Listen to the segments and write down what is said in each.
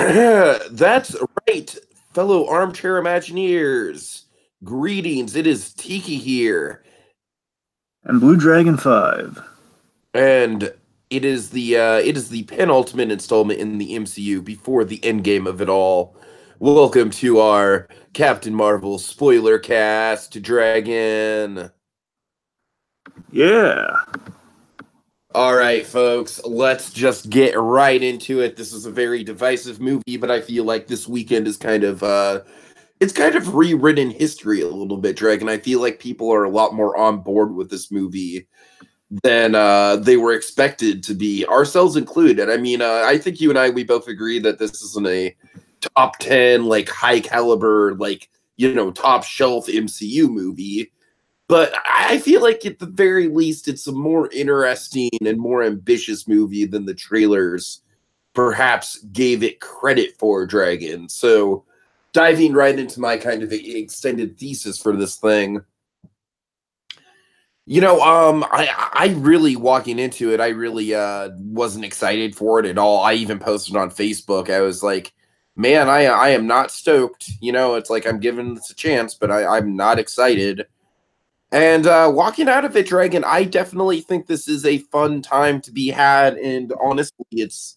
That's right, fellow armchair Imagineers. Greetings, it is Tiki here, And BlueDragonFive. and it is the penultimate installment in the MCU before the endgame of it all. Welcome to our Captain Marvel spoiler cast, Dragon. Yeah. All right, folks, let's just get right into it. This is a very divisive movie, but I feel like this weekend is it's kind of rewritten history a little bit, Dragon. I feel like people are a lot more on board with this movie than they were expected to be, ourselves included. I mean, I think you and we both agree that this isn't a top 10, like, high caliber, like, top shelf MCU movie. But I feel like at the very least, it's a more interesting and more ambitious movie than the trailers perhaps gave it credit for, Dragon. So, diving right into my kind of extended thesis for this thing. I really walking into it, I really wasn't excited for it at all. I even posted on Facebook. I was like, man, I am not stoked. It's like I'm giving this a chance, but I'm not excited. And walking out of it, Dragon, I definitely think this is a fun time to be had. And honestly, it's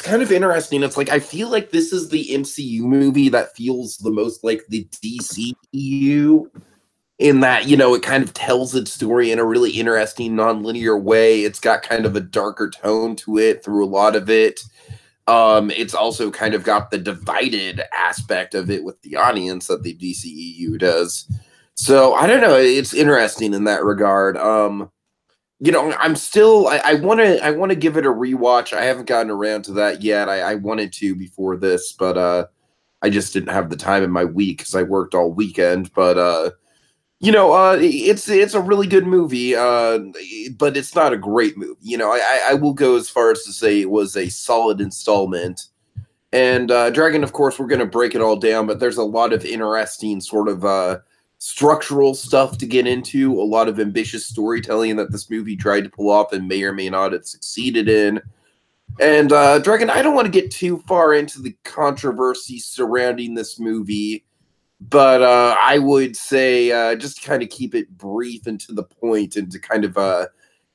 kind of interesting. It's like I feel like this is the MCU movie that feels the most like the DCEU in that, it kind of tells its story in a really interesting non-linear way. It's got kind of a darker tone to it through a lot of it. It's also kind of got the divided aspect of it with the audience that the DCEU does. So I don't know. It's interesting in that regard. I'm still. I want to give it a rewatch. I haven't gotten around to that yet. I wanted to before this, but I just didn't have the time in my week because I worked all weekend. But it's a really good movie. But it's not a great movie. I will go as far as to say it was a solid installment. And Dragon, of course, we're going to break it all down, but there's a lot of interesting sort of structural stuff to get into, a lot of ambitious storytelling that this movie tried to pull off and may or may not have succeeded in. And Dragon, I don't want to get too far into the controversy surrounding this movie, but I would say just to kind of keep it brief and to the point and to kind of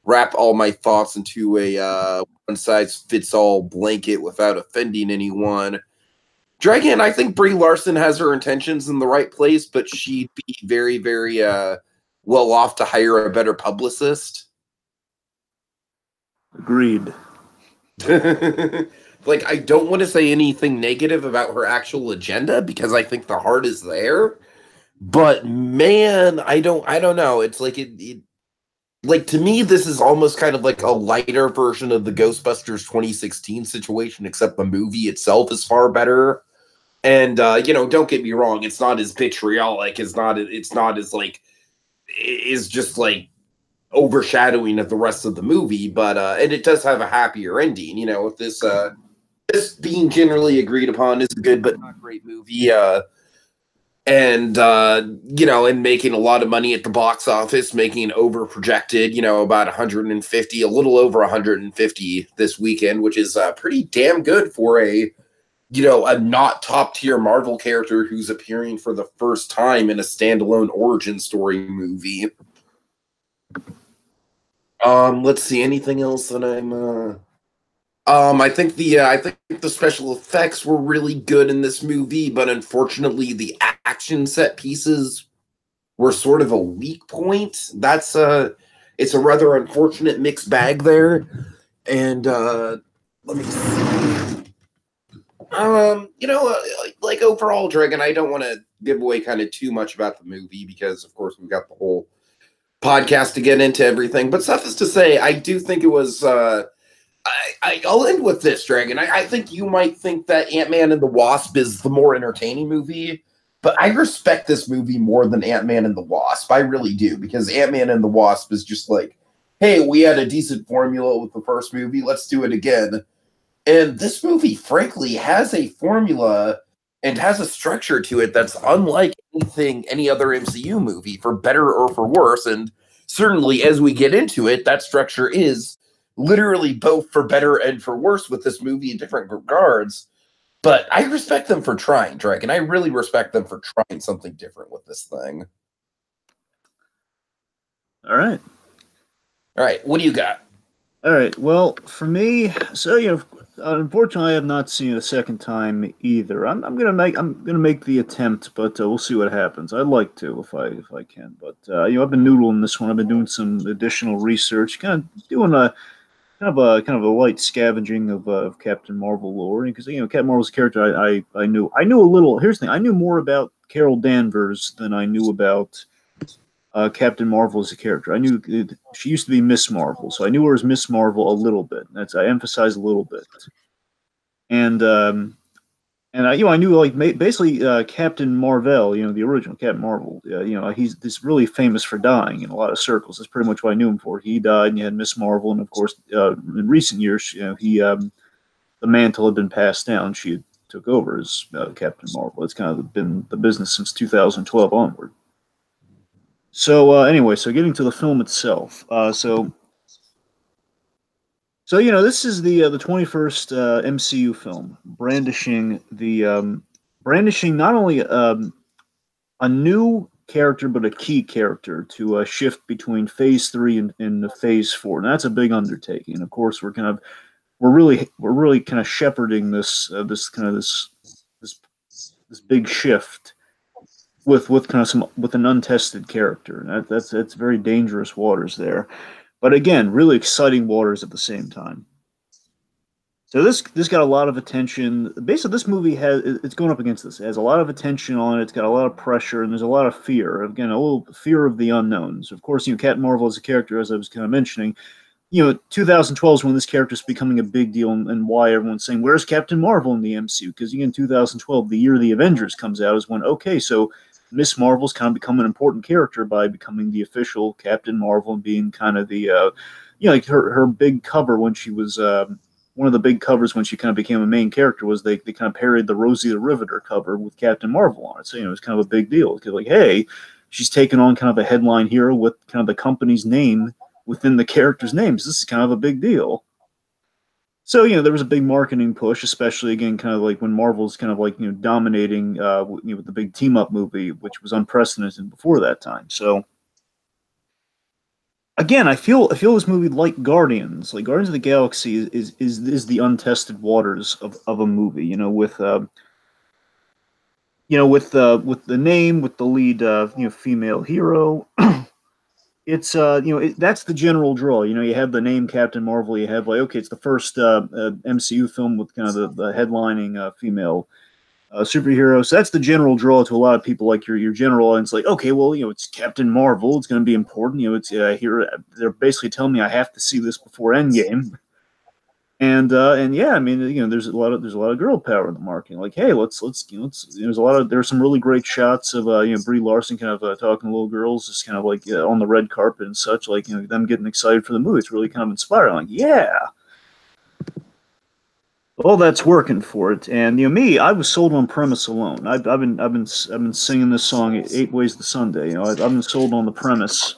wrap all my thoughts into a one size fits all blanket without offending anyone. Dragon, I think Brie Larson has her intentions in the right place, but she'd be very, very well off to hire a better publicist. Agreed. Like, I don't want to say anything negative about her actual agenda because I think the heart is there. But man, I don't know. It's like it like to me, this is almost kind of like a lighter version of the Ghostbusters 2016 situation, except the movie itself is far better. And don't get me wrong, it's not as vitriolic, it's not as like is just like overshadowing of the rest of the movie, but and it does have a happier ending, with this being generally agreed upon is a good but not great movie. And and making a lot of money at the box office, making over projected, about 150, a little over 150 this weekend, which is pretty damn good for a not top tier Marvel character who's appearing for the first time in a standalone origin story movie. Let's see, anything else that I think the special effects were really good in this movie, but unfortunately the action set pieces were sort of a weak point. It's a rather unfortunate mixed bag there. And let me see. Like overall, Dragon, I don't want to give away kind of too much about the movie because, of course, we've got the whole podcast to get into everything. But suffice to say, I do think it was. I'll end with this, Dragon. I think you might think that Ant-Man and the Wasp is the more entertaining movie, but I respect this movie more than Ant-Man and the Wasp. I really do, because Ant-Man and the Wasp is just like, hey, we had a decent formula with the first movie, let's do it again. And this movie, frankly, has a formula and has a structure to it that's unlike any other MCU movie, for better or for worse. And certainly, as we get into it, that structure is literally both for better and for worse with this movie in different regards. But I respect them for trying, Drake, and I really respect them for trying something different with this thing. All right. All right, what do you got? All right. Well, for me, so unfortunately, I have not seen it a second time either. I'm gonna make the attempt, but we'll see what happens. I'd like to if I can, but I've been noodling this one. I've been doing some additional research, kind of doing a kind of a light scavenging of Captain Marvel lore, because Captain Marvel's a character I knew a little. Here's the thing: I knew more about Carol Danvers than I knew about Captain Marvel as a character. I knew she used to be Miss Marvel, so I knew her as Miss Marvel a little bit. I emphasize a little bit, and I knew like basically Captain Marvel, the original Captain Marvel. He's this really famous for dying in a lot of circles. That's pretty much what I knew him for. He died, and you had Miss Marvel, and of course, in recent years, he the mantle had been passed down. She had took over as Captain Marvel. It's kind of been the business since 2012 onward. So anyway, so getting to the film itself. This is the 21st MCU film, brandishing not only a new character but a key character to shift between Phase 3 and Phase 4, and that's a big undertaking. And of course, we're really kind of shepherding this big shift with an untested character. And that's very dangerous waters there, but again, really exciting waters at the same time. So this got a lot of attention. Basically, this movie it's going up against this. It has a lot of attention on it. It's got a lot of pressure, and there's a lot of fear. Again, a little fear of the unknowns. Of course, Captain Marvel as a character, as I was kind of mentioning, 2012 is when this character is becoming a big deal, and why everyone's saying, "Where's Captain Marvel in the MCU?" Because again, 2012, the year the Avengers comes out, is when so Miss Marvel's kind of become an important character by becoming the official Captain Marvel and being kind of the like her big cover when she was one of the big covers when she kind of became a main character was they kind of parodied the Rosie the Riveter cover with Captain Marvel on it. So, it was kind of a big deal. Because, like, hey, she's taken on kind of a headline hero with kind of the company's name within the character's names. This is kind of a big deal. So, there was a big marketing push, especially, again, kind of like when Marvel's kind of like, dominating with the big team-up movie, which was unprecedented before that time. So, again, I feel this movie like Guardians of the Galaxy is the untested waters of a movie. With the name, with the lead female hero. It's that's the general draw. You have the name Captain Marvel. You have it's the first MCU film with kind of the headlining female superhero. So that's the general draw to a lot of people, like your general audience. Like, okay, well, it's Captain Marvel. It's going to be important. It's here. They're basically telling me I have to see this before Endgame. And yeah, I mean, there's a lot of girl power in the marketing. Like, hey, let's there's some really great shots of Brie Larson kind of talking to little girls, just kind of like on the red carpet and such, like them getting excited for the movie. It's really kind of inspiring. Like, yeah. Well, that's working for it, and me, I was sold on premise alone. I've been singing this song 8 Ways to Sunday. I've been sold on the premise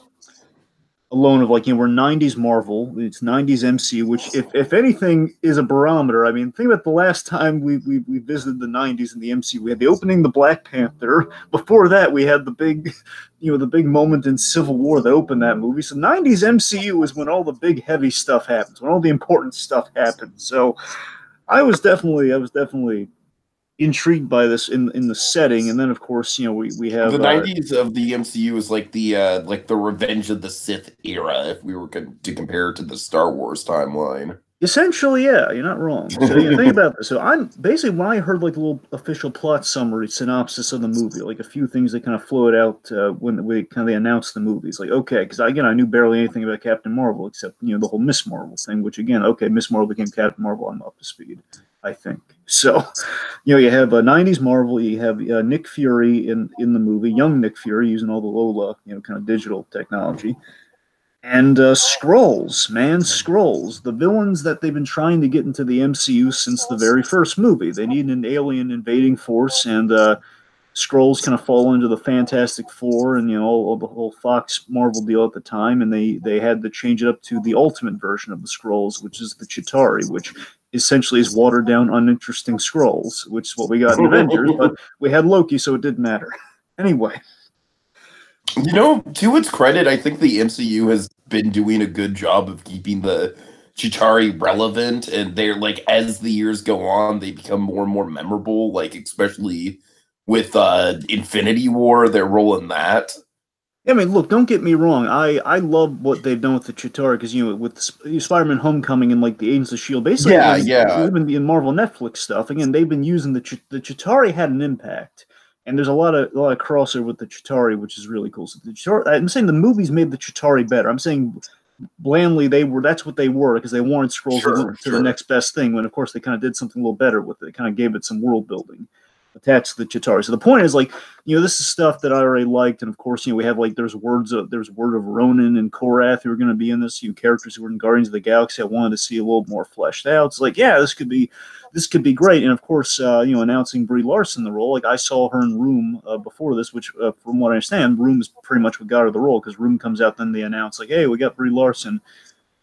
alone of we're 90s Marvel, it's 90s MCU, which if anything is a barometer. I mean, think about the last time we visited the 90s in the MCU. We had the opening the Black Panther. Before that, we had the big moment in Civil War that opened that movie. So 90s MCU is when all the big heavy stuff happens, when all the important stuff happens. So I was definitely intrigued by this in the setting, and then of course we have the 90s of the MCU is like the Revenge of the Sith era, if we were to compare it to the Star Wars timeline. Essentially, yeah, you're not wrong. So think about this. So I'm basically, when I heard like a little official plot summary synopsis of the movie, like a few things that kind of floated out when they announced the movie. It's like, okay, because I knew barely anything about Captain Marvel except the whole Miss Marvel thing, which again, okay, Miss Marvel became Captain Marvel. I'm up to speed, I think. So, you have 90s Marvel, you have Nick Fury in the movie, young Nick Fury using all the Lola, kind of digital technology. And Skrulls, the villains that they've been trying to get into the MCU since the very first movie. They need an alien invading force, and Skrulls kind of fall into the Fantastic Four and, all the whole Fox Marvel deal at the time, and they had to change it up to the ultimate version of the Skrulls, which is the Chitauri, which essentially is watered down, uninteresting Skrulls, which is what we got in Avengers, but we had Loki, so it didn't matter. Anyway. To its credit, I think the MCU has been doing a good job of keeping the Chitauri relevant, and they're like, as the years go on, they become more and more memorable, like especially with Infinity War, their role in that. I mean, look, don't get me wrong. I love what they've done with the Chitauri because, with Spider-Man Homecoming and like the Agents of S.H.I.E.L.D., basically, even the Marvel Netflix stuff, again, they've been using the Chitauri had an impact. And there's a lot of crossover with the Chitauri, which is really cool. So the Chitauri, I'm saying the movies made the Chitauri better. I'm saying blandly that's what they were because they wanted Skrulls to the next best thing. When of course they kind of did something a little better with it. They kind of gave it some world building attached to the Chitauri. So the point is this is stuff that I already liked, and of course we have there's word of Ronan and Korath who are going to be in this. Characters who were in Guardians of the Galaxy I wanted to see a little more fleshed out. It's this could be great, and of course announcing Brie Larson the role. I saw her in Room before this, which from what I understand, Room is pretty much what got her the role because Room comes out, then they announce hey, we got Brie Larson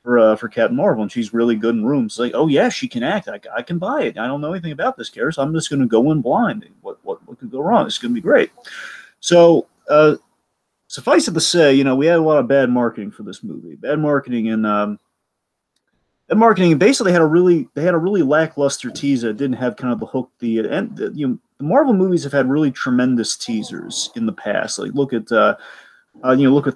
for Captain Marvel, and she's really good in Rooms. Oh yeah, she can act. I can buy it. I don't know anything about this character, so I'm just going to go in blind. What could go wrong? It's going to be great. So suffice it to say, we had a lot of bad marketing for this movie. Bad marketing and basically had a really lackluster teaser. It didn't have kind of the hook. The Marvel movies have had really tremendous teasers in the past. Look at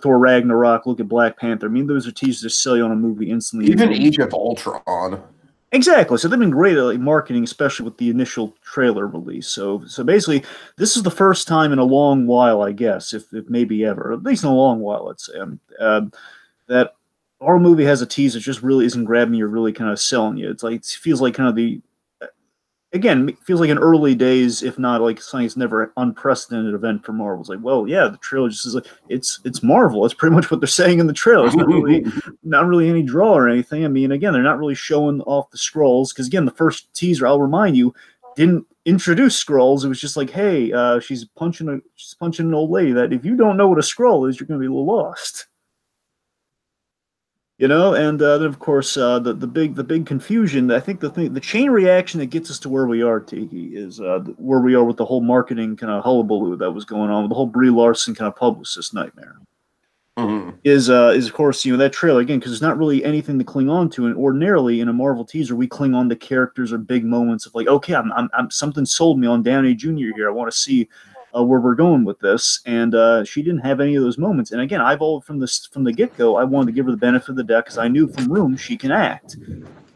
Thor Ragnarok, look at Black Panther. I mean, those are teasers that sell you on a movie instantly. Even Age of Ultron. Exactly. So they've been great at marketing, especially with the initial trailer release. So basically, this is the first time in a long while, I guess, if maybe ever, at least in a long while, let's say, that our movie has a teaser that just really isn't grabbing you or really kind of selling you. It feels like kind of it feels like an early days, if not something that's never unprecedented event for Marvel. It's the trailer just is it's Marvel. It's pretty much what they're saying in the trailer. It's not really any draw or anything. I mean, again, they're not really showing off the Skrulls because again, the first teaser, I'll remind you, didn't introduce Skrulls. It was just hey, she's punching an old lady. That if you don't know what a Skrull is, you're going to be a little lost. And then of course the big confusion. I think the chain reaction that gets us to where we are, Tiki, is where we are with the whole marketing kind of hullabaloo that was going on with the whole Brie Larson kind of publicist nightmare. Mm-hmm. Is of course that trailer again because there's not really anything to cling on to, and ordinarily in a Marvel teaser we cling on to characters or big moments of okay, I'm something sold me on Downey Jr. here. I want to see where we're going with this, and she didn't have any of those moments. And again, from the get-go, I wanted to give her the benefit of the doubt because I knew from Room she can act.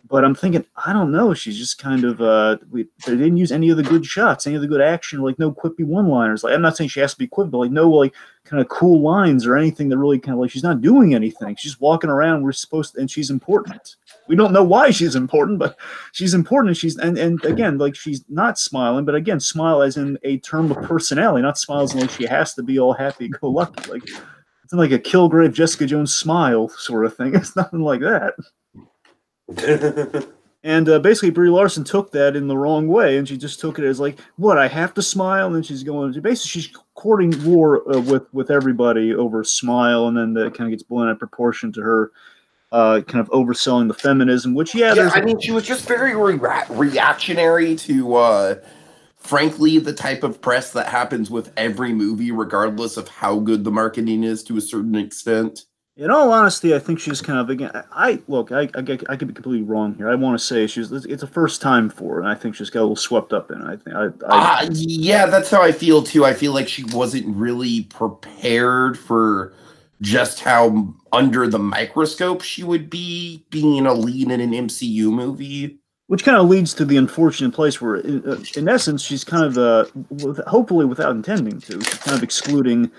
But I'm thinking, I don't know, she's just kind of they didn't use any of the good shots, any of the good action, no quippy one-liners. I'm not saying she has to be quippy, but no kind of cool lines or anything that really kind of she's not doing anything. She's walking around. We're supposed to, and she's important. We don't know why she's important, but she's important. And again, she's not smiling, but again, smile as in a term of personality, not smile as in she has to be all happy-go-lucky. It's not a Kilgrave Jessica Jones smile sort of thing. It's nothing like that. And basically, Brie Larson took that in the wrong way, and she just took it as what, I have to smile, and then she's she's courting war with everybody over smile, and then that kind of gets blown out of proportion to her kind of overselling the feminism, which she was just very reactionary to frankly the type of press that happens with every movie, regardless of how good the marketing is to a certain extent. In all honesty, I think she's kind of again. I could be completely wrong here. I want to say it's a first time for her, and I think she's got a little swept up in it. Yeah, that's how I feel too. I feel like she wasn't really prepared for just how under the microscope she would be being a lead in an MCU movie. Which kind of leads to the unfortunate place where, in essence, she's kind of, hopefully without intending to, she's kind of excluding.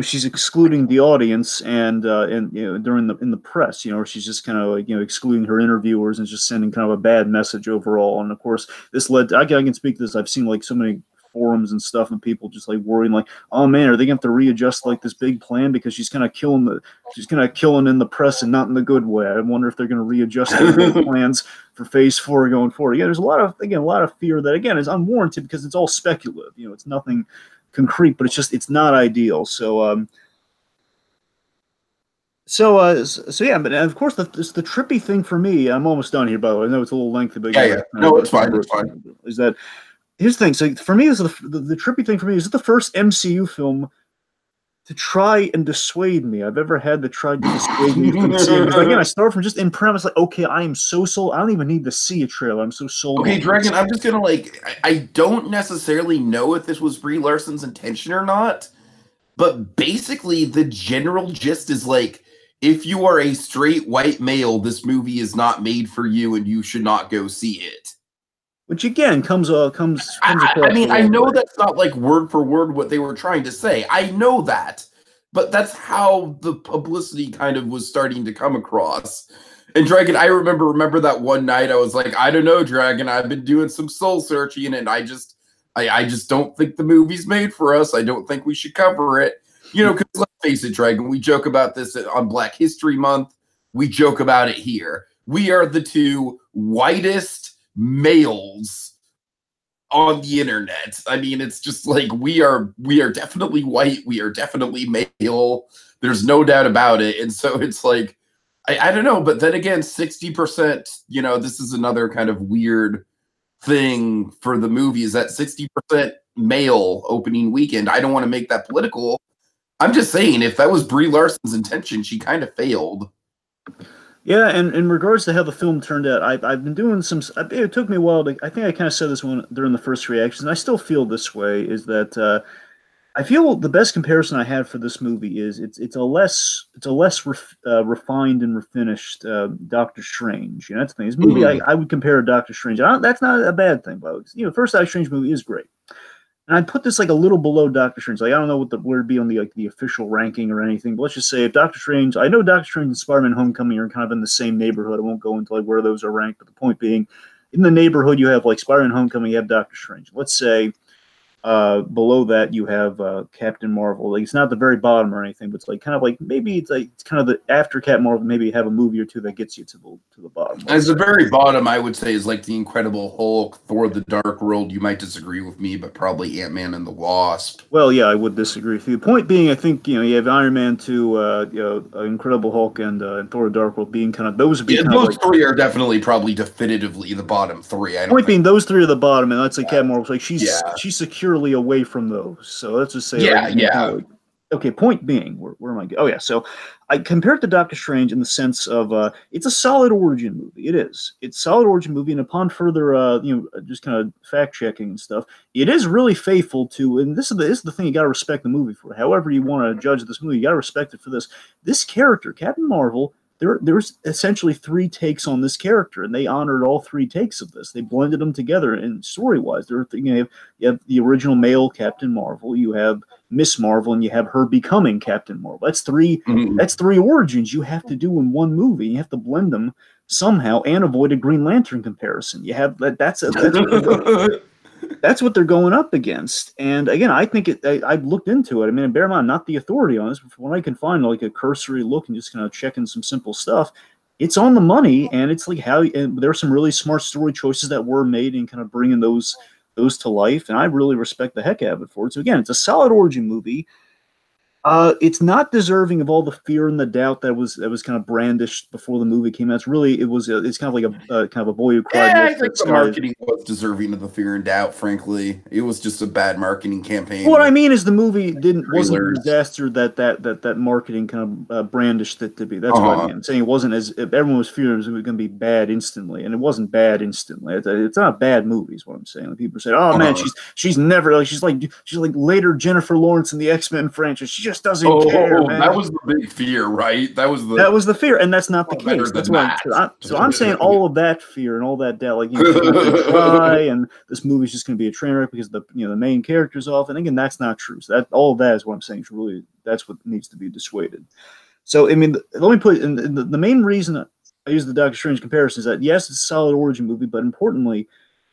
She's excluding the audience and during in the press, or she's just kind of excluding her interviewers and just sending kind of a bad message overall. And of course, this led to, I can speak to this. I've seen so many forums and stuff, and people just worrying oh man, are they going to have to readjust this big plan because she's kind of killing in the press and not in the good way. I wonder if they're going to readjust their plans for Phase 4 going forward. Yeah, there's a lot of fear that again is unwarranted because it's all speculative. It's nothing concrete, but it's not ideal. So yeah, but of course the trippy thing for me, I'm almost done here. By the way, I know it's a little lengthy, but Yeah. No, it's fine. It's fine. Is that here's the thing? So for me, is the trippy thing for me is it the first MCU film to try and dissuade me I've ever had that tried to dissuade me from seeing. Because again, I start from just in premise, like, okay, I am so sold. I don't even need to see a trailer. I'm so sold. Okay, Dragon, I'm just gonna I don't necessarily know if this was Brie Larson's intention or not, but basically the general gist is like, if you are a straight white male, this movie is not made for you and you should not go see it. Which again comes across. I mean, I know that's not like word for word what they were trying to say. I know that, but that's how the publicity kind of was starting to come across. And Dragon, I remember that one night I was like, I don't know, Dragon, I've been doing some soul searching, and I just don't think the movie's made for us. I don't think we should cover it. You know, because let's face it, Dragon, we joke about this on Black History Month. We joke about it here. We are the two whitest males on the internet. I mean, it's just like we are definitely white, we are definitely male. There's no doubt about it. And so it's like I don't know, but then again, 60%, you know, this is another kind of weird thing for the movie is that 60% male opening weekend. I don't want to make that political. I'm just saying if that was Brie Larson's intention, she kind of failed. Yeah, and in regards to how the film turned out, I've been doing some. It took me a while to. I think I kind of said this one during the first reactions, and I still feel this way. Is that I feel the best comparison I had for this movie is it's a less refined and refinished Doctor Strange. You know, that's the thing. This movie I would compare to Doctor Strange. That's not a bad thing, by the way. You know, first Doctor Strange movie is great. And I'd put this like a little below Doctor Strange. Like I don't know where it'd be on the official ranking or anything, but let's just say if Doctor Strange, I know Doctor Strange and Spider-Man: Homecoming are kind of in the same neighborhood. I won't go into like where those are ranked, but the point being, in the neighborhood you have like Spider-Man: Homecoming, you have Doctor Strange. Let's say below that you have Captain Marvel. Like it's not the very bottom or anything, but it's like kind of like maybe it's kind of the after Captain Marvel. Maybe you have a movie or two that gets you to the bottom. As the very bottom, I would say is like the Incredible Hulk, Thor: The Dark World. You might disagree with me, but probably Ant-Man and the Wasp. Well, yeah, I would disagree with you. The point being, I think you have Iron Man 2, Incredible Hulk, and Thor: The Dark World being kind of those would be kind those of like, three are definitely probably definitively the bottom three. Point being, those three are the bottom, and that's like Captain Marvel's like she's securely away from those. So let's just say, okay. Point being, where am I? Oh yeah, so I compared to Doctor Strange in the sense of it's a solid origin movie. It is. It's a solid origin movie, and upon further just kind of fact checking and stuff, it is really faithful to. And this is the thing you got to respect the movie for. However you want to judge this movie, you got to respect it for this. This character, Captain Marvel. There's essentially three takes on this character, and they honored all three takes of this. They blended them together, and story-wise, you have the original male Captain Marvel, you have Miss Marvel, and you have her becoming Captain Marvel. That's three. That's three origins you have to do in one movie. You have to blend them somehow and avoid a Green Lantern comparison. You have that's what they're going up against. And again, I think I've looked into it. I mean, bear in mind, not the authority on this, but from what I can find, like a cursory look and just kind of checking some simple stuff, it's on the money. And it's like and there are some really smart story choices that were made in kind of bringing those to life. And I really respect the heck out of it for it. So again, it's a solid origin movie. It's not deserving of all the fear and the doubt that was kind of brandished before the movie came out. It's kind of like a kind of a boy who cried. Yeah, I think the marketing was deserving of the fear and doubt. Frankly, it was just a bad marketing campaign. What I mean is the movie wasn't a disaster that marketing kind of brandished it to be. That's what I mean. I'm saying it wasn't as if everyone was fearing it was going to be bad instantly, and it wasn't bad instantly. It's not a bad movie, is what I'm saying. Like people say, "Oh man, she's never like she's like later Jennifer Lawrence in the X-Men franchise. She just doesn't care, man." That was the big fear, right? That was the fear, and that's not the case. That's why. So I'm saying all of that fear and all that doubt, like try, and this movie's just going to be a train wreck because the main character's off. And again, that's not true. So that all of that is what I'm saying. That's what needs to be dissuaded. So I mean, let me put it in the main reason I use the Doctor Strange comparison is that yes, it's a solid origin movie, but importantly,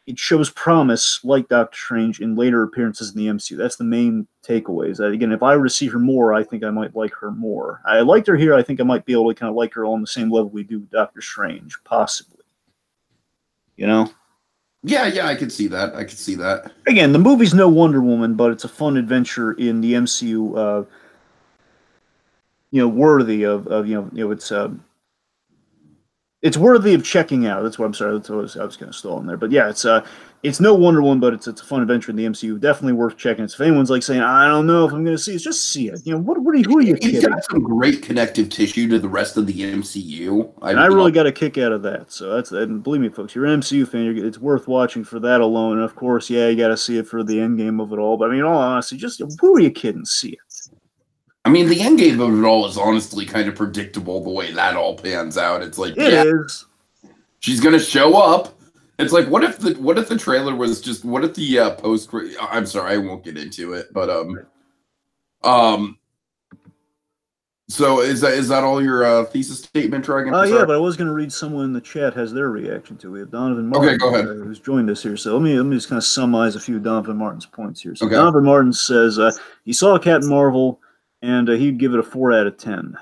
it shows promise like Doctor Strange in later appearances in the MCU. That's the main takeaways. Again, if I were to see her more, I think I might like her more. I liked her here. I think I might be able to kind of like her on the same level we do Doctor Strange, possibly. You know? Yeah, I could see that. I could see that. Again, the movie's no Wonder Woman, but it's a fun adventure in the MCU. Worthy of it's worthy of checking out. That's what I'm sorry. That's what I was kind of stalling there. But yeah, it's no Wonder Woman, but it's a fun adventure in the MCU. Definitely worth checking. So if anyone's like saying, I don't know if I'm going to see it, just see it. Who are you He's kidding? got some great connective tissue to the rest of the MCU. And I really got a kick out of that. So and believe me, folks, you're an MCU fan. It's worth watching for that alone. And of course, yeah, you got to see it for the end game of it all. But I mean, in all honesty, just who are you kidding? See it. I mean, the end game of it all is honestly kind of predictable the way that all pans out. It's like, It is. she's gonna show up. It's like, what if the trailer was just, what if the post? I'm sorry, I won't get into it, but um. So is that all your thesis statement, Dragon? Yeah, but I was going to read someone in the chat has their reaction to it. We have Donovan Martin, okay, go ahead. Who's joined us here. So let me just kind of summarize a few of Donovan Martin's points here. So okay. Donovan Martin says he saw Captain Marvel and he'd give it a 4 out of 10.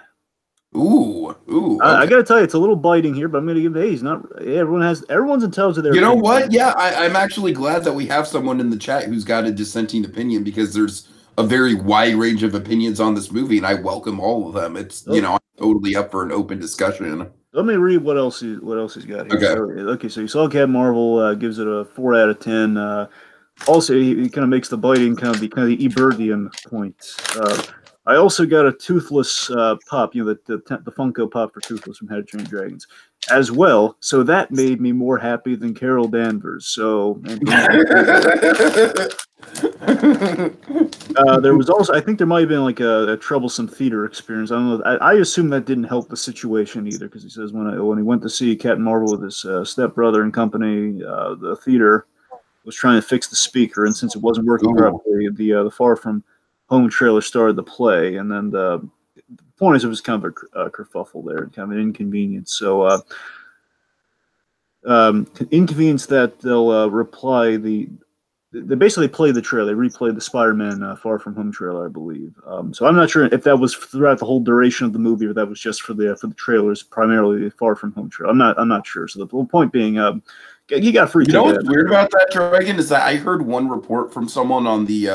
Ooh. Okay. I got to tell you, it's a little biting here, but I'm going to give it. Hey, he's not. Everyone's entitled to their. You know what? Yeah, I'm actually glad that we have someone in the chat who's got a dissenting opinion, because there's a very wide range of opinions on this movie, and I welcome all of them. It's I'm totally up for an open discussion. Let me read what else he's got here. Okay, so you saw Captain Marvel, gives it a 4 out of 10. Also, he kind of makes the biting kind of the Eberdian point. I also got a Toothless pop, the Funko Pop for Toothless from How to Train Dragons, as well. So that made me more happy than Carol Danvers. So there was also, I think there might have been like a troublesome theater experience. I don't know. I assume that didn't help the situation either, because he says when he went to see Captain Marvel with his stepbrother and company, the theater was trying to fix the speaker, and since it wasn't working properly, the Far From Home trailer started to play, and then the point is it was kind of a kerfuffle there, kind of an inconvenience. So inconvenience that they'll they basically play the trailer. They replayed the Spider-Man Far From Home trailer, I believe. So I'm not sure if that was throughout the whole duration of the movie, or that was just for the trailers, primarily the Far From Home trailer. I'm not sure. So the point being, you got free. You know what's weird about that, Dragon, is that I heard one report from someone on the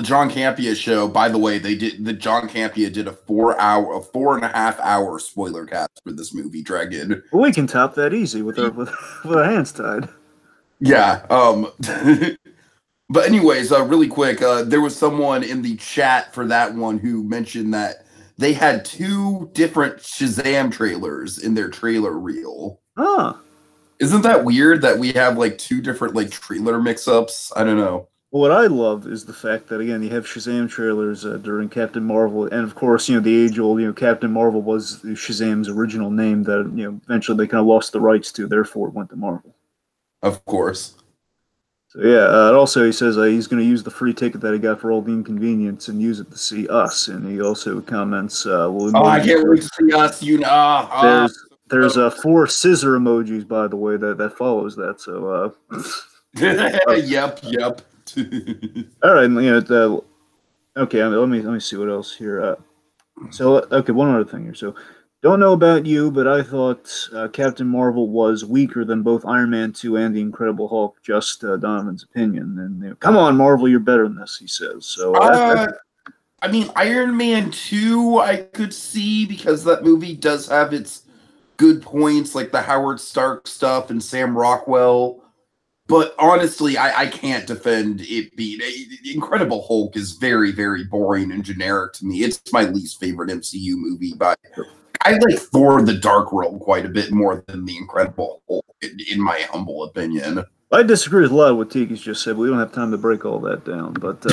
John Campea show. By the way, John Campea did a 4.5 hour spoiler cast for this movie, Dragon. Well, we can top that easy with our hands tied. Yeah. But anyways, really quick, there was someone in the chat for that one who mentioned that they had 2 different Shazam trailers in their trailer reel. Huh. Isn't that weird that we have like 2 different like trailer mix-ups? I don't know. Well, what I love is the fact that, again, you have Shazam trailers during Captain Marvel, and of course, the age-old, Captain Marvel was Shazam's original name that, eventually they kind of lost the rights to, therefore it went to Marvel. Of course. So yeah, and also he says he's going to use the free ticket that he got for all the inconvenience and use it to see us, and he also comments, I can't wait to see us, There's 4 scissor emojis, by the way, that follows that, so... Yep. All right, okay. Let me see what else here. One other thing here. So, don't know about you, but I thought Captain Marvel was weaker than both Iron Man 2 and the Incredible Hulk. Just Donovan's opinion. And come on, Marvel, you're better than this. He says. So, I mean, Iron Man 2, I could see, because that movie does have its good points, like the Howard Stark stuff and Sam Rockwell. But honestly, I can't defend it being... Incredible Hulk is very, very boring and generic to me. It's my least favorite MCU movie, but I like Thor the Dark World quite a bit more than the Incredible Hulk, in my humble opinion. I disagree with a lot of what Tiki's just said, but we don't have time to break all that down. But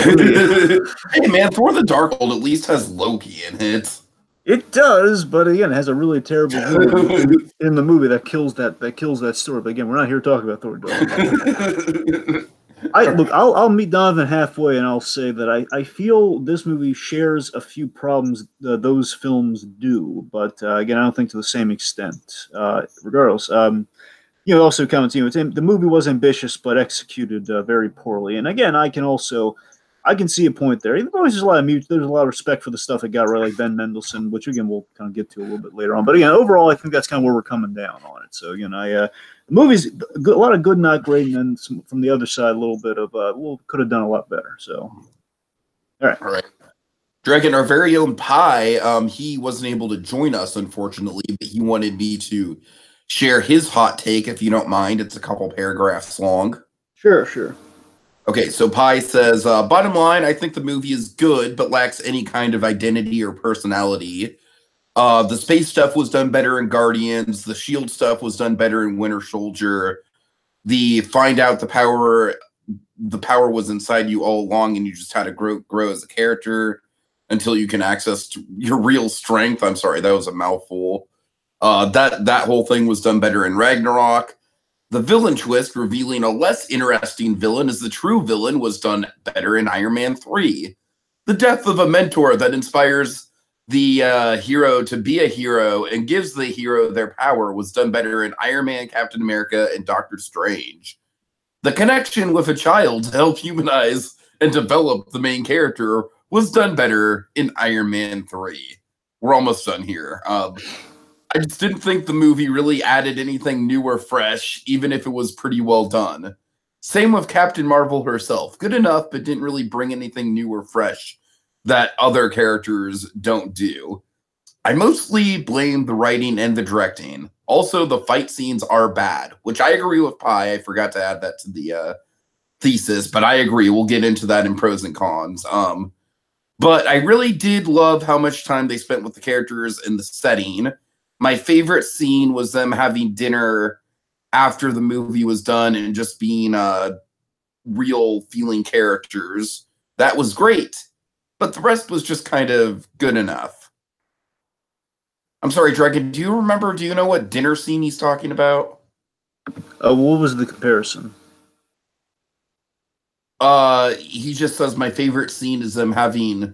hey, man, Thor the Dark World at least has Loki in it. It does, but again, it has a really terrible villain in the movie that kills that story. But again, we're not here talking about Thor Dark. I'll meet Donovan halfway, and I'll say that I feel this movie shares a few problems those films do, but again, I don't think to the same extent. Regardless, also comments, the movie was ambitious but executed very poorly. And again, I can see a point there. Even though there's a lot of respect for the stuff it got right, like Ben Mendelsohn, which again we'll kind of get to a little bit later on. But again, overall, I think that's kind of where we're coming down on it. So The movie's a lot of good, not great, and then from the other side, a little bit of could have done a lot better. So, all right. Dragon, our very own Pie, he wasn't able to join us, unfortunately, but he wanted me to share his hot take, if you don't mind. It's a couple paragraphs long. Sure. Okay, so Pie says, bottom line, I think the movie is good, but lacks any kind of identity or personality. The space stuff was done better in Guardians. The Shield stuff was done better in Winter Soldier. The find out the power was inside you all along, and you just had to grow as a character until you can access your real strength. I'm sorry, that was a mouthful. That whole thing was done better in Ragnarok. The villain twist, revealing a less interesting villain as the true villain, was done better in Iron Man 3. The death of a mentor that inspires the hero to be a hero and gives the hero their power was done better in Iron Man, Captain America, and Doctor Strange. The connection with a child to help humanize and develop the main character was done better in Iron Man 3. We're almost done here. I just didn't think the movie really added anything new or fresh, even if it was pretty well done. Same with Captain Marvel herself. Good enough, but didn't really bring anything new or fresh that other characters don't do. I mostly blame the writing and the directing. Also, the fight scenes are bad, which I agree with Pie. I forgot to add that to the thesis, but I agree. We'll get into that in pros and cons. But I really did love how much time they spent with the characters and the setting. My favorite scene was them having dinner after the movie was done and just being real feeling characters. That was great. But the rest was just kind of good enough. I'm sorry, Dragon, do you know what dinner scene he's talking about? What was the comparison? He just says my favorite scene is them having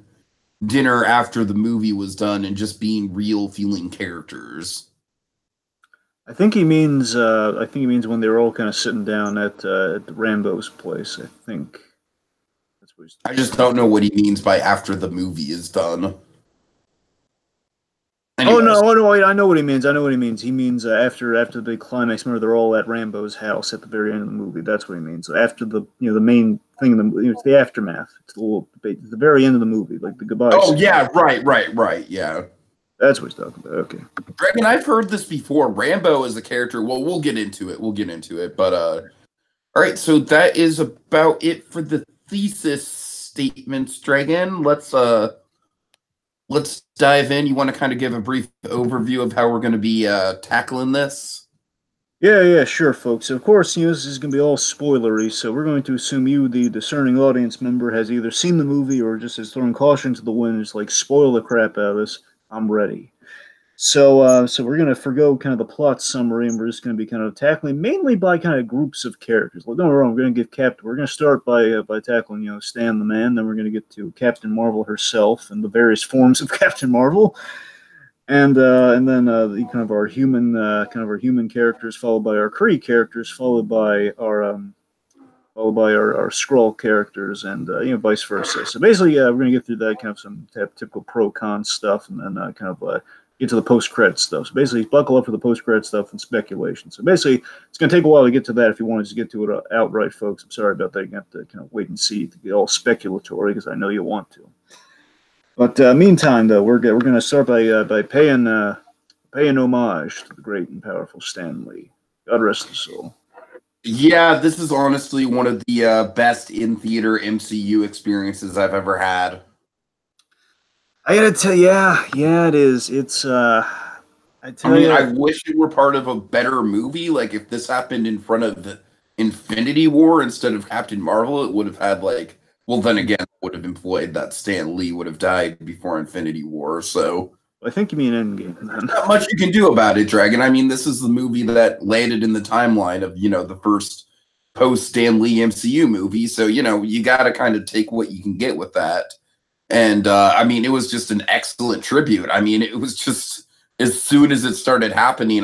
dinner after the movie was done and just being real feeling characters. I think he means when they were all kind of sitting down at Rambo's place. I think that's what he's I just don't know what he means by after the movie is done. Anyways. Oh no! I know what he means. He means after the big climax. Remember, they're all at Rambo's house at the very end of the movie. That's what he means. So after the the main thing in the it's the aftermath. It's the very end of the movie, like the goodbye. Oh scene. Yeah, right. Yeah, that's what he's talking about. Okay, Dragon, I've heard this before. Rambo is a character. Well, we'll get into it. But all right. So that is about it for the thesis statements, Dragon. Let's dive in. You want to kind of give a brief overview of how we're going to be tackling this? Yeah, sure, folks. Of course, this is going to be all spoilery, so we're going to assume you, the discerning audience member, has either seen the movie or just is throwing caution to the wind. It's like, spoil the crap out of this. I'm ready. So we're going to forgo kind of the plot summary, and we're just going to be kind of tackling mainly by kind of groups of characters. Well, don't get me wrong, we're going to we're going to start by tackling Stan the Man. Then we're going to get to Captain Marvel herself and the various forms of Captain Marvel, and then the kind of our human characters, followed by our Kree characters, followed by our Skrull characters, and vice versa. So basically, we're going to get through that kind of some typical pro-con stuff, and then get to the post-credit stuff. So basically, buckle up for the post-credit stuff and speculation. So basically, it's going to take a while to get to that if you want to get to it outright, folks. I'm sorry about that. You're going to have to kind of wait and see to get all speculatory because I know you want to. But meantime, though, we're going to start by paying homage to the great and powerful Stan Lee. God rest his soul. Yeah, this is honestly one of the best in-theater MCU experiences I've ever had. I gotta tell you, yeah, it is. It's, I wish it were part of a better movie. Like, if this happened in front of the Infinity War instead of Captain Marvel, it would have had, well, then again, it would have implied that Stan Lee would have died before Infinity War, so... I think you mean Endgame. Not much you can do about it, Dragon. I mean, this is the movie that landed in the timeline of, the first post-Stan Lee MCU movie, so, you gotta kind of take what you can get with that. And, it was just an excellent tribute. It was just, as soon as it started happening,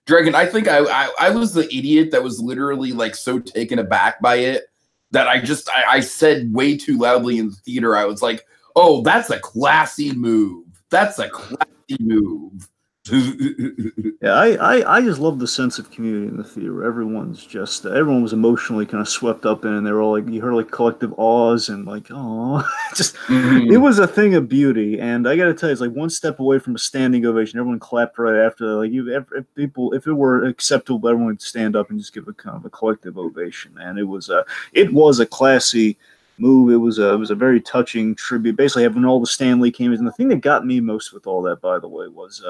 Dragon, I think I was the idiot that was literally, so taken aback by it that I said way too loudly in the theater, I was like, oh, that's a classy move. That's a classy move. Yeah, I just love the sense of community in the theater. Everyone's just everyone was emotionally kind of swept up in, and they were all like you heard like collective awes and like oh, just it Mhm. was a thing of beauty. And I got to tell you, it's like one step away from a standing ovation. Everyone clapped right after. Like you, if people, if it were acceptable, everyone would stand up and just give a kind of a collective ovation. And it was a classy move. It was a very touching tribute. Basically, having all the Stan Lee cameos. And the thing that got me most with all that, by the way, was.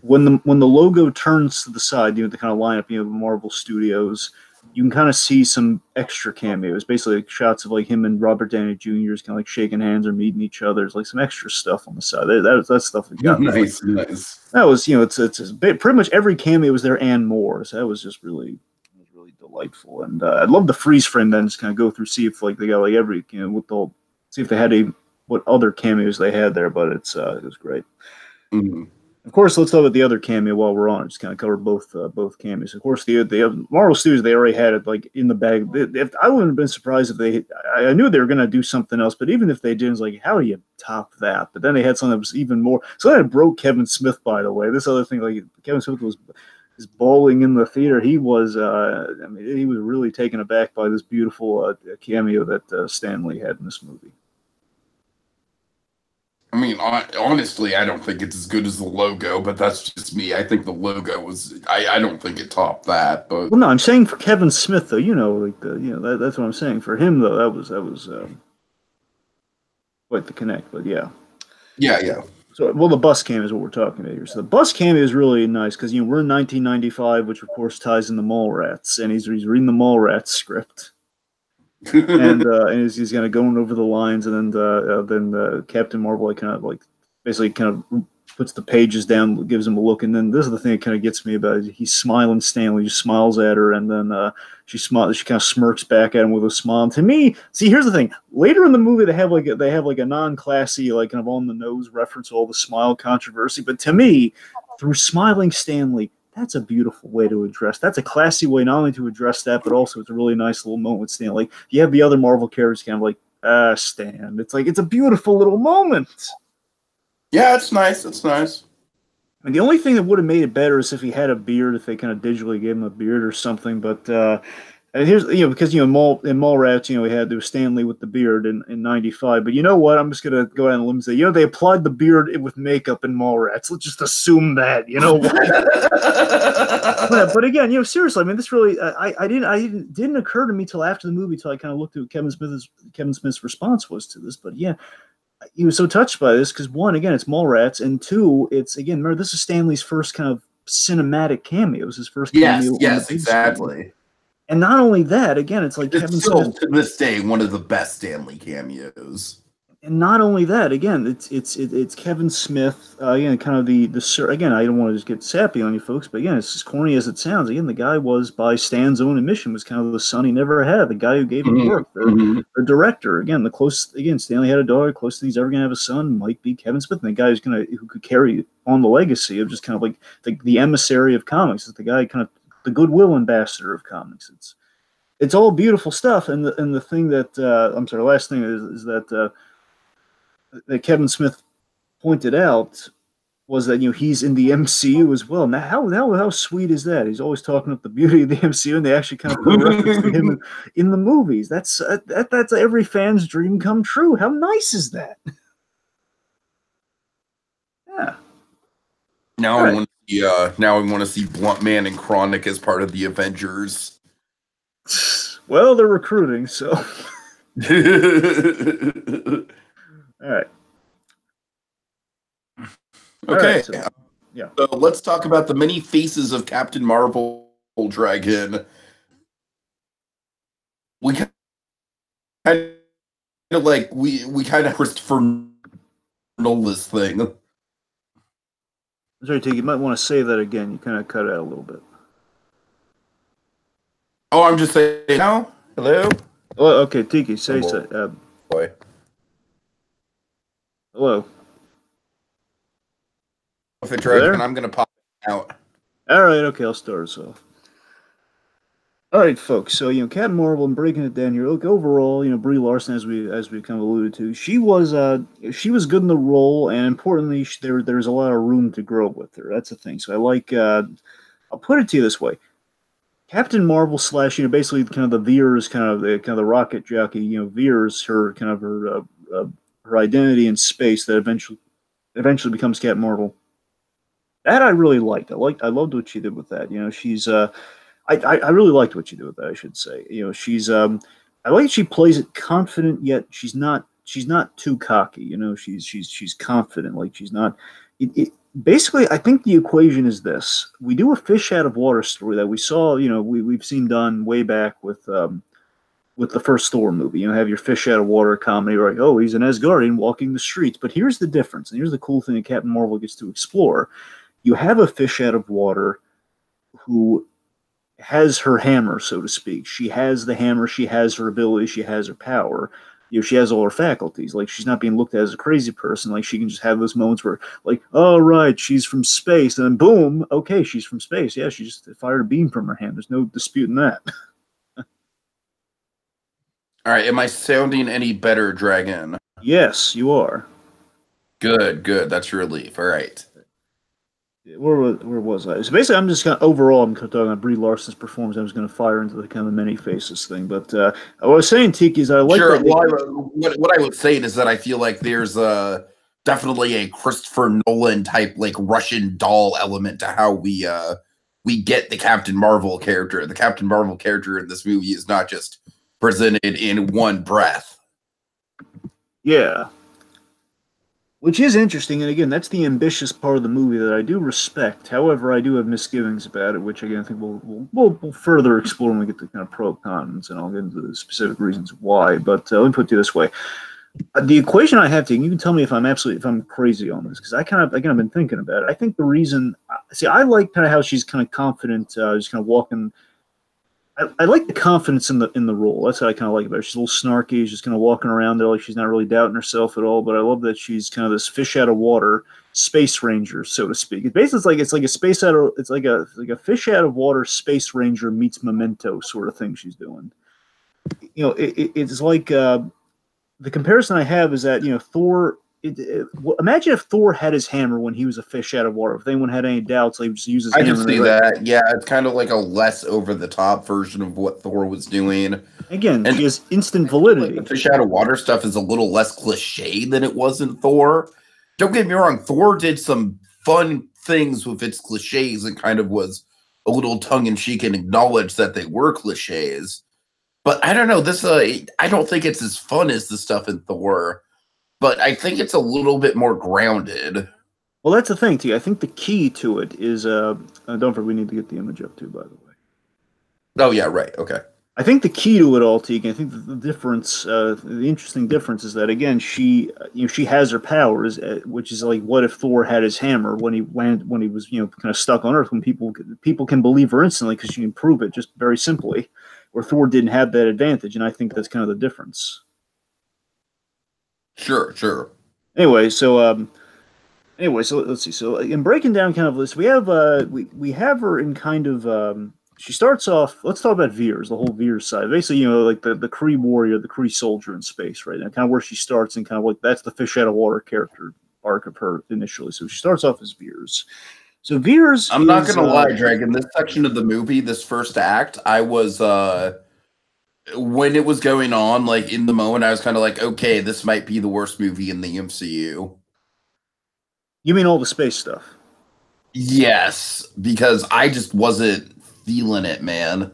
When the logo turns to the side, the kind of lineup, Marvel Studios, you can kind of see some extra cameos, basically like shots of like him and Robert Downey Jr. is kind of like shaking hands or meeting each other. There's like some extra stuff on the side. That stuff that got me. Nice, nice. That was it's pretty much every cameo was there and more. So that was just really delightful. And I love the freeze frame then just kind of go through see if like they got like every with the whole, see if they had what other cameos they had there. But it was great. Mhm. Of course, let's talk about the other cameo while we're on it. Just kind of cover both cameos. Of course, the Marvel Studios they already had it like in the bag. I wouldn't have been surprised if they. I knew they were going to do something else, but even if they did, it's like how do you top that? But then they had something that was even more. So that broke Kevin Smith. By the way, this other thing like Kevin Smith was bawling in the theater. He was. I mean, he was really taken aback by this beautiful cameo that Stan Lee had in this movie. I mean, honestly, I don't think it's as good as the logo, but that's just me. I think the logo was. I don't think it topped that, but Well, no, I'm saying for Kevin Smith though. Like that's what I'm saying for him though. That was quite the connect. But yeah. yeah, yeah. So well, the bus cam is what we're talking about here. So the bus cam is really nice because we're in 1995, which of course ties in the Mallrats, and he's reading the Mallrats script. And he's kind of going over the lines, and then Captain Marvel like kind of like basically kind of puts the pages down, gives him a look, and then this is the thing that kind of gets me about it. He's smiling. Stanley just smiles at her, and then she smiles. She kind of smirks back at him with a smile. And to me, see, here's the thing. Later in the movie, they have like a non-classy, like kind of on the nose reference to all the smile controversy. But to me, through smiling Stanley, that's a beautiful way to address. That's a classy way not only to address that, but also it's a really nice little moment with Stan. Like you have the other Marvel characters kind of like, Stan. It's like it's a beautiful little moment. Yeah, it's nice. It's nice. And the only thing that would have made it better is if he had a beard, if they kind of digitally gave him a beard or something. But and here's because in Mallrats, there was Stanley with the beard in '95. But you know what? I'm just gonna go out on a limb and say, they applied the beard with makeup in Mallrats. Let's just assume that. You know what? But again, seriously, I mean, this really, didn't occur to me till after the movie, till I kind of looked at what Kevin Smith's response was to this. But yeah, he was so touched by this because one, again, it's Mallrats, and two, it's again, remember, this is Stanley's first kind of cinematic cameo. It was his first cameo Yes, on the yes, big screen. exactly. And not only that, again, it's like Kevin It's still Smith. to this day one of the best Stanley cameos. And not only that, again, it's Kevin Smith. Again, kind of again. I don't want to just get sappy on you folks, but again, it's as corny as it sounds. Again, the guy was, by Stan's own admission, was kind of the son he never had. The guy who gave him work, the director. Again, Stanley had a daughter. Closest thing he's ever gonna have a son might be Kevin Smith, and the guy who could carry on the legacy of just kind of like the emissary of comics. It's the guy kind of the goodwill ambassador of comics. It's all beautiful stuff, and the thing that I'm sorry, the last thing is that. That Kevin Smith pointed out was that he's in the MCU as well. Now, how sweet is that? He's always talking up the beauty of the MCU, and they actually kind of put a reference to him in the movies. That's every fan's dream come true. How nice is that? Yeah. Now All I right. want to see. Now I want to see Blunt Man and Chronic as part of the Avengers. Well, they're recruiting, so. All right. Okay. Right, so, yeah. So let's talk about the many faces of Captain Marvel Dragon. We kind of we kind of Christopher Nolan's thing. Sorry, Tiki, you might want to say that again. You kind of cut out a little bit. Oh, I'm just saying now. Hello. Oh, okay, Tiki, say so. Boy. Hello. If it Dragon, I'm gonna pop it out. All right, okay, I'll start us off. All right, folks. So Captain Marvel, and breaking it down here. Look, overall, Brie Larson, as we kind of alluded to, she was good in the role, and importantly, there's a lot of room to grow with her. That's the thing. So I like. I'll put it to you this way: Captain Marvel slash basically kind of the Veers, kind of the rocket jockey. Veers her kind of her identity in space that eventually becomes Captain Marvel. That I really liked. I loved what she did with that. She's I really liked what she did with that. I should say. She's I like she plays it confident, yet she's not too cocky. She's confident. Like she's not. Basically, I think the equation is this: we do a fish out of water story that we saw. We've seen done way back with the first Thor movie. Have your fish out of water comedy, like, oh, he's an Asgardian walking the streets. But here's the difference, and here's the cool thing that Captain Marvel gets to explore. You have a fish out of water who has her hammer, so to speak. She has the hammer, she has her ability, she has her power. She has all her faculties. Like, she's not being looked at as a crazy person. Like, she can just have those moments where, like, oh, right, she's from space. And then, boom, okay, she's from space. Yeah, she just fired a beam from her hand. There's no disputing that. All right, am I sounding any better, Dragon? Yes, you are. Good, good. That's a relief. All right. Where was I? So basically, I'm just overall, I'm talking about Brie Larson's performance. I was going to fire into the kind of many faces thing, but what I was saying, Tiki, is I like Sure. that. Well, what I would say is that I feel like there's definitely a Christopher Nolan type like Russian doll element to how we get the Captain Marvel character. The Captain Marvel character in this movie is not just presented in one breath. Yeah. Which is interesting, and again, that's the ambitious part of the movie that I do respect. However, I do have misgivings about it, which again I think we'll further explore when we get to kind of pro cons, and I'll get into the specific reasons why. But let me put it this way: the equation I have to, you can tell me if I'm crazy on this, because I've been thinking about it. I think the reason, see, I like kind of how she's kind of confident, just kind of walking. I like the confidence in the role. That's what I kind of like about her. She's a little snarky. She's just kind of walking around there like she's not really doubting herself at all. But I love that she's kind of this fish out of water space ranger, so to speak. It's like a space out of it's like a fish out of water space ranger meets Memento sort of thing she's doing. It's like the comparison I have is that Thor. Imagine if Thor had his hammer when he was a fish out of water. If anyone had any doubts, he would just use his hammer. I can see that. Yeah, it's kind of like a less over the top version of what Thor was doing. Again, and she has instant validity. Like the fish out of water stuff is a little less cliche than it was in Thor. Don't get me wrong, Thor did some fun things with its cliches and kind of was a little tongue in cheek and acknowledged that they were cliches. But I don't know, this I don't think it's as fun as the stuff in Thor. But I think it's a little bit more grounded. Well, that's the thing, T. I think the key to it is don't forget, we need to get the image up too, by the way. Oh yeah, right. Okay. I think the key to it all, Tegan, I think the difference, the interesting difference is that again, she has her powers, which is like, what if Thor had his hammer when he was kind of stuck on Earth, when people can believe her instantly because she can prove it just very simply, where Thor didn't have that advantage, and I think that's kind of the difference. Sure. Anyway, so let's see. So in breaking down kind of this, we have we have her in kind of she starts off. Let's talk about Veers, the whole Veers side. Basically, like the Kree warrior, the Kree soldier in space, right? And kind of where she starts, and kind of like that's the fish out of water character arc of her initially. So she starts off as Veers. So Veers. I'm not gonna lie, Dragon. This section of the movie, this first act, I was when it was going on, like in the moment, I was kind of like, okay, this might be the worst movie in the MCU. You mean all the space stuff? Yes, because I just wasn't feeling it, man.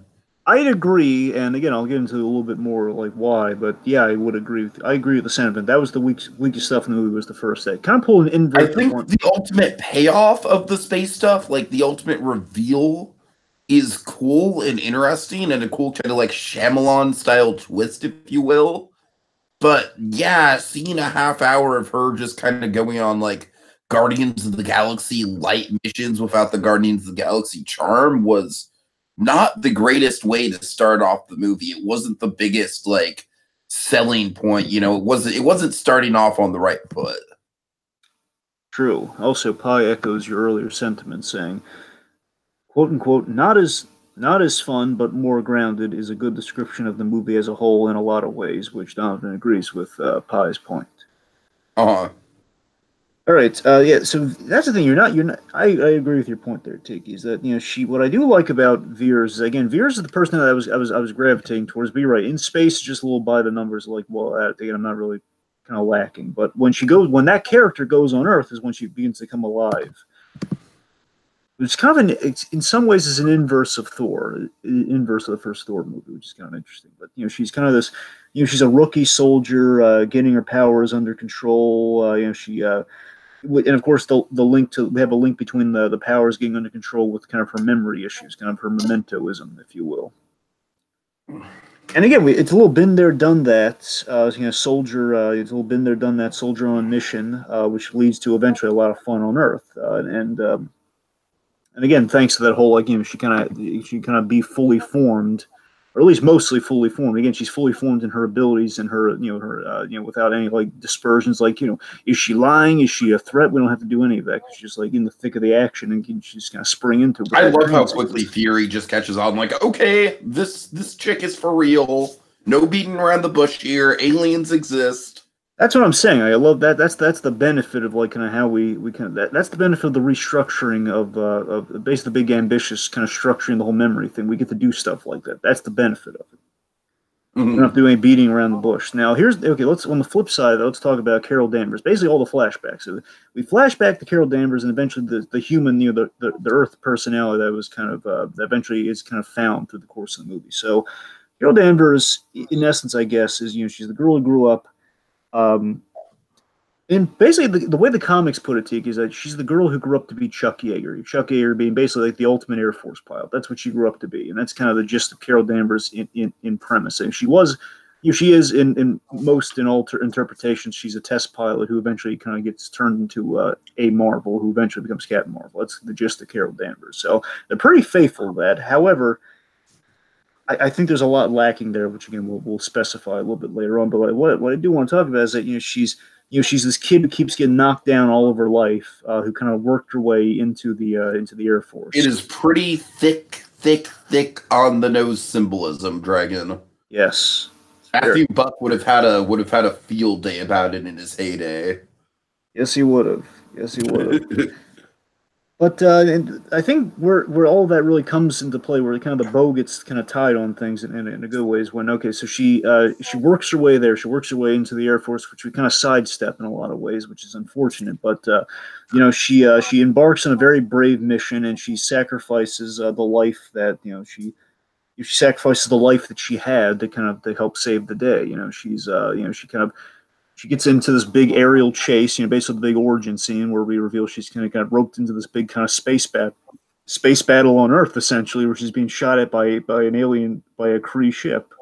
I'd agree, and again, I'll get into a little bit more like why, but yeah, I would agree. I agree with the sentiment. That was the weakest stuff in the movie. Was the first act. Kind of pull an invert. I think the ultimate payoff of the space stuff, like the ultimate reveal, is cool and interesting and a cool kind of like Shyamalan style twist, if you will. But yeah, seeing a half hour of her just kind of going on like Guardians of the Galaxy light missions without the Guardians of the Galaxy charm was not the greatest way to start off the movie. It wasn't the biggest like selling point, it wasn't starting off on the right foot. True. Also, Pi echoes your earlier sentiment saying, quote unquote, not as not as fun but more grounded is a good description of the movie as a whole in a lot of ways, which Donovan agrees with Pie's point. Uh-huh. All right, yeah. So that's the thing. You're not. I agree with your point there, Tiki. Is that she? What I do like about Veers is again, Veers is the person that I was gravitating towards. Be right in space, is just a little by the numbers. Like, well, again, I'm not really kind of lacking. But when that character goes on Earth, is when she begins to come alive. It's kind of it's, in some ways is an inverse of Thor, inverse of the first Thor movie, which is kind of interesting. But she's kind of this, she's a rookie soldier, getting her powers under control. She and of course the link to we have a link between the powers getting under control with kind of her memory issues, kind of her mementoism, if you will. And again, it's a little been there, done that. Soldier. It's a little been there, done that. Soldier on a mission, which leads to eventually a lot of fun on Earth. And again, thanks to that whole she kind of be fully formed, or at least mostly fully formed. Again, she's fully formed in her abilities and her without any dispersions. Is she lying? Is she a threat? We don't have to do any of that. She's just in the thick of the action and can just kind of spring into it. I love how quickly Fury just catches on. Like, okay, this chick is for real. No beating around the bush here. Aliens exist. That's what I'm saying. I love that. That's the benefit of kind of how we kind of that's the benefit of the restructuring of basically the big ambitious kind of structuring the whole memory thing. We get to do stuff like that. That's the benefit of it. We don't have to do any beating around the bush. Now let's on the flip side, let's talk about Carol Danvers. Basically all the flashbacks. So we flash back to Carol Danvers and eventually the human, the Earth personality that was kind of that eventually is kind of found through the course of the movie. So Carol Danvers, in essence, I guess, is she's the girl who grew up. And basically, the way the comics put it, Tiki, is that she's the girl who grew up to be Chuck Yeager. Chuck Yeager being basically the ultimate Air Force pilot. That's what she grew up to be, and that's kind of the gist of Carol Danvers in premise. And she is in most interpretations, she's a test pilot who eventually kind of gets turned into a Marvel, who eventually becomes Captain Marvel. That's the gist of Carol Danvers. So they're pretty faithful to that. However, I think there's a lot lacking there, which again we'll specify a little bit later on. But what I do want to talk about is that she's this kid who keeps getting knocked down all of her life, who kind of worked her way into the Air Force. It is pretty thick on the nose symbolism, Dragon. Yes, Matthew Buck would have had a field day about it in his heyday. Yes, he would have. But I think where all that really comes into play, where kind of the bow gets kind of tied on things in a good way, is when so she works her way there, she works her way into the Air Force, which we kind of sidestep in a lot of ways, which is unfortunate. But she embarks on a very brave mission, and she sacrifices the life that she sacrifices the life that she had to help save the day. She gets into this big aerial chase, basically the big origin scene where we reveal she's kind of roped into this big kind of space battle on Earth, essentially, where she's being shot at by an alien, by a Kree ship.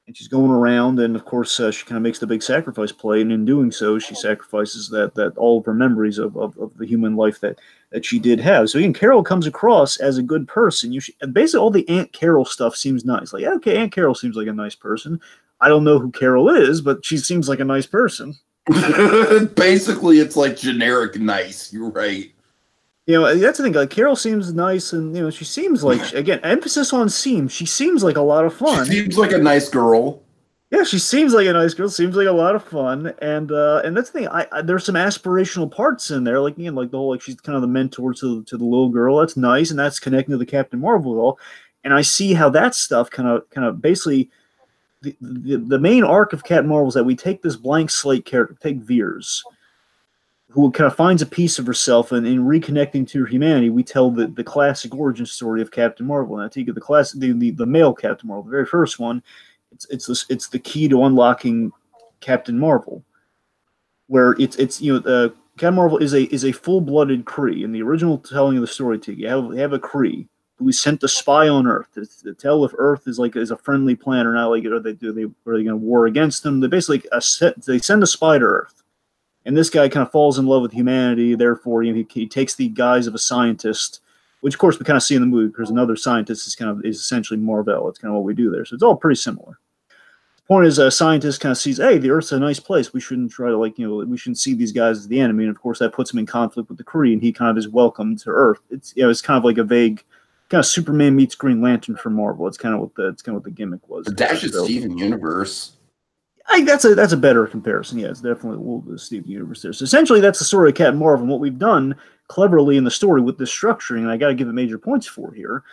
And she's going around, and of course, she kind of makes the big sacrifice play, and in doing so, she sacrifices that all of her memories of the human life that she did have. So again, Carol comes across as a good person. Basically, all the Aunt Carol stuff seems nice. Like, okay, Aunt Carol seems like a nice person. I don't know who Carol is, but she seems like a nice person. Basically, it's like generic nice. You're right. That's the thing. Like, Carol seems nice, and she seems like, again, emphasis on seems. She seems like a lot of fun. She seems like a nice girl. Yeah, she seems like a nice girl. Seems like a lot of fun, and that's the thing. There's some aspirational parts in there, like the whole she's kind of the mentor to the little girl. That's nice, and that's connecting to the Captain Marvel role. And I see how that stuff kind of basically. The main arc of Captain Marvel is that we take this blank slate character, take Veers, who kind of finds a piece of herself, and in reconnecting to humanity, we tell the classic origin story of Captain Marvel. And I think the male Captain Marvel, the very first one, it's the key to unlocking Captain Marvel, where Captain Marvel is a full-blooded Kree. In the original telling of the story, you have a Kree who sent a spy on Earth to tell if Earth is a friendly planet or not. Are they going to war against them? They basically they send a spy to Earth, and this guy kind of falls in love with humanity. Therefore, he takes the guise of a scientist, which of course we kind of see in the movie because another scientist is essentially Marvel. It's kind of what we do there. So it's all pretty similar. The point is, a scientist kind of sees, hey, the Earth's a nice place. We shouldn't try to we shouldn't see these guys as the enemy. And of course, that puts him in conflict with the Kree, and he kind of is welcomed to Earth. It's kind of like a vague. kind of Superman meets Green Lantern for Marvel. It's kind of what the gimmick was. Dash is Steven Universe. That's a better comparison. Yeah, it's definitely the Steven Universe there. So essentially, that's the story of Captain Marvel. And what we've done cleverly in the story with this structuring, and I got to give it major points for here,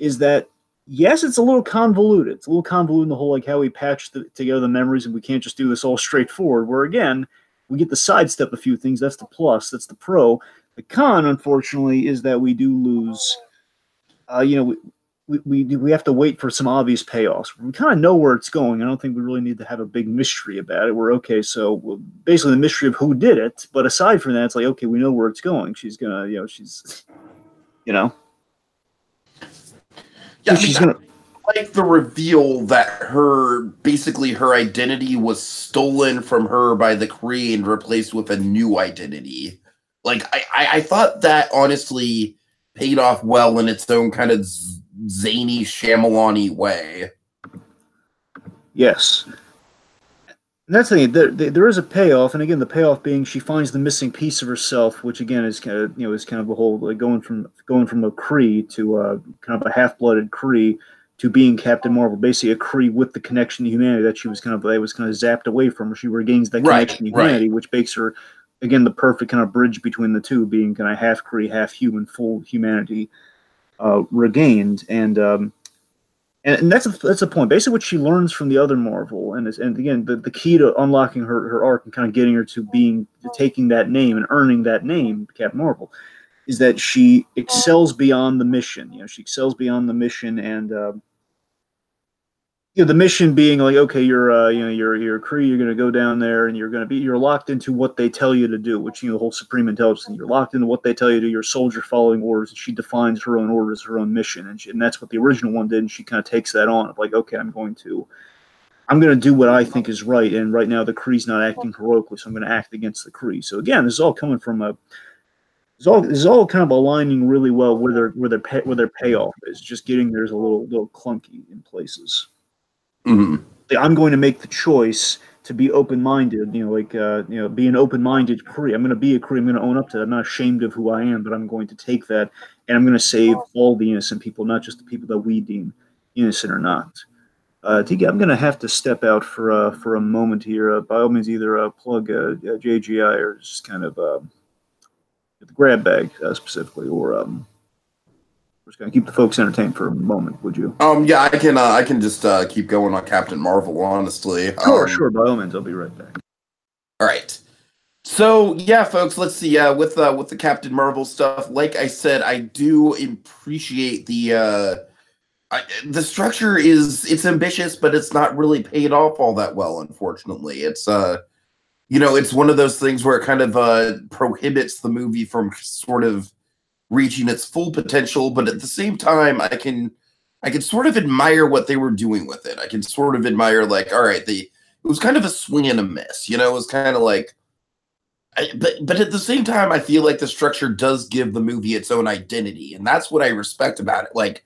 is that yes, it's a little convoluted. It's a little convoluted in the whole like how we patch together the memories, and we can't just do this all straightforward. Where again, we get to sidestep a few things. That's the plus. That's the pro. The con, unfortunately, is that we do lose. We have to wait for some obvious payoffs. We kind of know where it's going. I don't think we really need to have a big mystery about it. We're okay. So basically, the mystery of who did it. But aside from that, it's like okay, we know where it's going. She's gonna, yeah, she's gonna like the reveal that her identity was stolen from her by the Kree and replaced with a new identity. Like I thought that honestly paid off well in its own kind of zany Shyamalan-y way. Yes. And that's the thing. There is a payoff, and again, the payoff being she finds the missing piece of herself, which again is kind of the whole like going from a Kree to kind of a half-blooded Kree to being Captain Marvel, basically a Kree with the connection to humanity that she was kind of zapped away from. She regains that connection to humanity, which makes her again the perfect kind of bridge between the two, being kind of half Kree, half human, full humanity regained, and that's a point. Basically, what she learns from the other Marvel, and again, the key to unlocking her arc and kind of getting her to taking that name and earning that name, Captain Marvel, is that she excels beyond the mission. She excels beyond the mission, and the mission being like, okay, you're a Kree, you're going to go down there, and you're locked into what they tell you to do, which the whole supreme intelligence thing. You're locked into what they tell you to do. You're a soldier following orders, and she defines her own orders, her own mission, and that's what the original one did. And she kind of takes that on of like, okay, I'm going to do what I think is right, and right now the Kree's not acting heroically, so I'm going to act against the Kree. So again, this is all coming from this is all kind of aligning really well where their payoff is. Just getting there's a little clunky in places. Mm-hmm. I'm going to make the choice to be open-minded, be an open-minded Kree. I'm going to be a Kree. I'm going to own up to that. I'm not ashamed of who I am, but I'm going to take that, and I'm going to save all the innocent people, not just the people that we deem innocent or not. Tiki, I'm going to have to step out for a moment here. By all means, either plug JGI or just kind of the grab bag specifically, or just gonna keep the folks entertained for a moment, would you? Yeah, I can just keep going on Captain Marvel, honestly. Sure, by all means, I'll be right back. All right. So yeah, folks, let's see. With the Captain Marvel stuff, like I said, I do appreciate the structure it's ambitious, but it's not really paid off all that well, unfortunately. It's it's one of those things where it kind of prohibits the movie from sort of reaching its full potential, but at the same time, I can sort of admire what they were doing with it. I can sort of admire, like, all right, it was kind of a swing and a miss, it was kind of like, but at the same time, I feel like the structure does give the movie its own identity, and that's what I respect about it. Like,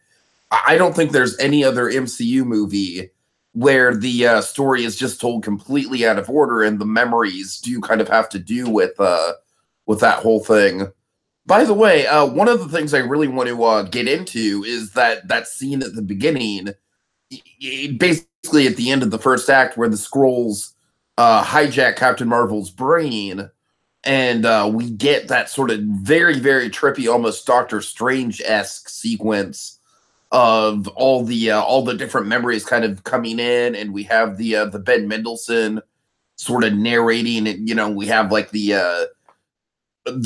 I don't think there's any other MCU movie where the story is just told completely out of order, and the memories do kind of have to do with that whole thing. By the way, one of the things I really want to get into is that scene at the beginning, basically at the end of the first act, where the Skrulls hijack Captain Marvel's brain, and we get that sort of very, very trippy, almost Doctor Strange-esque sequence of all the different memories kind of coming in, and we have the Ben Mendelsohn sort of narrating, and we have like the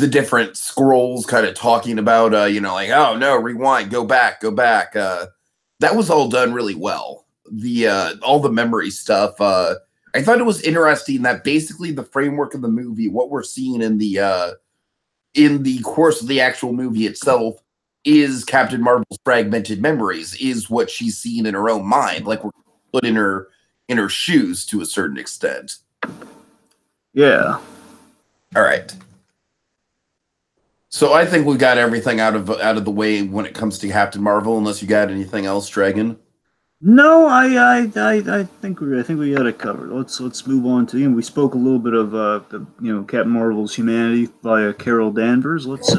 different Skrulls kind of talking about, like, oh no, rewind, go back. That was all done really well. All the memory stuff. I thought it was interesting that basically the framework of the movie, what we're seeing in the course of the actual movie itself, is Captain Marvel's fragmented memories, is what she's seen in her own mind. Like, we're put in her shoes to a certain extent. Yeah. All right. So I think we've got everything out of the way when it comes to Captain Marvel, unless you got anything else, Dragon. No, I think we got it covered. Let's move on to we spoke a little bit of Captain Marvel's humanity via Carol Danvers. Let's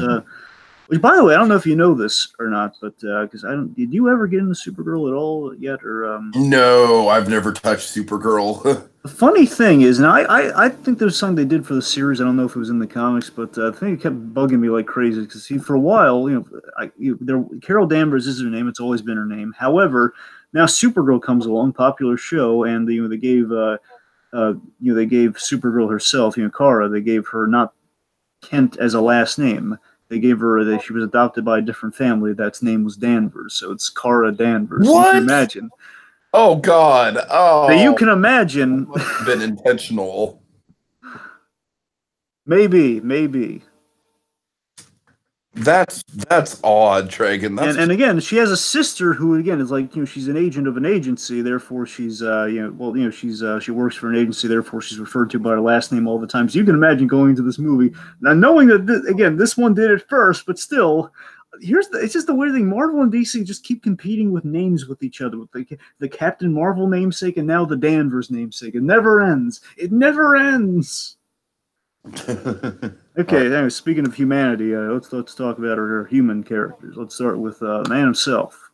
Which, by the way, I don't know if you know this or not, but because I don't, did you ever get into Supergirl at all yet, or No, I've never touched Supergirl. The funny thing is, and I think there's something they did for the series. I don't know if it was in the comics, but the thing that kept bugging me like crazy because see, for a while, Carol Danvers is her name. It's always been her name. However, now Supergirl comes along, popular show, and they gave they gave Supergirl herself, Kara. They gave her not Kent as a last name. They gave her that she was adopted by a different family. That's name was Danvers, so it's Kara Danvers. What? You can imagine. Oh God! Oh, now you can imagine. Must have been intentional. Maybe. That's odd, Dragon. That's and again, she has a sister who again is like she's an agent of an agency, therefore she's she works for an agency, therefore she's referred to by her last name all the time. So you can imagine going into this movie now knowing that this one did it first, but still. It's just the weird thing. Marvel and DC just keep competing with names with each other, with the Captain Marvel namesake and now the Danvers namesake. It never ends. It never ends. Okay. Anyway, speaking of humanity, let's talk about our human characters. Let's start with man himself,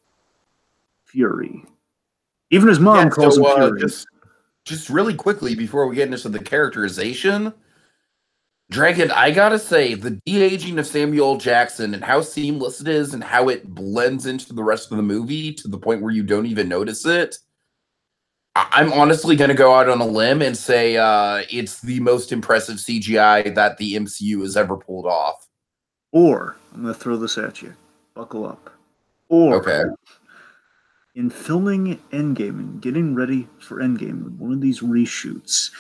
Fury. Even his mom calls him Fury. Just really quickly before we get into the characterization. Dragon, I gotta say, the de-aging of Samuel Jackson and how seamless it is and how it blends into the rest of the movie to the point where you don't even notice it. I'm honestly gonna go out on a limb and say it's the most impressive CGI that the MCU has ever pulled off. Or, I'm gonna throw this at you. Buckle up. Or, okay. In filming Endgame and getting ready for Endgame, one of these reshoots,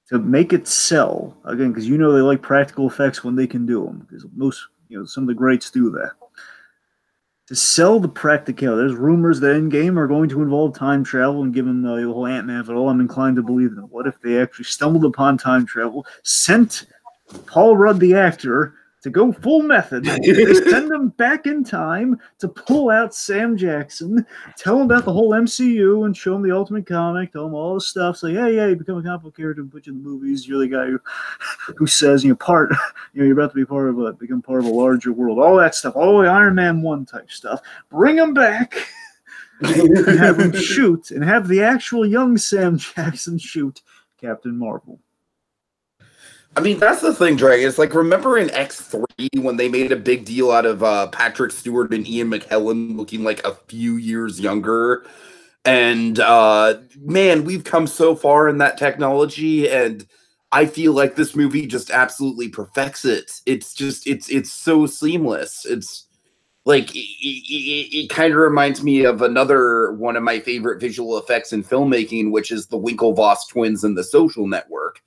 to make it sell again, because they like practical effects when they can do them. Because most, some of the greats do that. To sell the practicality, there's rumors that Endgame are going to involve time travel, and given the whole Ant-Man of it all, I'm inclined to believe them. What if they actually stumbled upon time travel, sent Paul Rudd, the actor, to go full method? They send him back in time to pull out Sam Jackson, tell him about the whole MCU, and show him the Ultimate Comic, tell him all the stuff. Say, hey, you become a comic book character and put you in the movies. You're the guy who says, you're about to be become part of a larger world. All that stuff, all the way Iron Man 1 type stuff. Bring him back. And have him shoot, and have the actual young Sam Jackson shoot Captain Marvel. I mean, that's the thing, Dragon. It's like, remember in X3 when they made a big deal out of Patrick Stewart and Ian McKellen looking like a few years younger? And, man, we've come so far in that technology, and I feel like this movie just absolutely perfects it. It's just, it's so seamless. It's like, it kind of reminds me of another one of my favorite visual effects in filmmaking, which is the Winklevoss twins in The Social Network.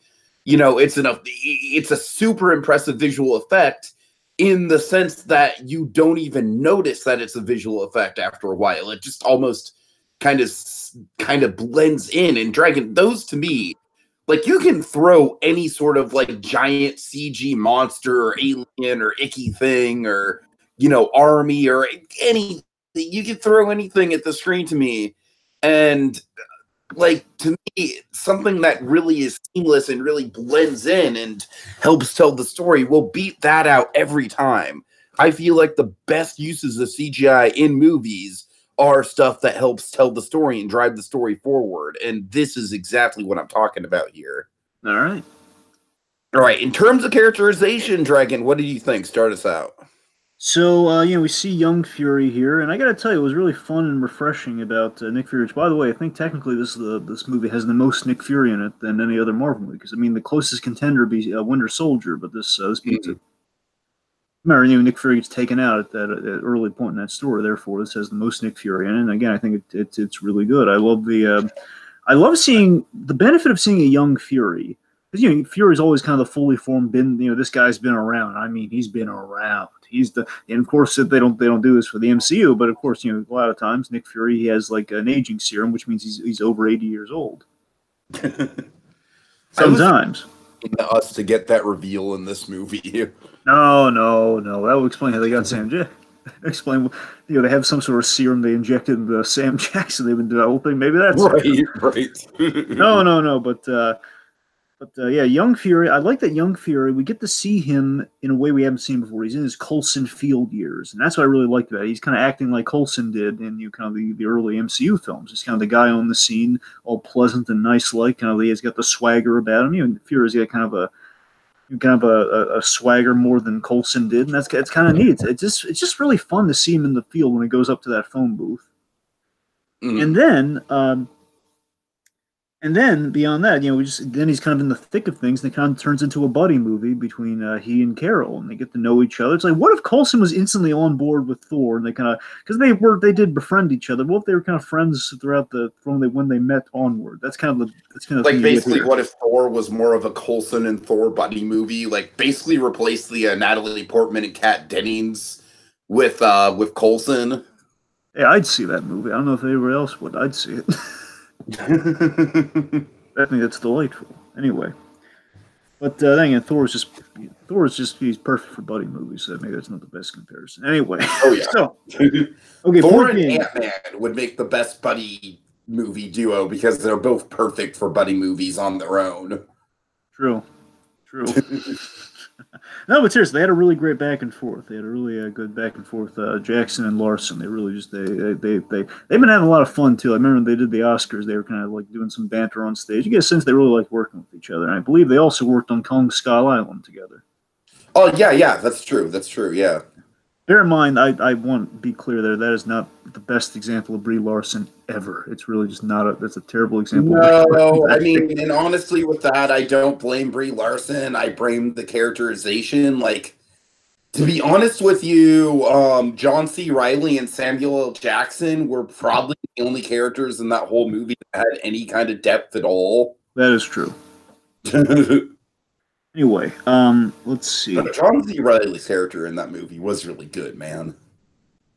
It's a super impressive visual effect in the sense that you don't even notice that it's a visual effect after a while. It just almost kind of blends in. And Dragon, those to me, like, you can throw any sort of like giant CG monster or alien or icky thing or army or anything. You can throw anything at the screen to me, and like, to me, something that really is seamless and really blends in and helps tell the story will beat that out every time. I feel like the best uses of CGI in movies are stuff that helps tell the story and drive the story forward. And this is exactly what I'm talking about here. All right. In terms of characterization, Dragon, what do you think? Start us out. So, we see young Fury here, and I gotta tell you, it was really fun and refreshing about Nick Fury. Which, by the way, I think technically this movie has the most Nick Fury in it than any other Marvel movie. Because, I mean, the closest contender would be Winter Soldier, but this beats it. Remember, Nick Fury gets taken out at that early point in that story. Therefore, this has the most Nick Fury in it. And again, I think it's really good. I love seeing the benefit of seeing a young Fury. Because Fury's always kind of the fully formed. This guy's been around. I mean, he's been around. And of course they don't do this for the MCU, but of course a lot of times Nick Fury, he has like an aging serum, which means he's over 80 years old. Sometimes. Us to get that reveal in this movie. No. That would explain how they got Sam Jackson. Explain, they have some sort of serum they injected into Sam Jackson. They've been developing. Maybe that's right. No. But But yeah, Young Fury. I like that Young Fury. We get to see him in a way we haven't seen before. He's in his Coulson Field years, and that's what I really liked about it. He's kind of acting like Coulson did in kind of the early MCU films. He's kind of the guy on the scene, all pleasant and nice, like kind of. He's got the swagger about him. Even Fury's got kind of a swagger more than Coulson did, and it's kind of neat. It's just really fun to see him in the field when he goes up to that phone booth, and then. And then beyond that, then he's kind of in the thick of things, and it kind of turns into a buddy movie between he and Carol, and they get to know each other. It's like, what if Coulson was instantly on board with Thor, and they kind of, because they did befriend each other. What if they were kind of friends throughout when they met onward? That's kind of like basically what if Thor was more of a Coulson and Thor buddy movie, like basically replace the Natalie Portman and Kat Dennings with Coulson. Yeah, I'd see that movie. I don't know if anybody else would. I'd see it. I think that's delightful. Anyway, but then again, Thor is just he's perfect for buddy movies. So maybe that's not the best comparison. Anyway, oh yeah. So, okay, Thor and Ant-Man would make the best buddy movie duo because they're both perfect for buddy movies on their own. True. No, but seriously, they had a really great back and forth. They had a really good back and forth. Jackson and Larson, they really just they've been having a lot of fun too. I remember when they did the Oscars, they were kind of like doing some banter on stage. You get a sense they really like working with each other. And I believe they also worked on Kong Skull Island together. Oh yeah, that's true. Yeah. Bear in mind, I want to be clear there. That is not the best example of Brie Larson ever. It's really just not that's a terrible example. No, I mean, and honestly, with that, I don't blame Brie Larson. I blame the characterization. Like, to be honest with you, John C. Reilly and Samuel L. Jackson were probably the only characters in that whole movie that had any kind of depth at all. That is true. Anyway, let's see. But John C. Reilly's character in that movie was really good, man.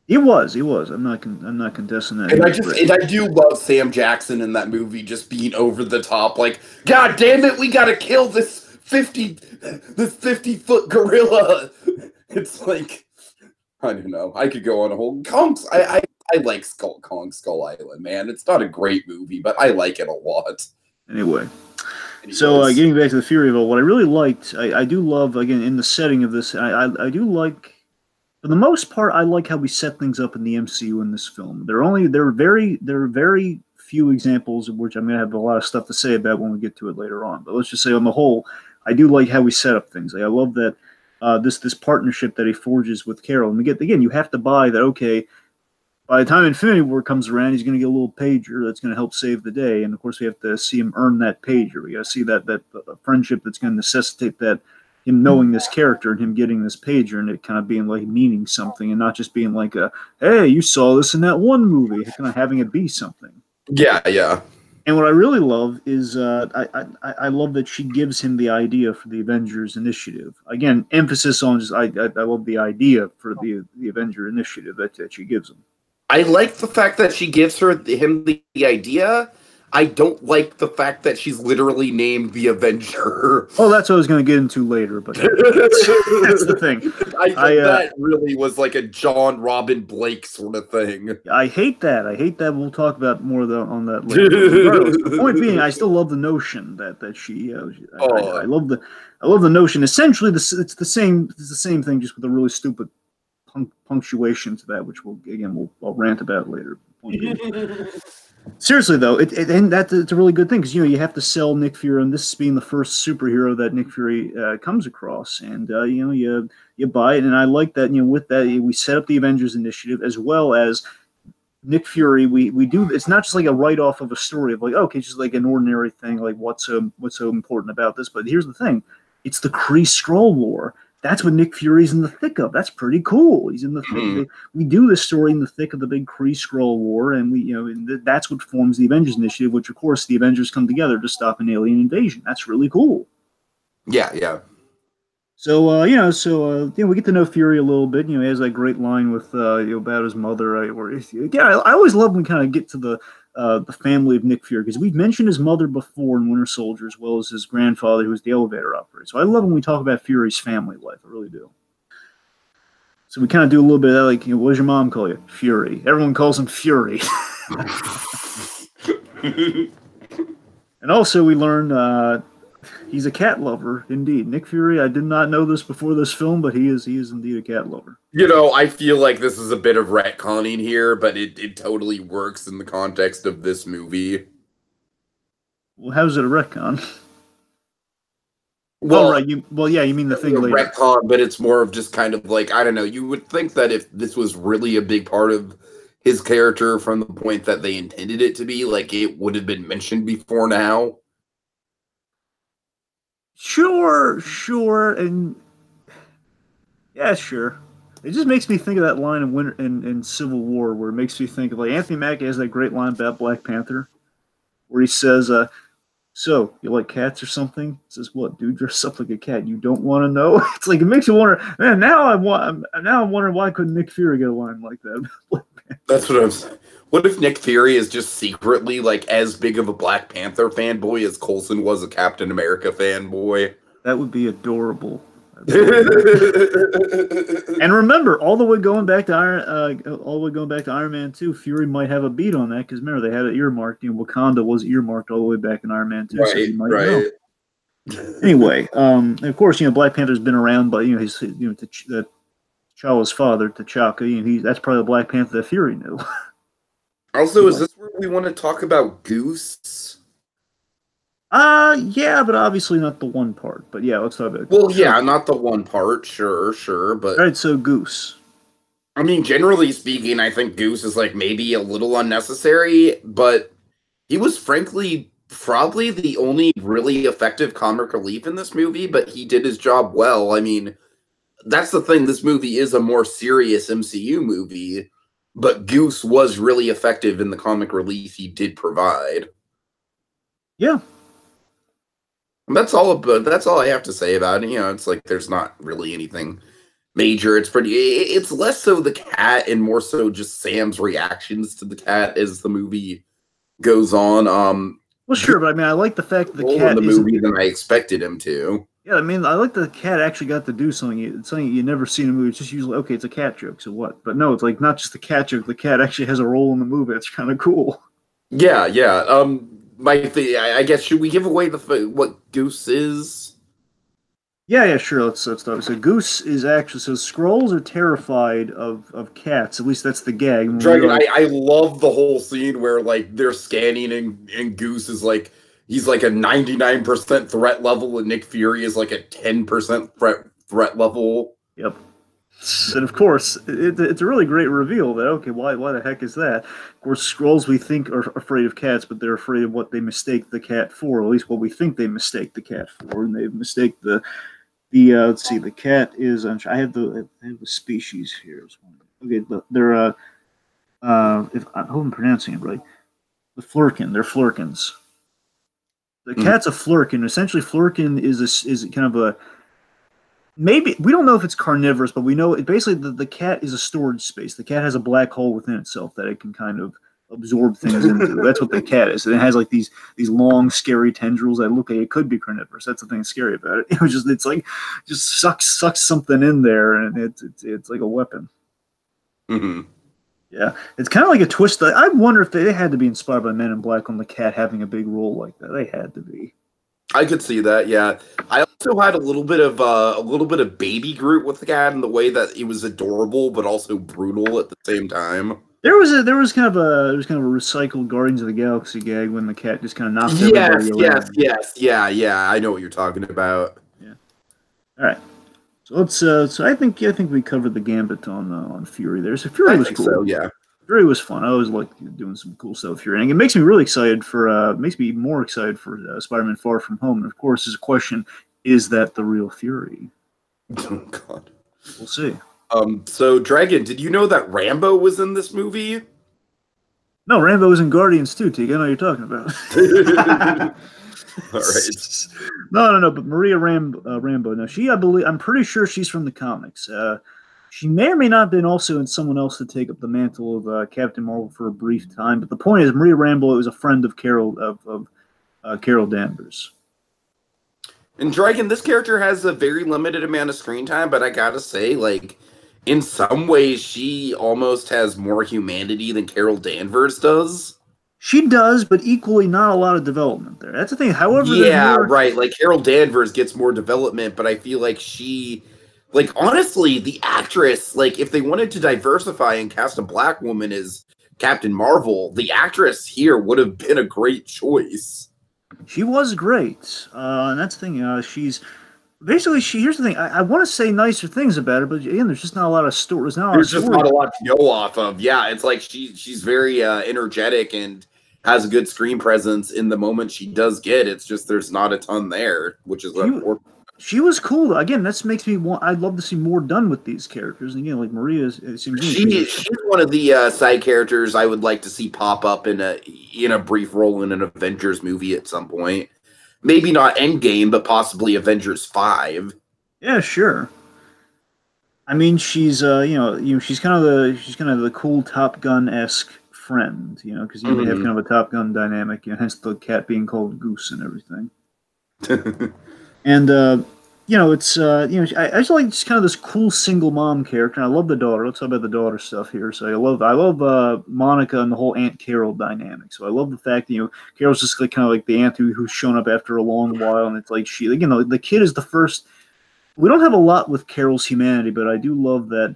He was. I'm not contesting that. And I do love Sam Jackson in that movie, just being over the top, like, God damn it, we gotta kill this 50-foot gorilla. It's like, I don't know. I could go on a whole I like Kong Skull Island, man. It's not a great movie, but I like it a lot. Anyway. So getting back to the Fury of it, what I really liked, I do love, again, in the setting of this, I do like, for the most part, I like how we set things up in the MCU in this film. There are very few examples of which I'm going to have a lot of stuff to say about when we get to it later on. But let's just say on the whole, I do like how we set up things. Like, I love that this partnership that he forges with Carol. And you have to buy that, okay, by the time Infinity War comes around, he's going to get a little pager that's going to help save the day. And, of course, we have to see him earn that pager. We got to see that friendship that's going to necessitate that, him knowing this character and him getting this pager and it kind of being like meaning something and not just being like, hey, you saw this in that one movie, kind of having it be something. Yeah. And what I really love is I love that she gives him the idea for the Avengers Initiative. Again, emphasis on just I love the idea for the Avenger Initiative that she gives him. I like the fact that she gives him the idea. I don't like the fact that she's literally named the Avenger. Oh, that's what I was going to get into later, but that's the thing. I thought that really was like a John Robin Blake sort of thing. I hate that. We'll talk about more on that later. The point being, I still love the notion that she. I love the notion. Essentially, it's the same thing, just with a really stupid punctuation to that, which I'll rant about later. Seriously though, it's a really good thing because you have to sell Nick Fury, and this being the first superhero that Nick Fury comes across, and you buy it, and I like that. With that, we set up the Avengers Initiative as well as Nick Fury. We do. It's not just like a write off of a story of like, okay, it's just like an ordinary thing, like what's so important about this. But here's the thing: it's the Kree-Skrull War. That's what Nick Fury's in the thick of. That's pretty cool. He's in the thick. We do this story in the thick of the big Kree-Skrull War, and that's what forms the Avengers Initiative. Which, of course, the Avengers come together to stop an alien invasion. That's really cool. Yeah. So we get to know Fury a little bit. He has that great line with about his mother. I always love when we kind of get to the family of Nick Fury, because we've mentioned his mother before in Winter Soldier, as well as his grandfather, who was the elevator operator. So I love when we talk about Fury's family life. I really do. So we kind of do a little bit of that, like, what does your mom call you? Fury. Everyone calls him Fury. And also we learn He's a cat lover, indeed. Nick Fury, I did not know this before this film, but he is indeed a cat lover. I feel like this is a bit of retconning here, but it totally works in the context of this movie. Well, how's it a retcon? Oh, Well, right. Yeah, you mean the thing a later. retcon, but it's more of just kind of like, I don't know, you would think that if this was really a big part of his character from the point that they intended it to be, like it would have been mentioned before now. Sure, and yeah, sure. It just makes me think of that line in Winter in Civil War, where it makes me think of like Anthony Mackie has that great line about Black Panther, where he says, "So you like cats or something?" He says, "What, dude? Dress up like a cat? You don't want to know?" It's like it makes you wonder. Man, now I'm wondering why couldn't Nick Fury get a line like that? That's what I'm saying. What if Nick Fury is just secretly like as big of a Black Panther fanboy as Coulson was a Captain America fanboy? That would be adorable. And remember, all the way going back to Iron Man 2, Fury might have a beat on that because remember they had it earmarked. Wakanda was earmarked all the way back in Iron Man 2, so he might know. Anyway, of course, Black Panther's been around, but his T'Challa's father, T'Chaka, that's probably the Black Panther that Fury knew. Also, is this where we want to talk about Goose? Yeah, but obviously not the one part. But yeah, let's talk about it. Well, yeah, not the one part, sure, but all right, so Goose. I mean, generally speaking, I think Goose is like maybe a little unnecessary, but he was frankly probably the only really effective comic relief in this movie, but he did his job well. I mean, that's the thing, this movie is a more serious MCU movie, but Goose was really effective in the comic relief he did provide. Yeah. That's all I have to say about it. It's like there's not really anything major. It's less so the cat and more so just Sam's reactions to the cat as the movie goes on. Well, sure, but I mean, I like the fact that the cat in the movie than I expected him to. Yeah, I mean, I like the cat actually got to do something you never see in a movie. It's just usually okay, it's a cat joke, so what? But no, it's like not just a cat joke. The cat actually has a role in the movie. It's kind of cool. Yeah. I guess should we give away what Goose is? Yeah, sure. Let's start. So Goose is actually Skrulls are terrified of cats. At least that's the gag. Dragon, I love the whole scene where like they're scanning and Goose is like he's like a 99% threat level and Nick Fury is like a 10% threat level. Yep. And of course, it's a really great reveal that okay, why the heck is that? Of course, Skrulls we think are afraid of cats, but they're afraid of what they mistake the cat for. At least what we think they mistake the cat for, and they mistake the let's see, the cat is. I have the species here. Okay, they're if I hope I'm pronouncing it right, the flurkin. They're flurkins. The cat's a flurkin. Essentially, flurkin is kind of a maybe we don't know if it's carnivorous, but we know it basically the cat is a storage space. The cat has a black hole within itself that it can kind of absorb things into. That's what the cat is. And it has like these long, scary tendrils that look like it could be carnivorous. That's the thing scary about it. It's like just sucks something in there, and it's like a weapon. Mm-hmm. Yeah, it's kind of like a twist. I wonder if they had to be inspired by Men in Black on the cat having a big role like that. They had to be. I could see that. Yeah, I also had a little bit of baby Groot with the cat in the way that it was adorable but also brutal at the same time. There was kind of a recycled Guardians of the Galaxy gag when the cat just kind of knocked everybody around. Yeah. I know what you're talking about. Yeah. All right. So let's. So I think we covered the gambit on Fury there. So Fury was cool. So, yeah. Fury was fun. I always like doing some cool stuff with Fury, and it makes me really excited for. Makes me more excited for Spider-Man: Far From Home. And of course, there's a question: is that the real Fury? Oh God. We'll see. So Dragon, did you know that Rambo was in this movie? No, Rambo was in Guardians too, Teague. I know what you're talking about. All right. No, but Maria Rambo. No, I'm pretty sure she's from the comics. She may or may not have been also in someone else to take up the mantle of Captain Marvel for a brief time. But the point is, Maria Rambo was a friend of Carol Danvers. And Dragon, this character has a very limited amount of screen time, but I gotta say, like, in some ways, she almost has more humanity than Carol Danvers does. She does, but equally not a lot of development there. That's the thing. However, there's Yeah, more. right. Like Carol Danvers gets more development, but I feel like she, like honestly, the actress, like if they wanted to diversify and cast a black woman as Captain Marvel, the actress here would have been a great choice. She was great, and that's the thing. She's basically she. Here's the thing. I want to say nicer things about her, but again, there's just not a lot of story. There's not a lot of There's just story. not a lot to go off of. Yeah, it's like she's very energetic and has a good screen presence in the moment she does get. It's just there's not a ton there, which is She unfortunate. she was cool. Again, that makes me want. I'd love to see more done with these characters. And again, like Maria, it seems to me She's one of the side characters I would like to see pop up in a brief role in an Avengers movie at some point. Maybe not Endgame, but possibly Avengers 5. yeah, sure. I mean, she's she's kind of the cool Top Gun esque friend, because they have Mhm. kind of a Top Gun dynamic, hence the cat being called Goose and everything. And it's I just like just kind of this cool single mom character. And I love the daughter. Let's talk about the daughter stuff here. So I love Monica and the whole Aunt Carol dynamic. So I love the fact that Carol's just like kind of like the aunt who's shown up after a long while, and it's like the kid is the first. We don't have a lot with Carol's humanity, but I do love that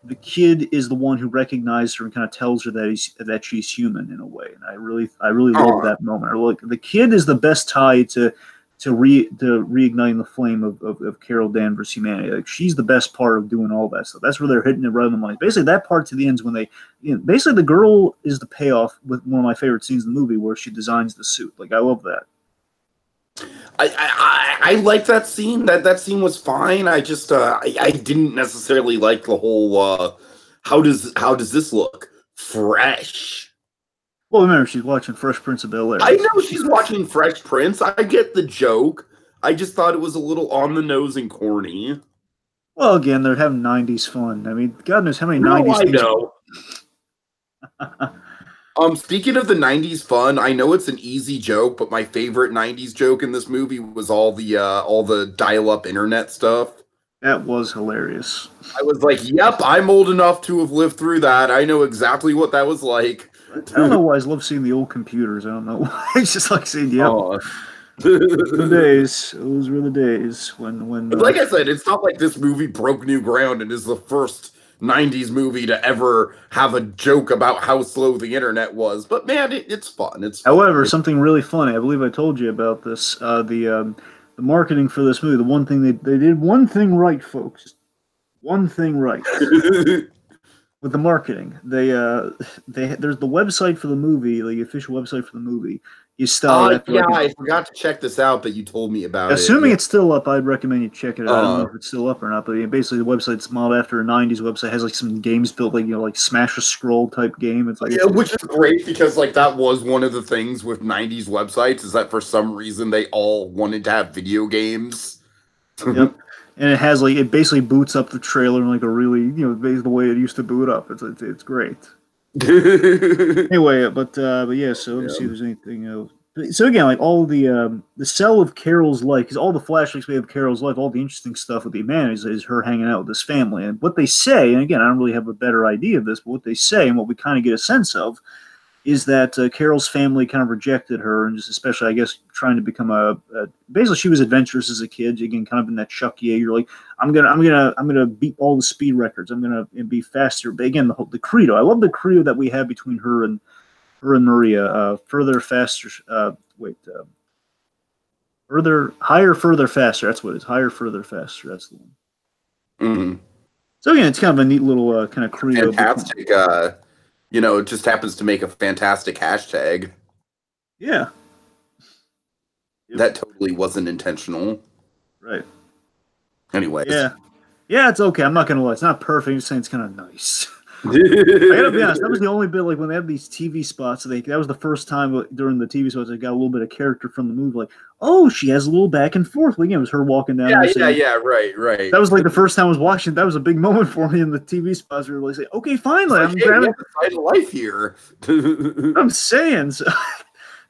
the kid is the one who recognizes her and kind of tells her that she's human in a way. And I really love Aw. that moment. Or like the kid is the best tie to reigniting the flame of Carol Danvers' humanity. Like she's the best part of doing all that stuff. That's where they're hitting it right on the money. Basically, that part to the ends when they, basically the girl is the payoff with one of my favorite scenes in the movie where she designs the suit. Like I love that. I like that scene. That scene was fine. I just I didn't necessarily like the whole how does this look fresh. Well, remember she's watching Fresh Prince of Bel Air. I know she's watching Fresh Prince. I get the joke. I just thought it was a little on the nose and corny. Well, again, they're having '90s fun. I mean, God knows how many No, '90s I things. know. Speaking of the '90s fun, I know it's an easy joke, but my favorite '90s joke in this movie was all the dial-up internet stuff. That was hilarious. I was like, "Yep, I'm old enough to have lived through that. I know exactly what that was like." I don't know why I love seeing the old computers. I don't know why. It's just like saying, "Yep, Oh. the days. Those were the days when." But like I said, it's not like this movie broke new ground and is the first '90s movie to ever have a joke about how slow the internet was. But man, it's fun. It's fun. However, something really funny. I believe I told you about this. The marketing for this movie. The one thing they did one thing right, folks. One thing right. With the marketing. There's the website for the movie, the official website for the movie is styled after Yeah, I forgot to check this out, but you told me about it. assuming Yeah. it's still up, I'd recommend you check it out. I don't know if it's still up or not, but basically the website's modeled after a '90s website. It has like some games built, like Smash a Scroll type game. It's like Yeah, which is great because like that was one of the things with '90s websites is that for some reason they all wanted to have video games. yep. And it has it basically boots up the trailer in like a really the way it used to boot up. It's great. Anyway, but yeah. So let me see if there's anything else. So again, like all the cell of Carol's life, because all the flashbacks we have of Carol's life, all the interesting stuff with the humanities is her hanging out with this family. And what they say, and again, I don't really have a better idea of this, but what they say and what we kind of get a sense of is that Carol's family kind of rejected her, and just especially, I guess, trying to become basically she was adventurous as a kid. Again, kind of in that Chuck Ye. You're like, I'm gonna beat all the speed records. I'm gonna be faster. But again, the credo. I love the credo that we have between her and Maria. Further, faster. Further, higher, further, faster. That's what it is. Higher, further, faster. That's the one. Mm-hmm. So again, it's kind of a neat little kind of credo. Fantastic. It just happens to make a fantastic hashtag. Yeah. Yep. That totally wasn't intentional. Right. Anyways. Yeah. Yeah, it's okay. I'm not gonna lie. It's not perfect. I'm just saying it's kind of nice. I gotta be honest. That was the only bit like when they have these TV spots. That was the first time during the TV spots I got a little bit of character from the movie. Like, oh, she has a little back and forth. Like, it was her walking down. Yeah. Right. That was like the first time I was watching. That was a big moment for me in the TV spots. We were like, saying, okay, finally, I'm grabbing the side of life here. I'm saying. So,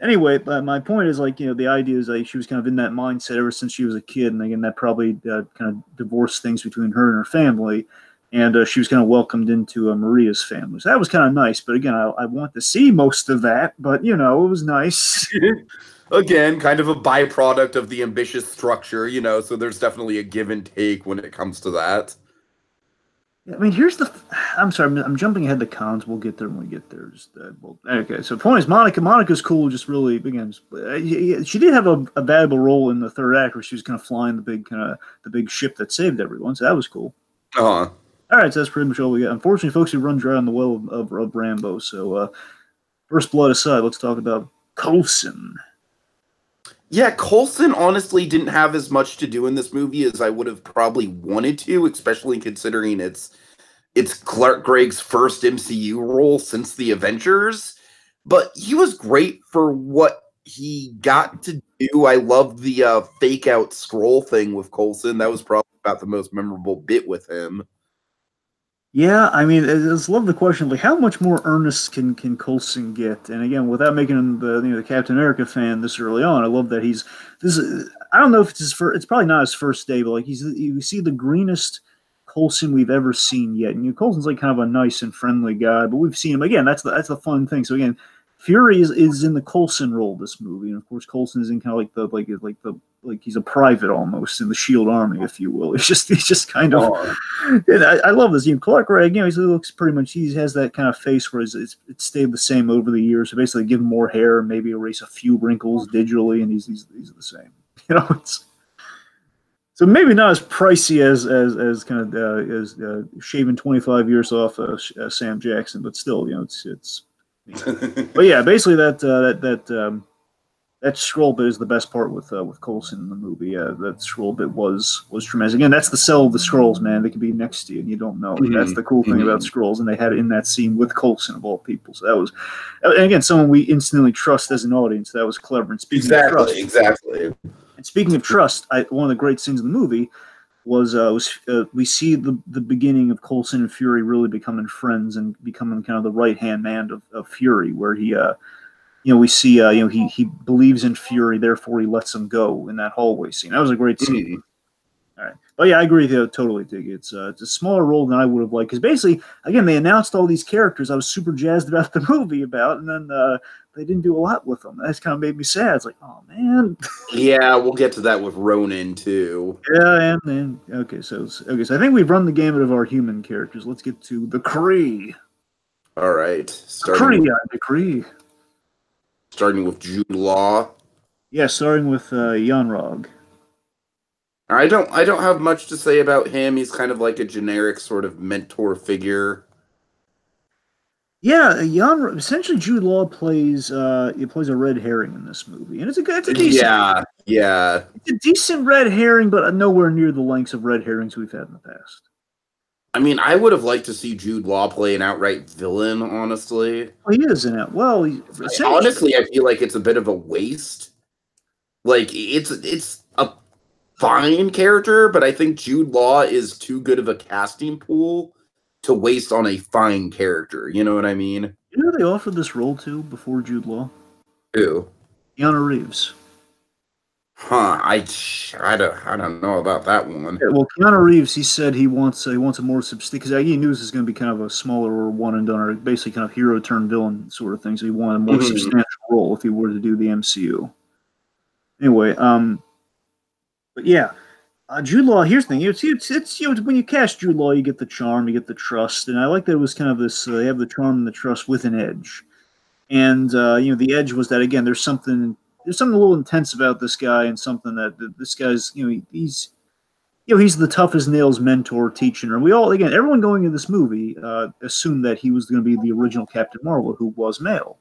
anyway, my point is the idea is she was kind of in that mindset ever since she was a kid, and again that probably kind of divorced things between her and her family. and she was kind of welcomed into Maria's family. So that was kind of nice. But again, I want to see most of that. But you know, it was nice. Again, kind of a byproduct of the ambitious structure, you know, so there's definitely a give and take when it comes to that. I mean, here's the. I'm sorry, I'm jumping ahead to cons. We'll get there when we get there. Okay, so the point is, Monica's cool. Just really, again, she did have a valuable role in the third act where she was kind of flying the big ship that saved everyone. So that was cool. Uh-huh. All right, so that's pretty much all we got. Unfortunately, folks, we run dry on the well of Rambo. So, first blood aside, let's talk about Coulson. Yeah, Coulson honestly didn't have as much to do in this movie as I would have probably wanted to, especially considering it's Clark Gregg's first MCU role since the Avengers. But he was great for what he got to do. I loved the fake out scroll thing with Coulson. That was probably about the most memorable bit with him. Yeah, I mean, I just love the question, like, how much more earnest can Coulson get? And again, without making him the Captain America fan this early on, I love that he's this. I don't know if it's his first. It's probably not his first day, but like you see the greenest Coulson we've ever seen yet. And Coulson's like kind of a nice and friendly guy, but we've seen him again. That's the fun thing. So again, Fury is in the Coulson role this movie, and of course Coulson is in kind of like he's a private almost in the Shield Army, if you will. He's just kind of. And I love this. Clark Gregg, he looks pretty much. He has that kind of face where it's stayed the same over the years. So basically, give him more hair and maybe erase a few wrinkles digitally, and he's the same. It's. So maybe not as pricey as kind of as shaving 25 years off Sam Jackson, but still, it's. But yeah, basically that scroll bit is the best part with Coulson in the movie. That scroll bit was tremendous. Again, that's the sell of the scrolls, man. They can be next to you and you don't know. Mm-hmm. That's the cool thing about scrolls, and they had it in that scene with Coulson of all people. So that was, and again, someone we instantly trust as an audience. That was clever. And speaking of trust, exactly. And speaking of trust, one of the great scenes in the movie was we see the beginning of Coulson and Fury really becoming friends and becoming kind of the right hand man of Fury, where he we see he believes in Fury, therefore he lets him go in that hallway scene. That was a great scene. Mm-hmm. All right, but yeah, I agree with you totally. Dig it's a smaller role than I would have liked because basically, again, they announced all these characters I was super jazzed about the movie about, and then they didn't do a lot with them. That's kind of made me sad. It's like, oh man. Yeah, we'll get to that with Ronan too. Yeah, and okay, so I think we've run the gamut of our human characters. Let's get to the Kree. All right, the Kree. Starting with Jude Law. Yeah, starting with Jan-Rog. I don't have much to say about him. He's kind of like a generic sort of mentor figure. Yeah, essentially Jude Law plays a red herring in this movie, and it's a decent. Yeah. It's a decent red herring, but nowhere near the lengths of red herrings we've had in the past. I mean, I would have liked to see Jude Law play an outright villain, honestly. Well, he is in it. Well, honestly, I feel like it's a bit of a waste. Like, it's a fine character, but I think Jude Law is too good of a casting pool to waste on a fine character. You know what I mean? You know who they offered this role to before Jude Law? Who? Keanu Reeves. Huh? I don't know about that one. Yeah, well, Keanu Reeves, he said he wants a more substantial, because he knew this is going to be kind of a smaller or one and done, or basically kind of hero turn villain sort of thing. So he wanted a more substantial role if he were to do the MCU. Anyway, but yeah. Jude Law, here's the thing. It's when you cast Jude Law, you get the charm, you get the trust, and I like that it was kind of this. They have the charm and the trust with an edge, and the edge was that again. There's something a little intense about this guy, and something that this guy's he's the tough as nails mentor teaching her. We all everyone going into this movie assumed that he was going to be the original Captain Marvel, who was male.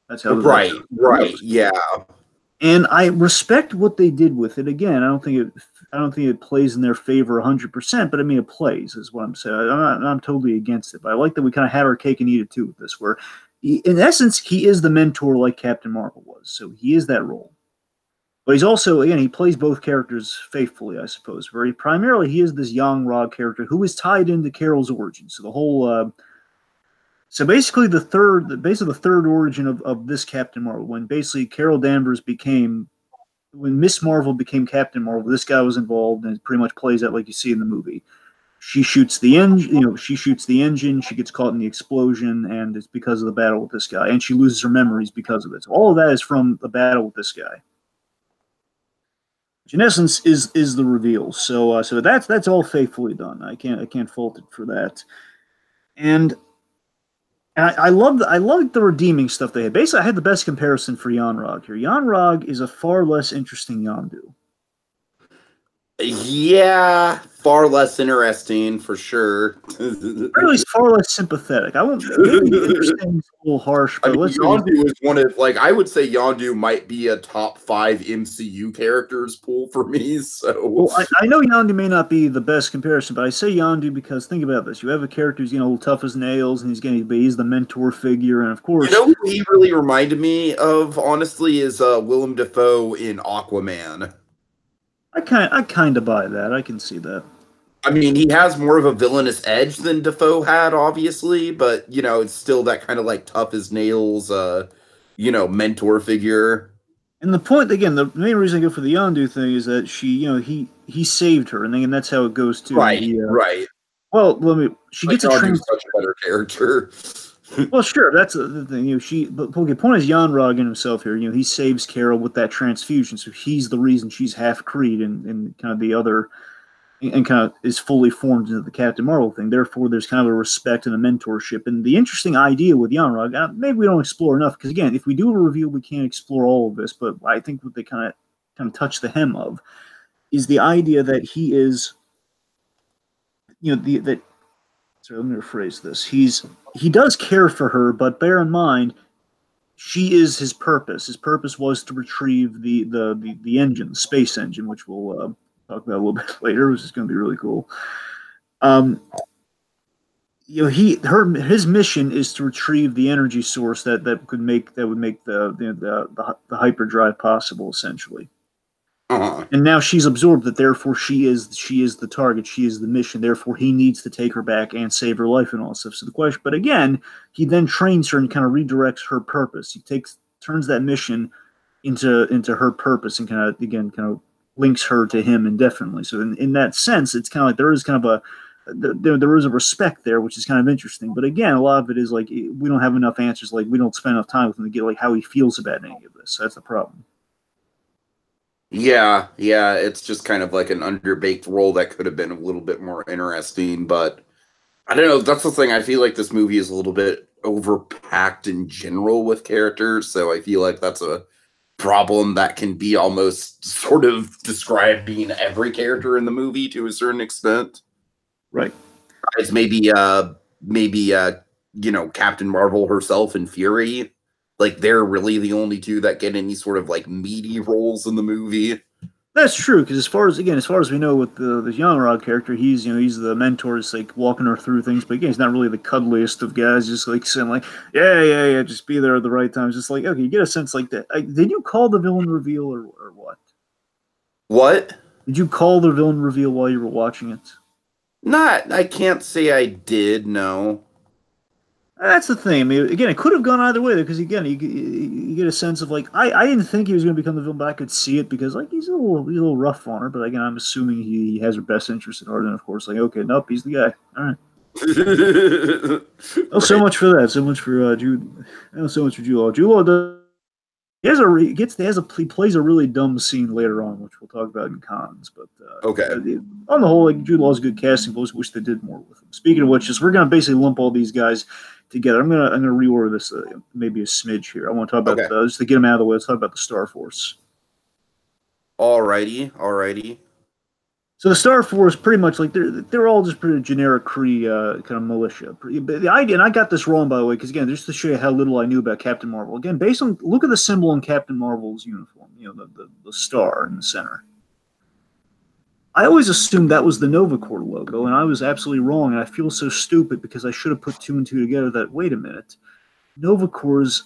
That's how right, yeah. And I respect what they did with it. Again, I don't think it plays in their favor 100%, but I mean it plays is what I'm saying. I'm totally against it, but I like that we kind of had our cake and eat it too with this. Where, in essence, he is the mentor like Captain Marvel was, so he is that role. But he's also he plays both characters faithfully, I suppose. Very primarily, he is this Jan-Rog character who is tied into Carol's origin. So the whole. So basically, the third origin of this Captain Marvel, when basically Carol Danvers when Miss Marvel became Captain Marvel, this guy was involved, and it pretty much plays out like you see in the movie. she shoots the engine. She shoots the engine. She gets caught in the explosion, and it's because of the battle with this guy. And she loses her memories because of it. So all of that is from the battle with this guy, which in essence is the reveal. So that's all faithfully done. I can't fault it for that. And I love the redeeming stuff they had. Basically, I had the best comparison for Yanrog here. Yanrog is a far less interesting Yondu. Yeah, far less interesting for sure. Really, it's far less sympathetic. I won't. Maybe interesting is a little harsh, but Yondu is one of I would say Yondu might be a top 5 MCU characters pool for me. So, well, I know Yondu may not be the best comparison, but I say Yondu because think about this: you have a character who's tough as nails, and he's the mentor figure, and of course, who he really reminded me of, honestly, is Willem Dafoe in Aquaman. I kind of buy that. I can see that. I mean, he has more of a villainous edge than Dafoe had, obviously, but it's still that kind of tough as nails, mentor figure. And the point again, the main reason I go for the Yondu thing is that he saved her, and that's how it goes too. Right, right. Well, she gets a such a better character. Well, sure, that's the thing. But the point is, Yanrog in himself here. He saves Carol with that transfusion, so he's the reason she's half Creed and kind of the other, and kind of is fully formed into the Captain Marvel thing. Therefore, there's kind of a respect and a mentorship. And the interesting idea with Yanrog, maybe we don't explore enough because again, if we do a review, we can't explore all of this. But I think what they kind of touch the hem of is the idea that he is, Sorry, let me rephrase this. He does care for her, but bear in mind, she is his purpose. His purpose was to retrieve the engine, the space engine, which we'll talk about a little bit later, which is going to be really cool. His mission is to retrieve the energy source that would make the hyperdrive possible, essentially. Uh-huh. And now she's absorbed that, therefore she is the target, she is the mission, therefore he needs to take her back and save her life and all stuff. So the question, but again, he then trains her and kind of redirects her purpose. He turns that mission into her purpose and kind of links her to him indefinitely. So in that sense, it's kind of like there is kind of there is a respect there, which is kind of interesting. But again, a lot of it is we don't have enough answers. We don't spend enough time with him to get how he feels about any of this. That's the problem. Yeah, it's just kind of like an underbaked role that could have been a little bit more interesting, but I don't know, that's the thing. I feel like this movie is a little bit overpacked in general with characters, so I feel like that's a problem that can be almost sort of describing every character in the movie to a certain extent. Right. It's maybe Captain Marvel herself and Fury. They're really the only two that get any sort of meaty roles in the movie. That's true, because as far as we know with the Yanrog character, he's the mentor, is walking her through things. But again, he's not really the cuddliest of guys, just saying yeah, just be there at the right time. It's just okay, you get a sense like that. Did you call the villain reveal or what? What? Did you call the villain reveal while you were watching it? I can't say I did. No. That's the thing. I mean, again, it could have gone either way, because again, you get a sense of I didn't think he was going to become the villain, but I could see it because he's a little rough on her. But again, I'm assuming he has her best interest at heart, and of course, okay, nope, he's the guy. All right. Right. So much for that. So much for Jude. So much for Jude Law. Jude Law does. He plays a really dumb scene later on, which we'll talk about in cons. But okay, on the whole, Jude Law's good casting. But wish they did more with him. Speaking of which, we're going to basically lump all these guys together. I'm gonna reorder this maybe a smidge here. I want to talk about just to get them out of the way. Let's talk about the Star Force. Alrighty. So the Star Force, pretty much they're all just pretty generic Kree kind of militia. The idea, and I got this wrong by the way, because again, just to show you how little I knew about Captain Marvel. Again, look at the symbol on Captain Marvel's uniform. The star in the center. I always assumed that was the Nova Corps logo, and I was absolutely wrong. And I feel so stupid because I should have put two and two together. That wait a minute, Nova Corps,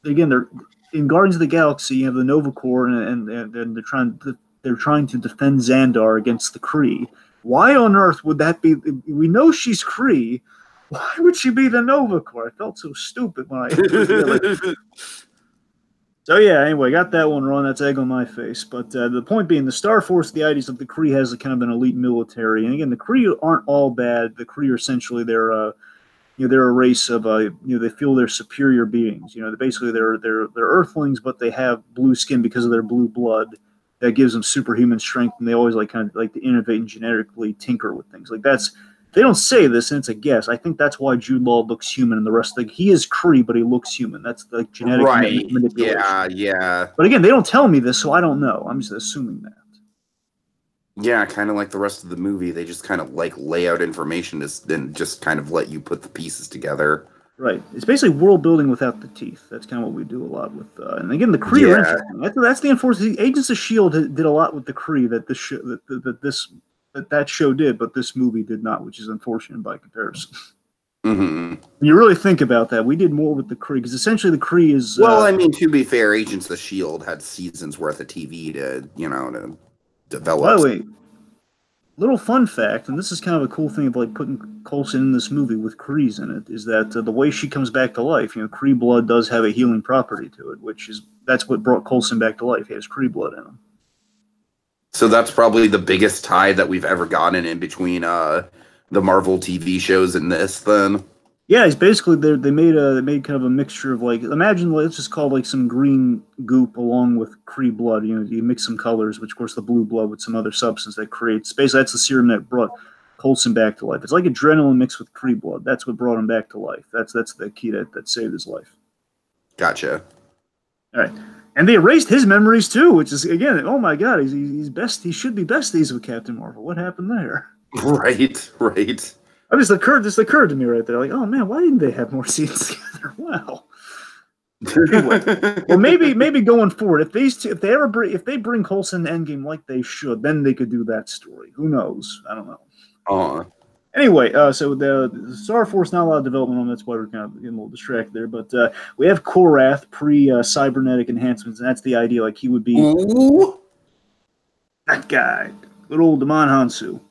again, they're in Guardians of the Galaxy. You have the Nova Corps, and they're trying to defend Xandar against the Kree. Why on earth would that be? We know she's Kree. Why would she be the Nova Corps? I felt so stupid when I. So yeah, anyway, got that one wrong. That's egg on my face. But the point being, the Star Force, the idea is that the Kree has a kind of an elite military, and again, the Kree aren't all bad. The Kree are essentially they're a race of they feel they're superior beings. Basically they're Earthlings, but they have blue skin because of their blue blood that gives them superhuman strength, and they always kind of like to innovate and genetically tinker with things. Like that's they don't say this, and it's a guess. I think that's why Jude Law looks human, and the rest he is Kree, but he looks human. That's like genetic Right. manipulation. Yeah, yeah. But again, they don't tell me this, so I don't know. I'm just assuming that. Yeah, kind of like the rest of the movie. They just kind of like lay out information and just kind of let you put the pieces together. Right. It's basically world building without the teeth. That's kind of what we do a lot with. And again, the Kree are interesting. That's the unfortunate. Agents of S.H.I.E.L.D. did a lot with the Kree that show did, but this movie did not, which is unfortunate by comparison. Mm-hmm. When you really think about that, we did more with the Kree because essentially the Kree is. Well, I mean, to be fair, Agents of S.H.I.E.L.D. had seasons worth of TV to to develop. By the way, little fun fact, and this is kind of a cool thing of like putting Coulson in this movie with Kree's in it, is that the way she comes back to life, Kree blood does have a healing property to it, that's what brought Coulson back to life. He has Kree blood in him. So that's probably the biggest tie that we've ever gotten in between the Marvel TV shows and this. Then, yeah, it's basically they made kind of a mixture of like let's just call like some green goop along with Kree blood. You mix some colors, which of course the blue blood with some other substance that creates. Basically, that's the serum that brought Coulson back to life. It's like adrenaline mixed with Kree blood. That's what brought him back to life. That's the key that saved his life. Gotcha. All right. And they erased his memories too, which is again, oh my god, he's best. He should be besties with Captain Marvel. What happened there? Right. This occurred to me right there. Like, oh man, why didn't they have more scenes together? Wow. Anyway, well, maybe going forward, if they bring Coulson to Endgame like they should, then they could do that story. Who knows? I don't know. Anyway, so the Star Force not a lot of development on. That's why we're kind of getting a little distracted there. But we have Korath pre-cybernetic enhancements, and that's the idea. Like he would be that guy, little Damon Hansu.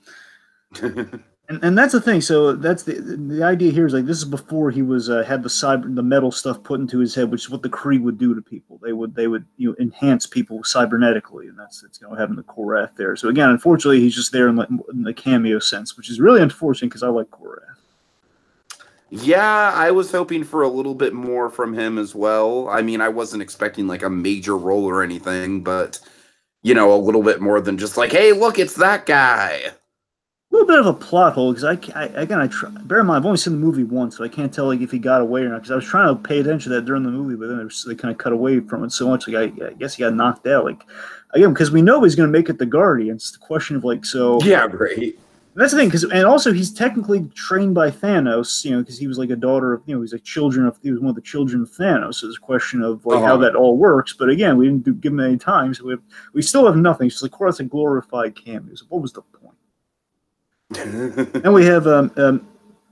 And that's the thing. So that's the idea here is like this is before he was had the metal stuff put into his head, which is what the Kree would do to people. They would enhance people cybernetically, and that's having the Korath there. So again, unfortunately, he's just there in the cameo sense, which is really unfortunate because I like Korath. Yeah, I was hoping for a little bit more from him as well. I mean, I wasn't expecting like a major role or anything, but a little bit more than just like, hey, look, it's that guy. A little bit of a plot hole because bear in mind I've only seen the movie once, so I can't tell like if he got away or not. Because I was trying to pay attention to that during the movie, but then they kind of cut away from it so much. Like I guess he got knocked out. Like again, because we know he's going to make it the Guardian. It's the question of like so. Yeah, right. That's the thing, and also he's technically trained by Thanos, because he was like a daughter of, he was one of the children of Thanos. So it's a question of like how that all works. But again, we didn't give him any time, so we still have nothing. It's just like, of course, a glorified cameo. So what was the point? And we have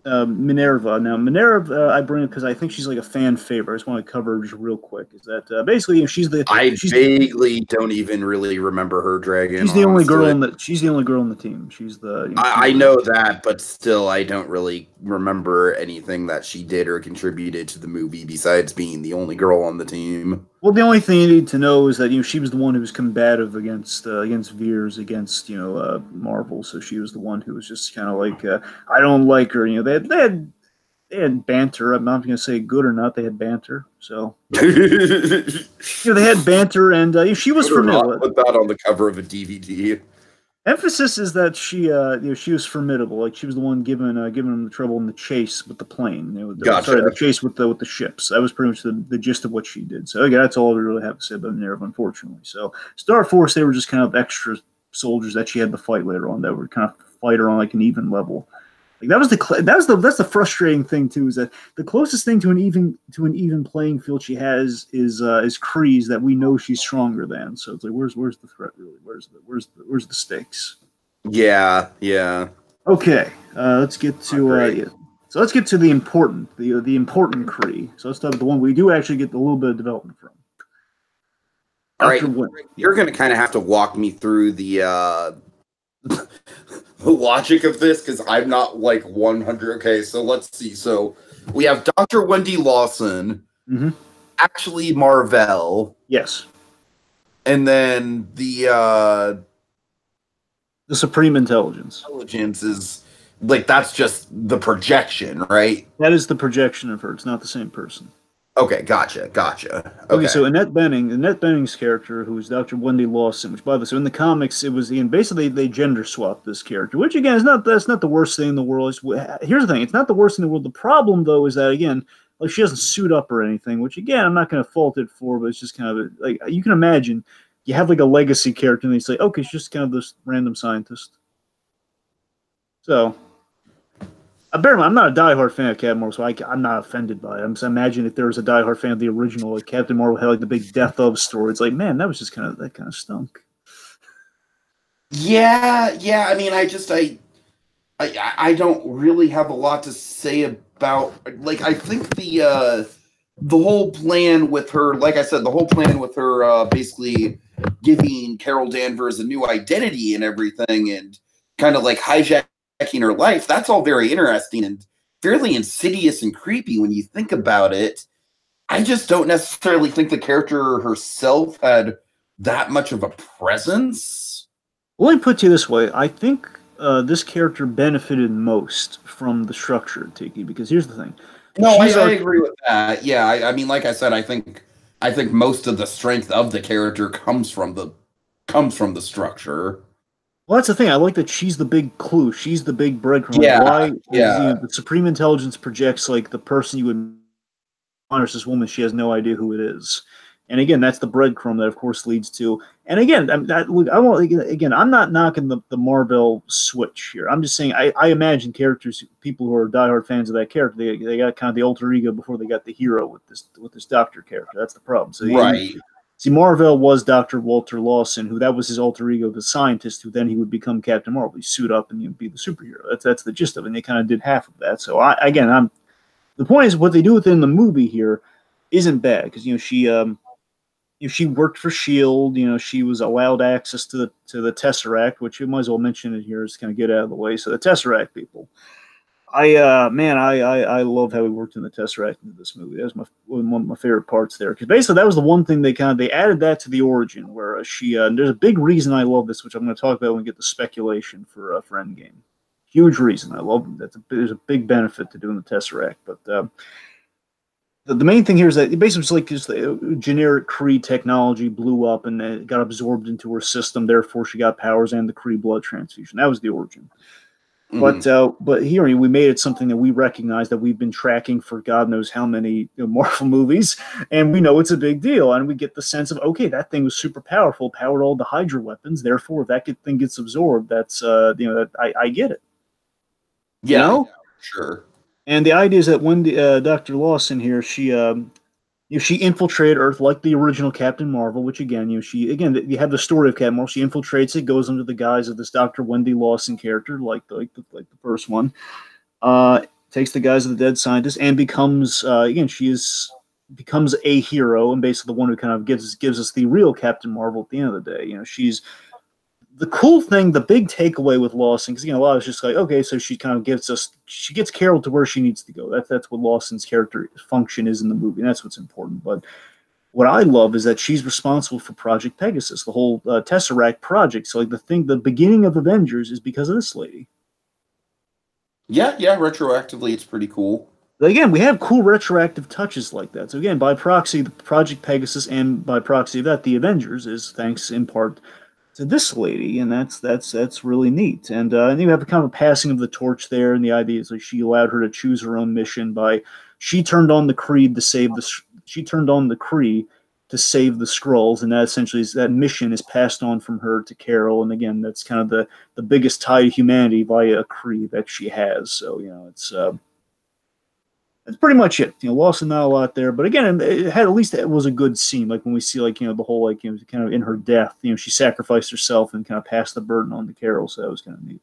Minerva. Now, Minerva, I bring up because I think she's like a fan favorite. I just want to cover just real quick. Is that basically I vaguely don't even really remember her dragon. She's the only girl in the. She's the only girl on the team. She's the. I know that, but still, I don't really remember anything that she did or contributed to the movie besides being the only girl on the team. Well, the only thing you need to know is that she was the one who was combative against Veers, against Marvel. So she was the one who was just kind of like I don't like her. They had banter. I'm not going to say good or not. They had banter. So they had banter, and she was formidable. Put that on the cover of a DVD. Emphasis is that she was formidable. Like she was the one giving him the trouble in the chase with the plane. The chase with the ships. That was pretty much the gist of what she did. So again, that's all we really have to say about Minerva, unfortunately. So Star Force, they were just kind of extra soldiers that she had to fight later on. That were kind of fight her on like an even level. Like that's the frustrating thing too, is that the closest thing to an even playing field she has is Kree's that we know she's stronger than. So it's like where's the threat really? Where's the stakes? Yeah. Okay, let's get to So let's get to the important Kree. So let's start with the one we do actually get a little bit of development from. All right, you're going to kind of have to walk me through the logic of this because I'm not like 100. Okay, so let's see. So we have Dr. Wendy Lawson, actually Marvel. Yes. And then the Supreme Intelligence. Intelligence is like that's just the projection, right? That is the projection of her. It's not the same person. Okay, gotcha. Okay, Okay. so Annette Bening's character, who is Dr. Wendy Lawson, which by the way, so in the comics, it was basically they gender swapped this character, which again is that's not the worst thing in the world. Here's the thing, it's not the worst thing in the world. The problem though is that again, like she doesn't suit up or anything, which again I'm not going to fault it for, but it's just kind of like you can imagine you have like a legacy character and they say, okay, she's just kind of this random scientist. So I'm not a diehard fan of Captain Marvel, so I'm not offended by it. I'm just imagine if there was a diehard fan of the original, like Captain Marvel had like the big death of story. It's like, man, that was just that kind of stunk. Yeah. I mean, I don't really have a lot to say about. Like, I think the whole plan with her, like I said, the whole plan with her basically giving Carol Danvers a new identity and everything, and kind of like hijacking her life. That's all very interesting and fairly insidious and creepy when you think about it. I just don't necessarily think the character herself had that much of a presence. Well, let me put it to you this way: I think this character benefited most from the structure of Tiki because here's the thing. No, I agree with that. Yeah, I mean, like I said, I think most of the strength of the character comes from the structure. Well, that's the thing. I like that she's the big clue. She's the big breadcrumb. Yeah, why? yeah. The Supreme Intelligence projects like the person you would honors this woman. She has no idea who it is. And again, that's the breadcrumb that, of course, leads to. And again, I'm not knocking the Marvel switch here. I'm just saying I imagine characters, people who are diehard fans of that character, they got kind of the alter ego before they got the hero with this Doctor character. That's the problem. So right. See, Marvel was Dr. Walter Lawson, who that was his alter ego, the scientist, who then he would become Captain Marvel. He'd suit up and be the superhero. That's the gist of it. And they kind of did half of that. So the point is what they do within the movie here isn't bad because she worked for Shield. She was allowed access to the Tesseract, which you might as well mention it here is kind of get out of the way. So the Tesseract people, I love how he worked in the Tesseract into this movie. That was one of my favorite parts there because basically that was the one thing they added that to the origin where there's a big reason I love this, which I'm going to talk about when we get the speculation for Endgame. Huge reason I love them. There's a big benefit to doing the Tesseract, but the main thing here is that it basically just the generic Kree technology blew up and it got absorbed into her system. Therefore, she got powers and the Kree blood transfusion. That was the origin. Mm-hmm. But here we made it something that we recognize that we've been tracking for God knows how many Marvel movies, and we know it's a big deal. And we get the sense of okay, that thing was super powerful, powered all the Hydra weapons. Therefore, if that thing gets absorbed, that's that I get it. Yeah, sure. And the idea is that when Dr. Lawson here, she infiltrated Earth like the original Captain Marvel, which again, you have the story of Captain Marvel. She infiltrates it, goes under the guise of this Dr. Wendy Lawson character, like the first one. Takes the guise of the dead scientist and becomes becomes a hero and basically the one who kind of gives us the real Captain Marvel at the end of the day. She's the cool thing, the big takeaway with Lawson, because a lot of it's just like, okay, so she kind of gets Carol to where she needs to go. That's what Lawson's character function is in the movie, and that's what's important. But what I love is that she's responsible for Project Pegasus, the whole Tesseract project. So the beginning of Avengers is because of this lady. Yeah, retroactively, it's pretty cool. But again, we have cool retroactive touches like that. So again, by proxy, the Project Pegasus, and by proxy of that, the Avengers is thanks in part to this lady, and that's really neat. And then you have a kind of a passing of the torch there, and the idea is like she allowed her to choose her own mission she turned on the Kree to save the Skrulls, and that essentially that mission is passed on from her to Carol. And again, that's kind of the biggest tie to humanity via a Kree that she has. So that's pretty much it. Lawson not a lot there, but again, at least it was a good scene. Like when we see the whole kind of in her death, she sacrificed herself and kind of passed the burden on to Carol. So that was kind of neat.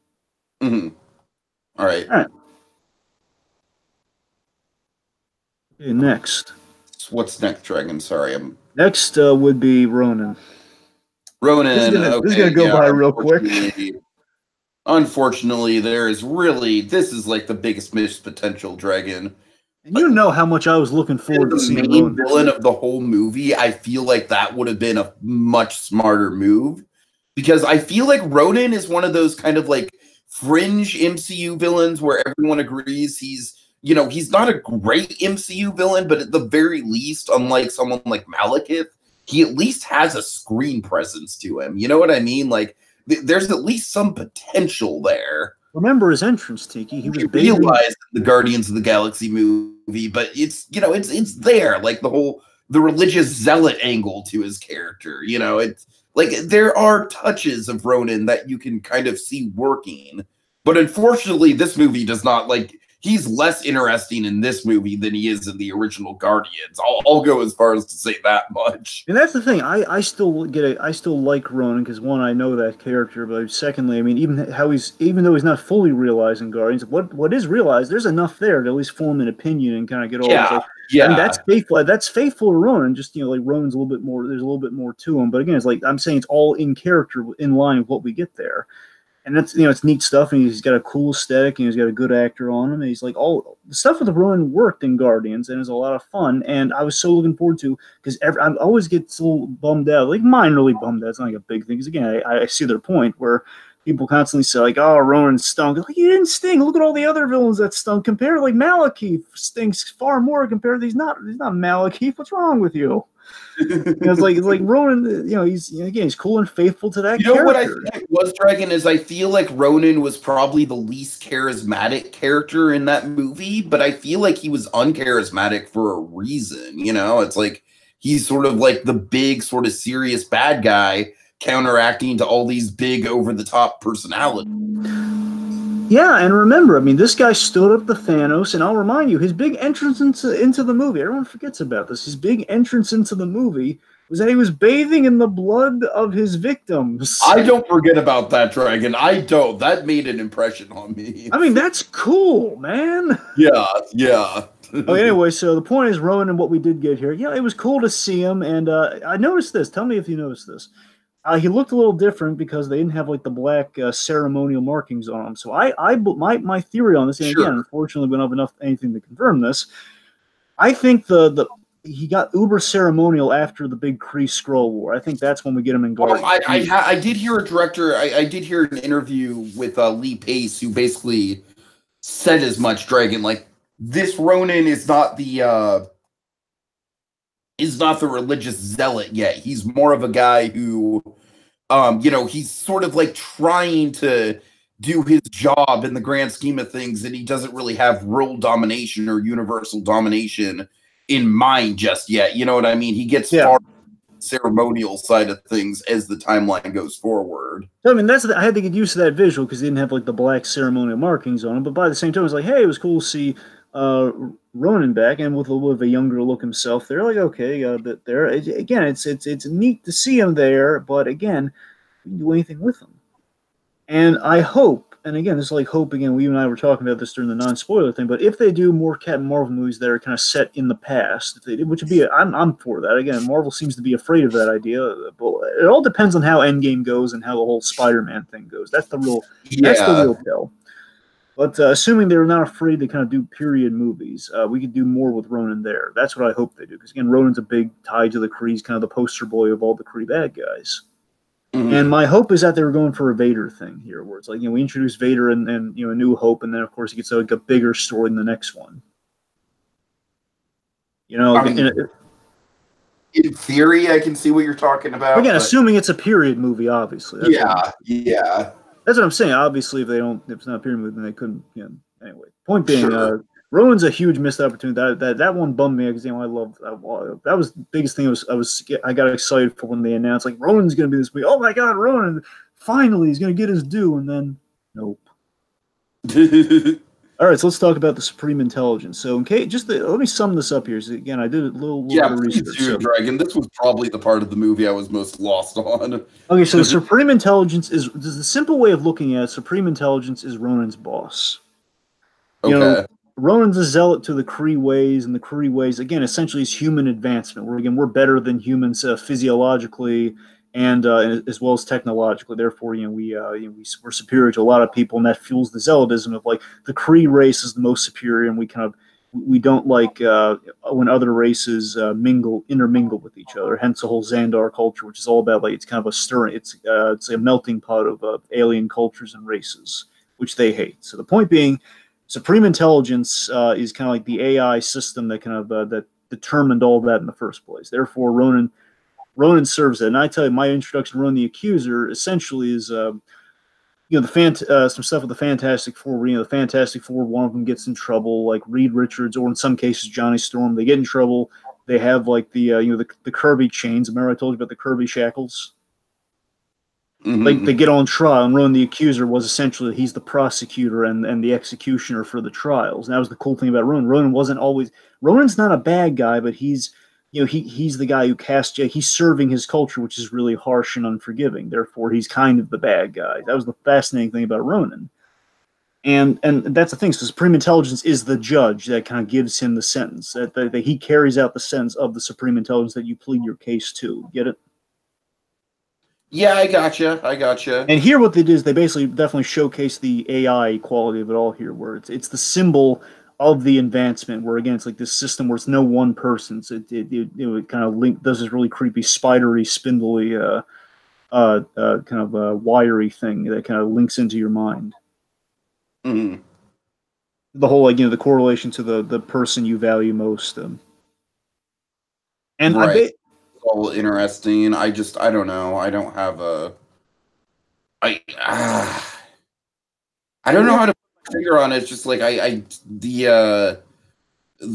Mm-hmm. All right. Okay, next. What's next, Dragon? Sorry, next would be Ronan. This is gonna go by real quick. Unfortunately, this is like the biggest missed potential, Dragon. And you know how much I was looking forward to The seeing main Ronan. villain of the whole movie, I feel like that would have been a much smarter move, because I feel like Ronan is one of those kind of like fringe MCU villains where everyone agrees he's not a great MCU villain, but at the very least, unlike someone like Malekith, he at least has a screen presence to him. You know what I mean? Like there's at least some potential there. Remember his entrance, Tiki? He was We bathing. realized the Guardians of the Galaxy movie, but it's there, like the religious zealot angle to his character. It's like there are touches of Ronan that you can kind of see working, but unfortunately, this movie does not. Like, he's less interesting in this movie than he is in the original Guardians. I'll go as far as to say that much. And that's the thing. I still like Ronan because, one, I know that character, but secondly, I mean, even though he's not fully realized in Guardians, what is realized, there's enough there to at least form an opinion and kind of get over. Yeah, like, yeah. I mean, that's faithful. That's faithful to Ronan. Just like Ronan's a little bit more. There's a little bit more to him. But again, it's like I'm saying, it's all in character, in line with what we get there. And that's it's neat stuff, and he's got a cool aesthetic, and he's got a good actor on him. And he's like all the stuff with the Ronan worked in Guardians, and it's a lot of fun. And I was so looking forward to because I always get so bummed out, like minorly bummed out. It's not like a big thing because again, I see their point where people constantly say like, "Oh, Ronan stunk." Like, he didn't stink. Look at all the other villains that stunk. Compared like Malekith stinks far more compared to he's not Malekith. What's wrong with you? It's like Ronan, he's cool and faithful to that character. What I think it was, Dragon, is I feel like Ronan was probably the least charismatic character in that movie, but I feel like he was uncharismatic for a reason. It's like he's sort of like the big, sort of serious bad guy counteracting to all these big over-the-top personalities. Yeah, and remember, I mean, this guy stood up to Thanos, and I'll remind you, his big entrance into the movie, everyone forgets about this, his big entrance into the movie was that he was bathing in the blood of his victims. I don't forget about that, Dragon. I don't. That made an impression on me. I mean, that's cool, man. Yeah. Anyway, so the point is, Rowan, and what we did get here, yeah, it was cool to see him, and I noticed this. Tell me if you noticed this. He looked a little different because they didn't have like the black ceremonial markings on him. So my theory on this, and again, unfortunately, we don't have anything to confirm this. I think he got uber ceremonial after the big Kree Skrull War. I think that's when we get him in Guardians. I did hear a director. I did hear an interview with Lee Pace, who basically said as much. Dragon, like, this Ronan is not the religious zealot yet. He's more of a guy who, he's sort of like trying to do his job in the grand scheme of things, and he doesn't really have world domination or universal domination in mind just yet. You know what I mean? He gets far ceremonial side of things as the timeline goes forward. I mean, I had to get used to that visual because he didn't have like the black ceremonial markings on him. But by the same time, it was like, hey, it was cool to see Ronan back, and with a little bit of a younger look himself. They're like, okay, got a bit there. Again, it's neat to see him there, but again, we can do anything with him. And I hope, and again, this is like hope again. We and I were talking about this during the non-spoiler thing, but if they do more Captain Marvel movies that are kind of set in the past, which would be, I'm for that. Again, Marvel seems to be afraid of that idea, but it all depends on how Endgame goes and how the whole Spider-Man thing goes. That's the real tell. But assuming they're not afraid to kind of do period movies, we could do more with Ronan there. That's what I hope they do. Because, again, Ronan's a big tie to the Kree. He's kind of the poster boy of all the Kree bad guys. Mm-hmm. And my hope is that they were going for a Vader thing here, where it's like, we introduce Vader and A New Hope, and then, of course, he gets like a bigger story in the next one. In theory, I can see what you're talking about. Again, assuming it's a period movie, obviously. Yeah. That's what I'm saying. Obviously, if it's not a pyramid movie, then they couldn't. Anyway, point being, Rowan's a huge missed opportunity. That one bummed me because I love that was the biggest thing. I got excited for when they announced like Rowan's going to be this movie. Oh my God, Rowan! Finally, he's going to get his due, and then nope. All right, so let's talk about the Supreme Intelligence. So, let me sum this up here. So again, I did a little bit of research. Dragon. This was probably the part of the movie I was most lost on. Okay, so the Supreme Intelligence is the simple way of looking at it. Supreme Intelligence is Ronan's boss. Ronan's a zealot to the Kree ways, and the Kree ways, again, essentially is human advancement. We're better than humans physiologically and as well as technologically. Therefore, we're superior to a lot of people, and that fuels the zealotism of like the Kree race is the most superior, and we kind of We don't like when other races intermingle with each other. Hence the whole Xandar culture, which is all about like it's kind of a stirring. It's a melting pot of alien cultures and races, which they hate. So the point being, supreme intelligence is kind of like the AI system that kind of that determined all that in the first place. Therefore, Ronan serves that. And I tell you, my introduction to Ronan the Accuser essentially is some stuff with the Fantastic Four. Where, the Fantastic Four, one of them gets in trouble, like Reed Richards, or in some cases Johnny Storm. They get in trouble. They have like the Kirby chains. Remember I told you about the Kirby shackles? Mm-hmm. They get on trial, and Ronan the Accuser was essentially he's the prosecutor and the executioner for the trials. And that was the cool thing about Ronan. Ronan's not a bad guy, but he's he's the guy who casts. He's serving his culture, which is really harsh and unforgiving. Therefore, he's kind of the bad guy. That was the fascinating thing about Ronan. And that's the thing. So Supreme Intelligence is the judge that kind of gives him the sentence. That he carries out the sentence of the Supreme Intelligence that you plead your case to. Get it? Yeah, I gotcha. And here, what they did is they basically definitely showcase the AI quality of it all here, where it's the symbol of the advancement. Where again, it's like this system where it's no one person. So it kind of does this really creepy, spidery, spindly, kind of wiry thing that kind of links into your mind. Mm-hmm. The whole the correlation to the person you value most. And right. It's all interesting. I don't know. I don't have a. I don't know how to put my finger on it. It's just like the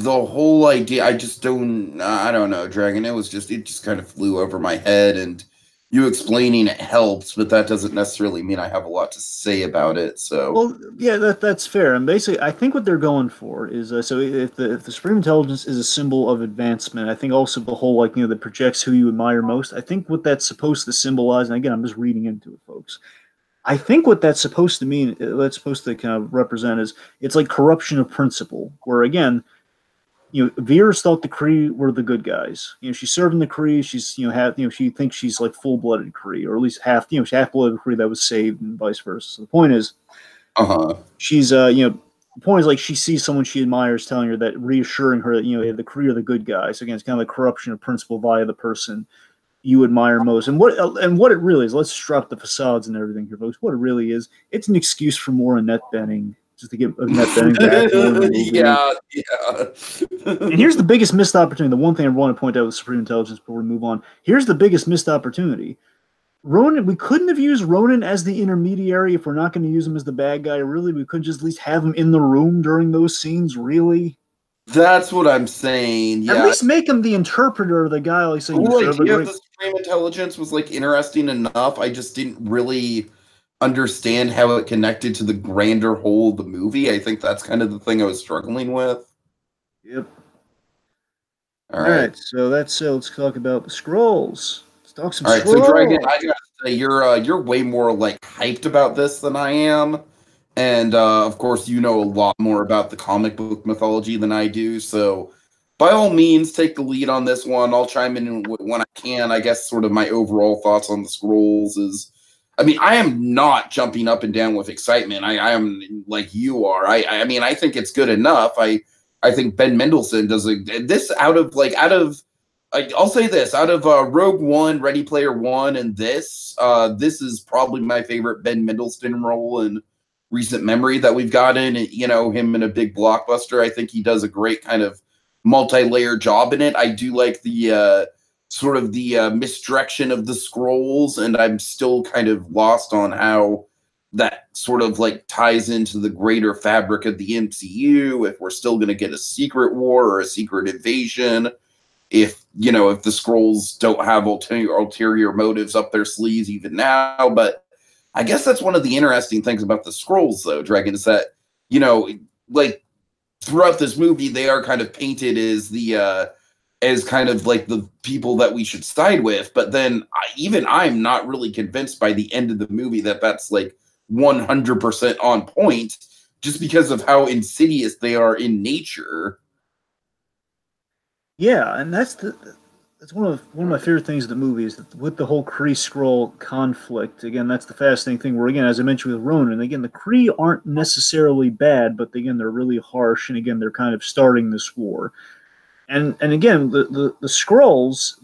whole idea. I just don't. I don't know, Dragon. It just kind of flew over my head, and you explaining it helps, but that doesn't necessarily mean I have a lot to say about it. So, well, yeah, that's fair. And basically, I think what they're going for is so if the Supreme Intelligence is a symbol of advancement, I think also the whole that projects who you admire most. I think what that's supposed to symbolize, and again, I'm just reading into it, folks. I think what that's supposed to mean, that's supposed to kind of represent is it's like corruption of principle, where again, Veers thought the Kree were the good guys. She's serving the Kree. She's she thinks she's like full-blooded Kree, or at least she's half-blooded Kree that was saved, and vice versa. So the point is, she's the point is like she sees someone she admires telling her that, reassuring her that the Kree are the good guys. So again, it's kind of like corruption of principle via the person you admire most. And what it really is, let's drop the facades and everything here, folks. What it really is, it's an excuse for more Annette Bening, just to get Annette Bening back more in the movie. Yeah. And here's the biggest missed opportunity. The one thing I want to point out with Supreme Intelligence before we move on. Here's the biggest missed opportunity. Ronan, we couldn't have used Ronan as the intermediary if we're not going to use him as the bad guy. Really, we couldn't just at least have him in the room during those scenes. Really, that's what I'm saying. Yeah, at least make him the interpreter, the guy. Like saying, the idea of the Supreme Intelligence was like interesting enough. I just didn't really understand how it connected to the grander whole of the movie. I think that's kind of the thing I was struggling with. Yep. All right. So that's let's talk about the scrolls. Let's talk some. All right. So Dragon, I gotta say you're way more like hyped about this than I am, and of course you know a lot more about the comic book mythology than I do. So by all means, take the lead on this one. I'll chime in when I can. I guess sort of my overall thoughts on the scrolls is. I mean, I am not jumping up and down with excitement. I am like you are. I mean, I think it's good enough. I think Ben Mendelsohn does this I'll say this, out of Rogue One, Ready Player One, and this is probably my favorite Ben Mendelsohn role in recent memory that we've gotten. Him in a big blockbuster. I think he does a great kind of multi-layer job in it. I do like the sort of the misdirection of the scrolls, and I'm still kind of lost on how that sort of like ties into the greater fabric of the MCU, if we're still going to get a secret war or a secret invasion, if the scrolls don't have ulterior motives up their sleeves even now. But I guess that's one of the interesting things about the scrolls, though, Dragon, is that like throughout this movie they are kind of painted as the as kind of like the people that we should side with, but then I'm not really convinced by the end of the movie that that's like 100% on point, just because of how insidious they are in nature. Yeah, and that's That's one of my favorite things of the movie is that with the whole Kree Skrull conflict. Again, that's the fascinating thing. Where again, as I mentioned with Ronan, again the Kree aren't necessarily bad, but again they're really harsh, and again they're kind of starting this war. And again the Skrulls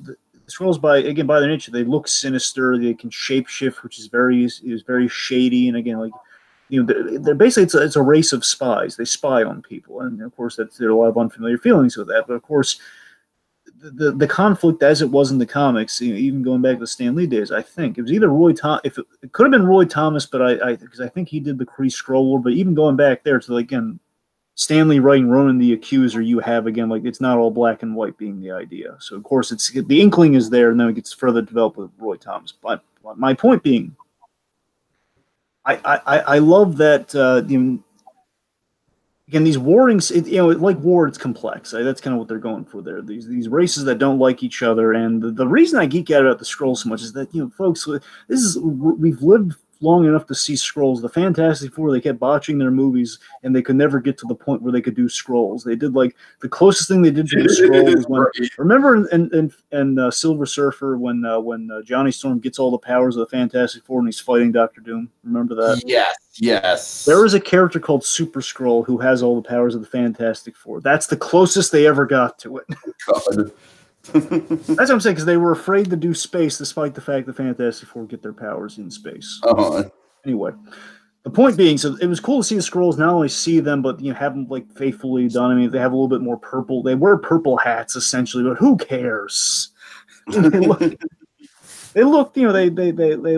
by their nature they look sinister. They can shapeshift, which is very shady. And again, like they're basically it's a race of spies. They spy on people, and of course there are a lot of unfamiliar feelings with that. But of course, the conflict as it was in the comics, even going back to the Stan Lee days, I think it was either Roy Thomas. If it could have been Roy Thomas, but because I think he did the Kree Skrull War. But even going back there to like again, Stanley writing Ronan the Accuser, you have again like it's not all black and white being the idea. So of course it's the inkling is there, and then it gets further developed with Roy Thomas. But my point being, I love that again these warrings. Like war, it's complex. That's kind of what they're going for there. These races that don't like each other, and the reason I geek out about the Skrulls so much is that folks, we've lived long enough to see Skrulls. The Fantastic Four, they kept botching their movies, and they could never get to the point where they could do Skrulls. They did like the closest thing they did to the Skrull was when remember in Silver Surfer when Johnny Storm gets all the powers of the Fantastic Four and he's fighting Doctor Doom. Remember that? Yes. There is a character called Super Skrull who has all the powers of the Fantastic Four. That's the closest they ever got to it. God. That's what I'm saying, because they were afraid to do space despite the fact the Fantastic Four get their powers in space. Anyway, the point being, so it was cool to see the Skrulls, not only see them, but have them like faithfully done. I mean, they have a little bit more purple. They wear purple hats essentially, but who cares? They look, they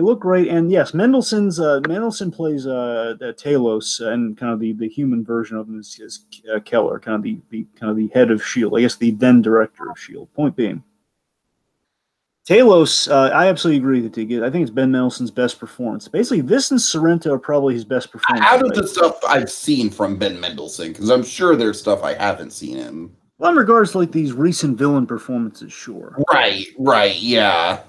look great. And yes, Mendelsohn plays Talos, and kind of the human version of him is Keller, kind of the head of Shield. I guess the then director of Shield. Point being, Talos, I absolutely agree with you. I think it's Ben Mendelsohn's best performance. Basically, this and Sorrento are probably his best performance. Out of the stuff I've seen from Ben Mendelsohn, because I'm sure there's stuff I haven't seen him. Well, in regards to like these recent villain performances, sure. Right, yeah.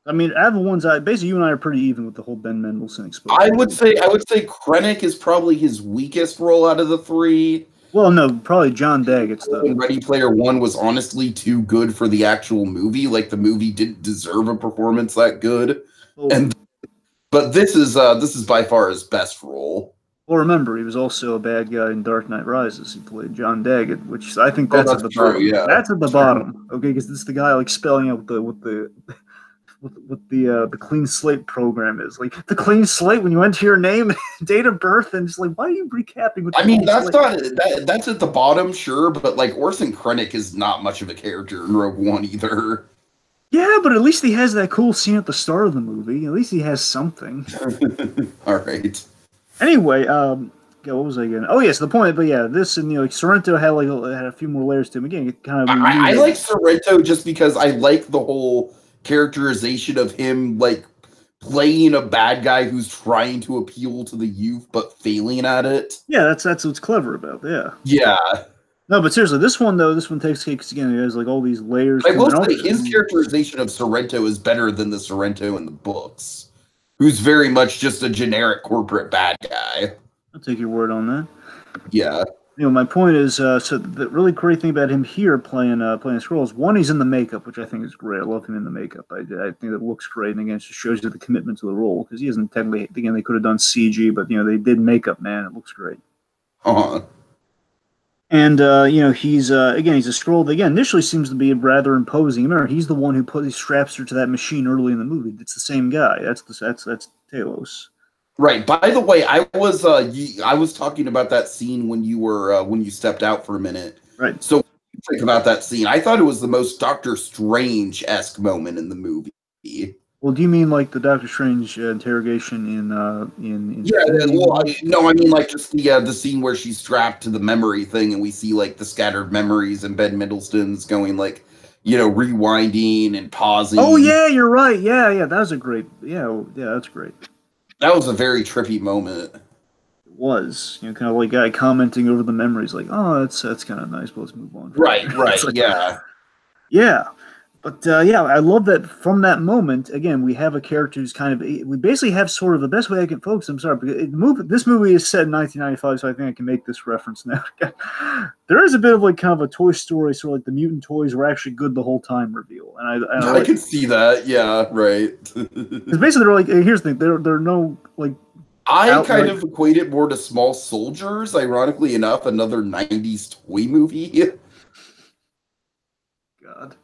I mean, out of the ones basically you and I are pretty even with the whole Ben Mendelsohn exposure. I would say Krennic is probably his weakest role out of the three. Well, no, probably John Daggett's though. Ready Player One was honestly too good for the actual movie. Like the movie didn't deserve a performance that good. Oh. But this is by far his best role. Well, remember, he was also a bad guy in Dark Knight Rises. He played John Daggett, which I think that's at the bottom. Yeah. That's at the bottom, okay? Because this is the guy like spelling out what the clean slate program is. Like the clean slate when you enter your name, date of birth, and just like why are you recapping with? That's at the bottom, sure, but like Orson Krennic is not much of a character in Rogue One either. Yeah, but at least he has that cool scene at the start of the movie. At least he has something. All right. Anyway, what was I getting? Oh yes, the point. But yeah, this and like Sorrento had a few more layers to him. Again, it kind of. I like Sorrento just because I like the whole characterization of him like playing a bad guy who's trying to appeal to the youth but failing at it. Yeah, that's what's clever about it. Yeah. Yeah. No, but seriously, this one takes cakes again. It has like all these layers. I will say his characterization of Sorrento is better than the Sorrento in the books, who's very much just a generic corporate bad guy. I'll take your word on that. Yeah. My point is, so the really great thing about him here playing Skrulls, one, he's in the makeup, which I think is great. I love him in the makeup. I think it looks great, and again, it just shows you the commitment to the role, because he isn't technically, again, they could have done CG, but, they did makeup, man. It looks great. Uh-huh. And, he's a Skrull that, again, initially seems to be rather imposing. Remember, he's the one who straps her to that machine early in the movie. It's the same guy. That's Talos. Right. By the way, I was talking about that scene when you stepped out for a minute. Right. So think about that scene. I thought it was the most Doctor Strange-esque moment in the movie. Well, do you mean like the Doctor Strange interrogation in? Yeah. Well, I mean like just the scene where she's strapped to the memory thing, and we see like the scattered memories, and Ben Mendelsohn's going like, rewinding and pausing. Oh yeah, you're right. Yeah, that was a great. Yeah, that's great. That was a very trippy moment. It was, kind of like guy commenting over the memories, like, "Oh, that's kind of nice, but let's move on." Right, like, yeah. Yeah. But yeah, I love that from that moment. Again, we have a character who's kind of. We basically have sort of the best way I can focus. I'm sorry, but this movie is set in 1995, so I think I can make this reference now. There is a bit of like kind of a Toy Story, sort of like the mutant toys were actually good the whole time reveal, and I I like can see that. Yeah, right. because basically they're like, here's the thing, there are no like I kind outright. of equate it more to Small Soldiers, ironically enough, another 90s toy movie. God.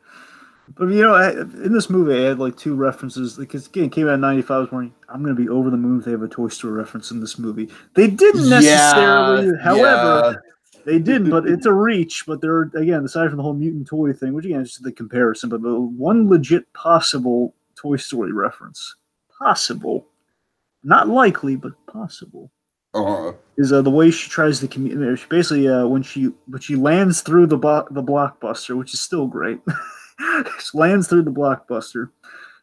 But in this movie, I had like two references because again, it came out in '95. I was wondering, I'm going to be over the moon if they have a Toy Story reference in this movie. They didn't Yeah, necessarily, however, yeah. they didn't. But it's a reach. But there, again, aside from the whole mutant toy thing, which again is just the comparison, but the one legit possible Toy Story reference, possible, not likely, but possible, Uh-huh. is the way she tries to communicate. She basically when she lands through the blockbuster, which is still great. She lands through the blockbuster.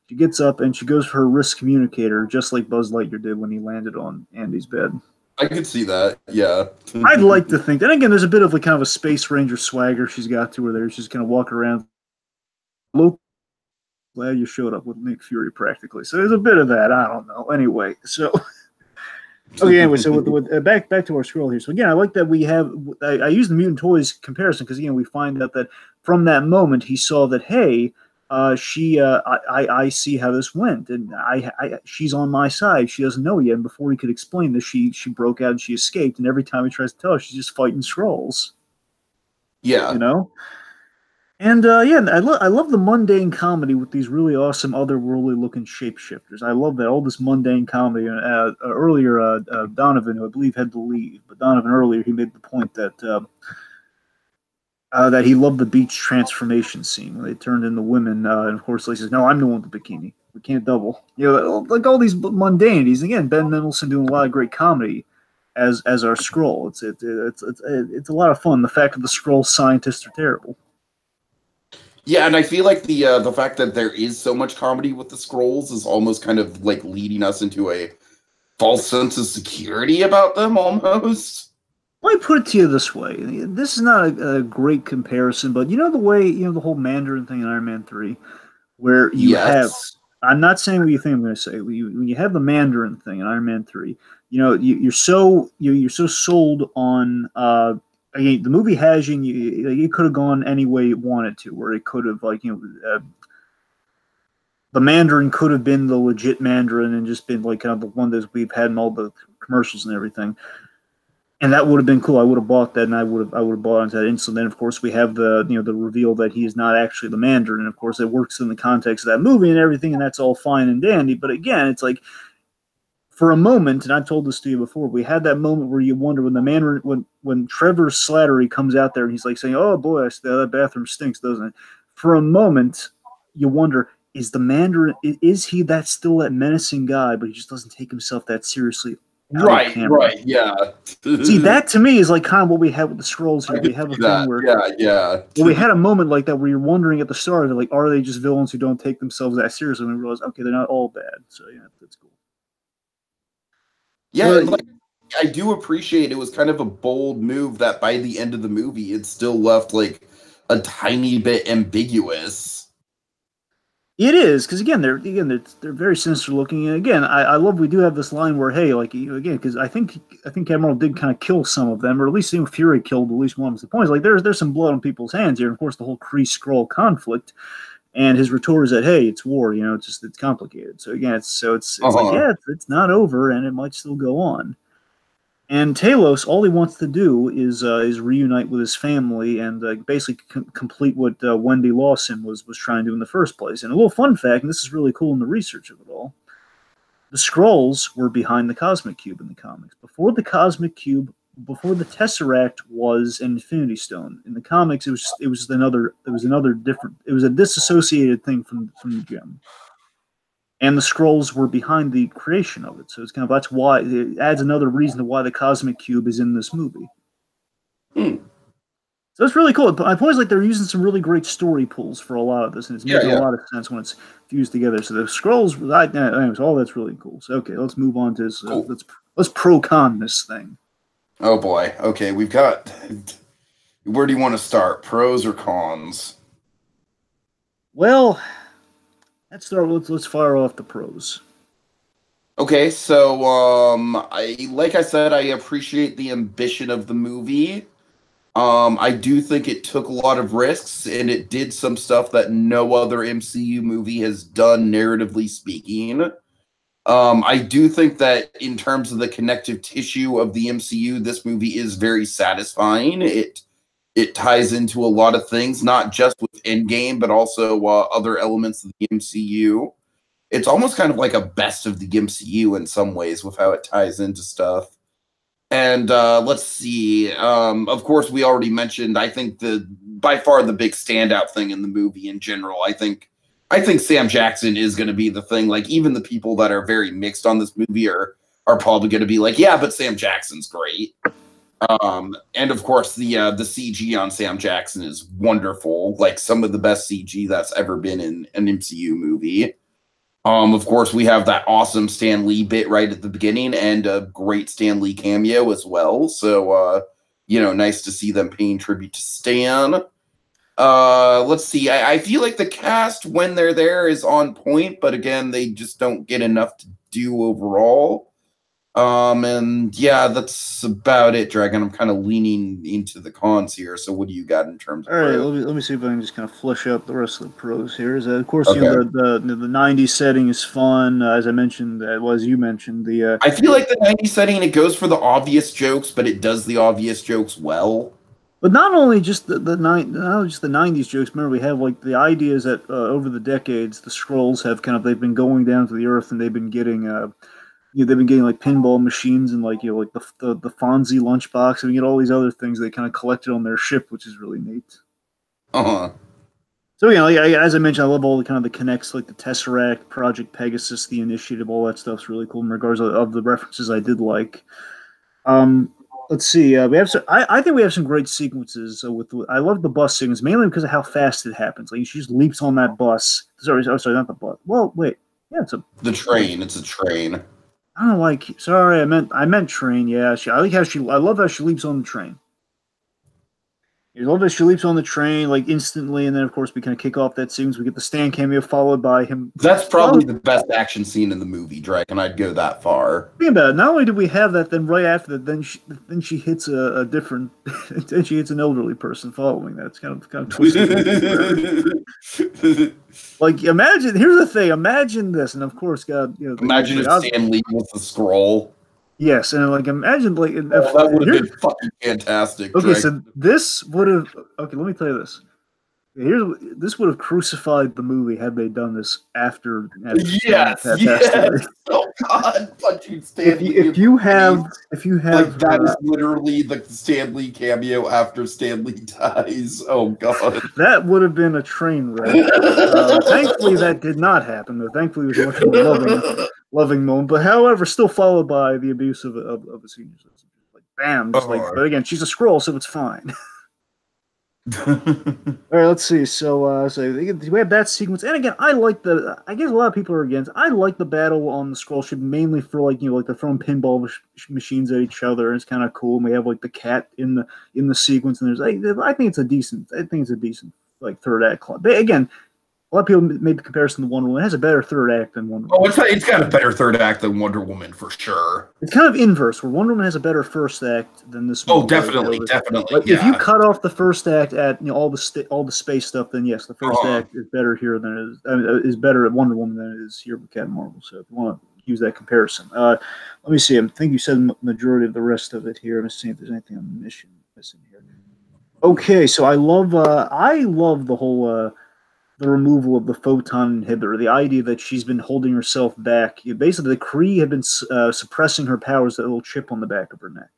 She gets up and she goes for her wrist communicator, just like Buzz Lightyear did when he landed on Andy's bed. I could see that. Yeah. I'd like to think. And again, there's a bit of like kind of a Space Ranger swagger she's got to her there. She's kind of walking around. Local, glad you showed up with Nick Fury practically. So there's a bit of that. I don't know. Anyway, so okay, anyway, so back to our scroll here. So again, I like that we have. I use the mutant toys comparison because again, we find out that from that moment he saw that hey, I see how this went, and she's on my side. She doesn't know yet. And before he could explain this, she broke out and she escaped. And every time he tries to tell her, she's just fighting scrolls. Yeah. You know. And yeah, I love the mundane comedy with these really awesome otherworldly looking shapeshifters. I love that all this mundane comedy. Earlier, Donovan, who I believe had to leave, but Donovan earlier he made the point that he loved the beach transformation scene when they turned into women. And of course, he says, "No, I'm the one with the bikini. We can't double." Like all these mundanities. Again, Ben Mendelsohn doing a lot of great comedy as our scroll. It's a lot of fun. The fact that the scroll scientists are terrible. Yeah, and I feel like the fact that there is so much comedy with the scrolls is almost kind of like leading us into a false sense of security about them almost. Let me put it to you this way. This is not a great comparison, but the way, the whole Mandarin thing in Iron Man 3, where you have, Yes. I'm not saying what you think I'm going to say. When you have the Mandarin thing in Iron Man 3, you're so sold on, again, the movie has you, it could have gone any way it wanted to, where it could have, like, the Mandarin could have been the legit Mandarin and just been like kind of the one that we've had in all the commercials and everything. And that would have been cool. I would have bought that, and I would have bought into that instant. Then, of course, we have the reveal that he is not actually the Mandarin, and of course, it works in the context of that movie and everything, and that's all fine and dandy. But again, it's like for a moment, and I've told this to you before, we had that moment where you wonder when the Mandarin, when Trevor Slattery comes out there and he's like saying, "Oh boy, that bathroom stinks, doesn't it?" For a moment, you wonder, is the Mandarin, is he still that menacing guy, but he just doesn't take himself that seriously out of camera? Yeah. See, that to me is like kind of what we have with the scrolls here. We have a thing where Yeah. we had a moment like that where you're wondering at the start, like, are they just villains who don't take themselves that seriously? And we realize, okay, they're not all bad. So yeah, that's cool. Yeah, So and like I do appreciate it was kind of a bold move that by the end of the movie it still left like a tiny bit ambiguous. it is because they're very sinister looking. And again, I love we do have this line where hey, like again, because I think Admiral did kind of kill some of them, or at least Fury killed at least one. The point is like there's some blood on people's hands here. And of course, the whole Kree Skrull conflict. And his retort is that, hey, it's war, it's complicated. So again, it's like, yeah, it's not over, and it might still go on. And Talos, all he wants to do is reunite with his family and basically complete what Wendy Lawson was trying to do in the first place. And a little fun fact, and this is really cool in the research of it all, the Skrulls were behind the Cosmic Cube in the comics. Before the Cosmic Cube, before the Tesseract was an Infinity Stone. In the comics, it was another different. It was a disassociated thing from the gem, and the Skrulls were behind the creation of it. So it's kind of that's why it adds another reason to why the Cosmic Cube is in this movie. Hmm. So it's really cool. My point is like they're using some really great story pulls for a lot of this, and it's making a lot of sense when it's fused together. So the Skrulls, anyways, all that's really cool. So okay, let's move on to this. Cool. Let's pro con this thing. Oh boy. Okay, we've got. Where do you want to start? Pros or cons? Well, let's start. Let's fire off the pros. Okay, so like I said, I appreciate the ambition of the movie. I do think it took a lot of risks and it did some stuff that no other MCU movie has done, narratively speaking. I do think that in terms of the connective tissue of the MCU, this movie is very satisfying. It ties into a lot of things, not just with Endgame, but also other elements of the MCU. It's almost kind of like a best of the MCU in some ways with how it ties into stuff. And let's see. Of course, we already mentioned. I think the by far the big standout thing in the movie in general. I think Sam Jackson is going to be the thing. Like even the people that are very mixed on this movie are probably going to be like, yeah, but Sam Jackson's great. And of course the CG on Sam Jackson is wonderful. Like some of the best CG that's ever been in an MCU movie. Of course, we have that awesome Stan Lee bit right at the beginning and a great Stan Lee cameo as well. So, nice to see them paying tribute to Stan. Let's see. I feel like the cast, when they're there, is on point, but again, they just don't get enough to do overall. And yeah, that's about it, Dragon. I'm kind of leaning into the cons here. So, what do you got in terms of All right, pros? let me see if I can just kind of flesh out the rest of the pros here. Is that, of course, Okay. the '90s setting is fun. As I mentioned, well, as you mentioned, I feel like the '90s setting, it goes for the obvious jokes, but it does the obvious jokes well. but not only just not only just the '90s jokes. Remember, we have like the ideas that over the decades, the scrolls have they've been going down to the earth and they've been getting they've been getting like pinball machines and like like the Fonzie lunchbox and we get all these other things they kind of collected on their ship, which is really neat. Uh-huh. So like, as I mentioned, I love all the kind of the connects, like the Tesseract, Project Pegasus, the Initiative, all that stuff's really cool. In regards of the references, I did like. Um, let's see, we have some. I think we have some great sequences. I love the bus sequence mainly because of how fast it happens. Like she just leaps on that bus. Sorry, not the bus. Well, wait, yeah, it's a The train. It's a train. I don't like. Sorry, I meant train. Yeah, I like how I love how she leaps on the train. I love that she leaps on the train like instantly, and then of course we kind of kick off that sequence. We get the Stan cameo followed by him. That's Well, probably the best action scene in the movie, Dragon. I'd go that far. think about it. Not only did we have that, then right after that, then she hits a different, then she hits an elderly person following that. It's kind of twisted. Like imagine. Here's the thing. Imagine this, and of course, God, Imagine if Stan Lee was the scroll. yes, and like imagine like Oh, that would have been fucking fantastic, okay, Dragon. so this would have okay. Let me tell you this. This would have crucified the movie had they done this after Yes, yes. Oh God, punching Stan Lee. if you have like that is literally the Stan Lee cameo after Stan Lee dies. Oh God, that would have been a train wreck. Thankfully, that did not happen. Though. Thankfully, it was much more loving moment. But however, still followed by the abuse of a senior citizen. Like bam, just like. But again, she's a scroll, so it's fine. All right, let's see. So we have that sequence, and again, I like the. I guess a lot of people are against. I like the battle on the scroll ship mainly for like like they're throwing pinball machines at each other. And it's kind of cool. And we have like the cat in the sequence, and there's I think it's a decent. I think it's a decent like third act. But again, a lot of people made the comparison to Wonder Woman. It has a better third act than Wonder Woman. Oh, it's got a better third act than Wonder Woman for sure. It's kind of inverse, where Wonder Woman has a better first act than this one. Oh, definitely, definitely. Like if you cut off the first act at all the space stuff, then yes, the first act is better here than it is better at Wonder Woman than it is here with Captain Marvel. So if you want to use that comparison, let me see. I think you said the majority of the rest of it here. I'm seeing if there's anything I'm missing here. Okay, so I love the whole. The removal of the photon inhibitor, the idea that she's been holding herself back. Basically, the Kree have been suppressing her powers, that little chip on the back of her neck.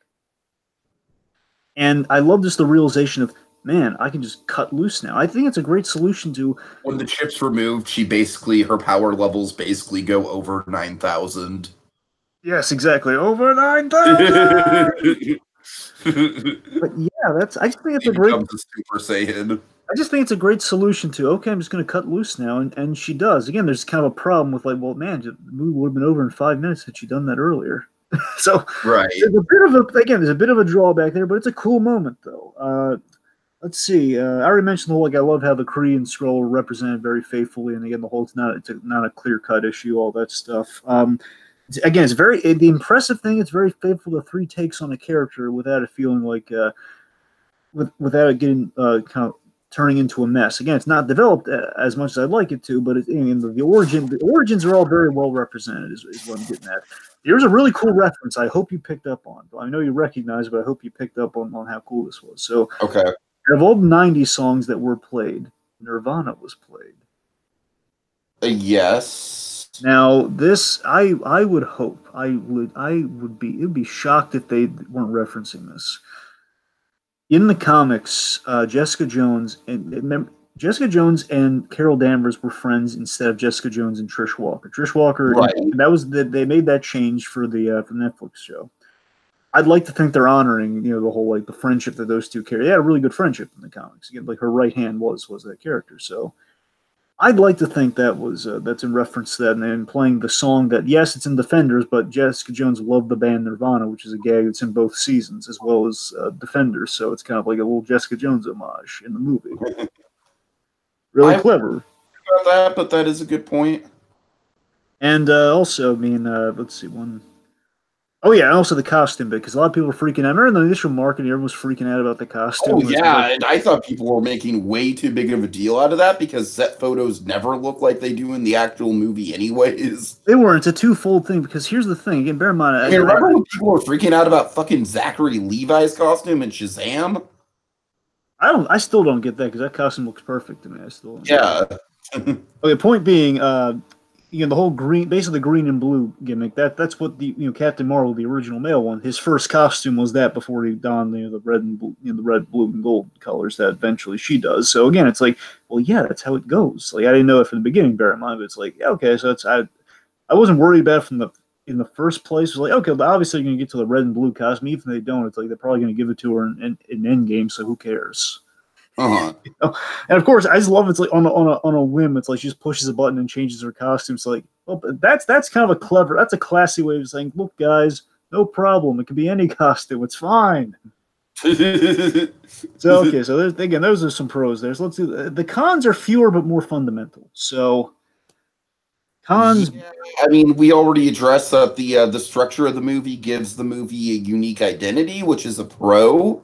And I love just the realization of, man, I can just cut loose now. I think it's a great solution to... When the chip's removed, her power levels basically go over 9,000. Yes, exactly. Over 9,000! But yeah, I just think it's a great... becomes a Super Saiyan. I just think it's a great solution to, okay, I'm just going to cut loose now, and she does. Again, there's kind of a problem with like, well, man, the movie would have been over in 5 minutes had she done that earlier. So right, there's a bit of a drawback there, but it's a cool moment though. let's see. I already mentioned the whole, like, I love how the Korean scroll are represented very faithfully, and again, the whole, it's not a clear cut issue, all that stuff. Again, it's the impressive thing. It's very faithful to 3 takes on a character without it feeling like without it getting kind of turning into a mess. Again, it's not developed as much as I'd like it to, but the origins are all very well represented. Is what I'm getting at. Here's a really cool reference. I hope you picked up on. I know you recognize, but I hope you picked up on how cool this was. So, Okay. of all the '90s songs that were played, Nirvana was played. Yes. Now, this I would hope it would be shocked if they weren't referencing this. In the comics, Jessica Jones and Carol Danvers were friends instead of Jessica Jones and Trish Walker. Trish Walker, right? They made that change for the Netflix show. I'd like to think they're honoring the whole like the friendship that those two carry. They had a really good friendship in the comics. Again, like her right hand was that character. So I'd like to think that's in reference to that, and then playing the song that, yes, it's in Defenders, but Jessica Jones loved the band Nirvana, which is a gag that's in both seasons, as well as Defenders, so it's kind of like a little Jessica Jones homage in the movie. Really clever. About that, but that is a good point. And also, I mean, let's see, one... Oh, yeah, and also the costume bit, because a lot of people were freaking out. I remember in the initial marketing, everyone was freaking out about the costume. Oh, yeah, and I thought people were making way too big of a deal out of that, because set photos never look like they do in the actual movie anyways. They weren't. It's a twofold thing, because here's the thing. Again, bear in mind... I remember when people were freaking out about fucking Zachary Levi's costume in Shazam? I still don't get that, because that costume looks perfect to me. I still don't. Yeah. Okay, point being... the whole green, basically the green and blue gimmick. That's what the Captain Marvel, the original male one, his first costume was that before he donned the red and blue, the red, blue, and gold colors that eventually she does. So again, it's like, well, yeah, that's how it goes. Like I didn't know it from the beginning, bear in mind, but it's like, yeah, okay, so I wasn't worried about it in the first place. It was like, okay, but obviously you're gonna get to the red and blue costume. Even if they don't, it's like they're probably gonna give it to her in Endgame. So who cares? Uh-huh. And of course, I just love it's like on a whim. It's like she just pushes a button and changes her costume. It's like, well, that's kind of that's a classy way of saying, look, guys, no problem. It can be any costume. It's fine. So okay, so those are some pros there. So let's do the cons are fewer but more fundamental. So cons. Yeah, I mean, we already addressed that the structure of the movie gives the movie a unique identity, which is a pro.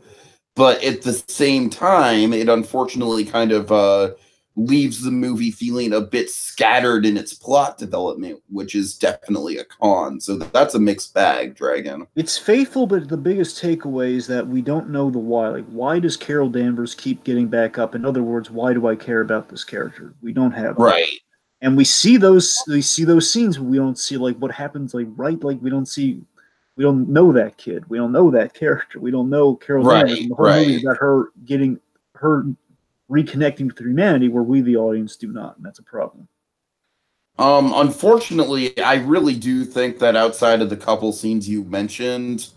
But at the same time, it unfortunately kind of leaves the movie feeling a bit scattered in its plot development, which is definitely a con. So that's a mixed bag, Dragon. It's faithful, but the biggest takeaway is that we don't know the why. Like, why does Carol Danvers keep getting back up? In other words, why do I care about this character? We don't have that. Right. And we see those scenes, but we don't see like what happens. Like we don't know that kid. We don't know that character. We don't know Carol Danvers. And the whole movie is about her reconnecting with humanity, where we, the audience, do not, and that's a problem. Unfortunately, I really do think that outside of the couple scenes you mentioned,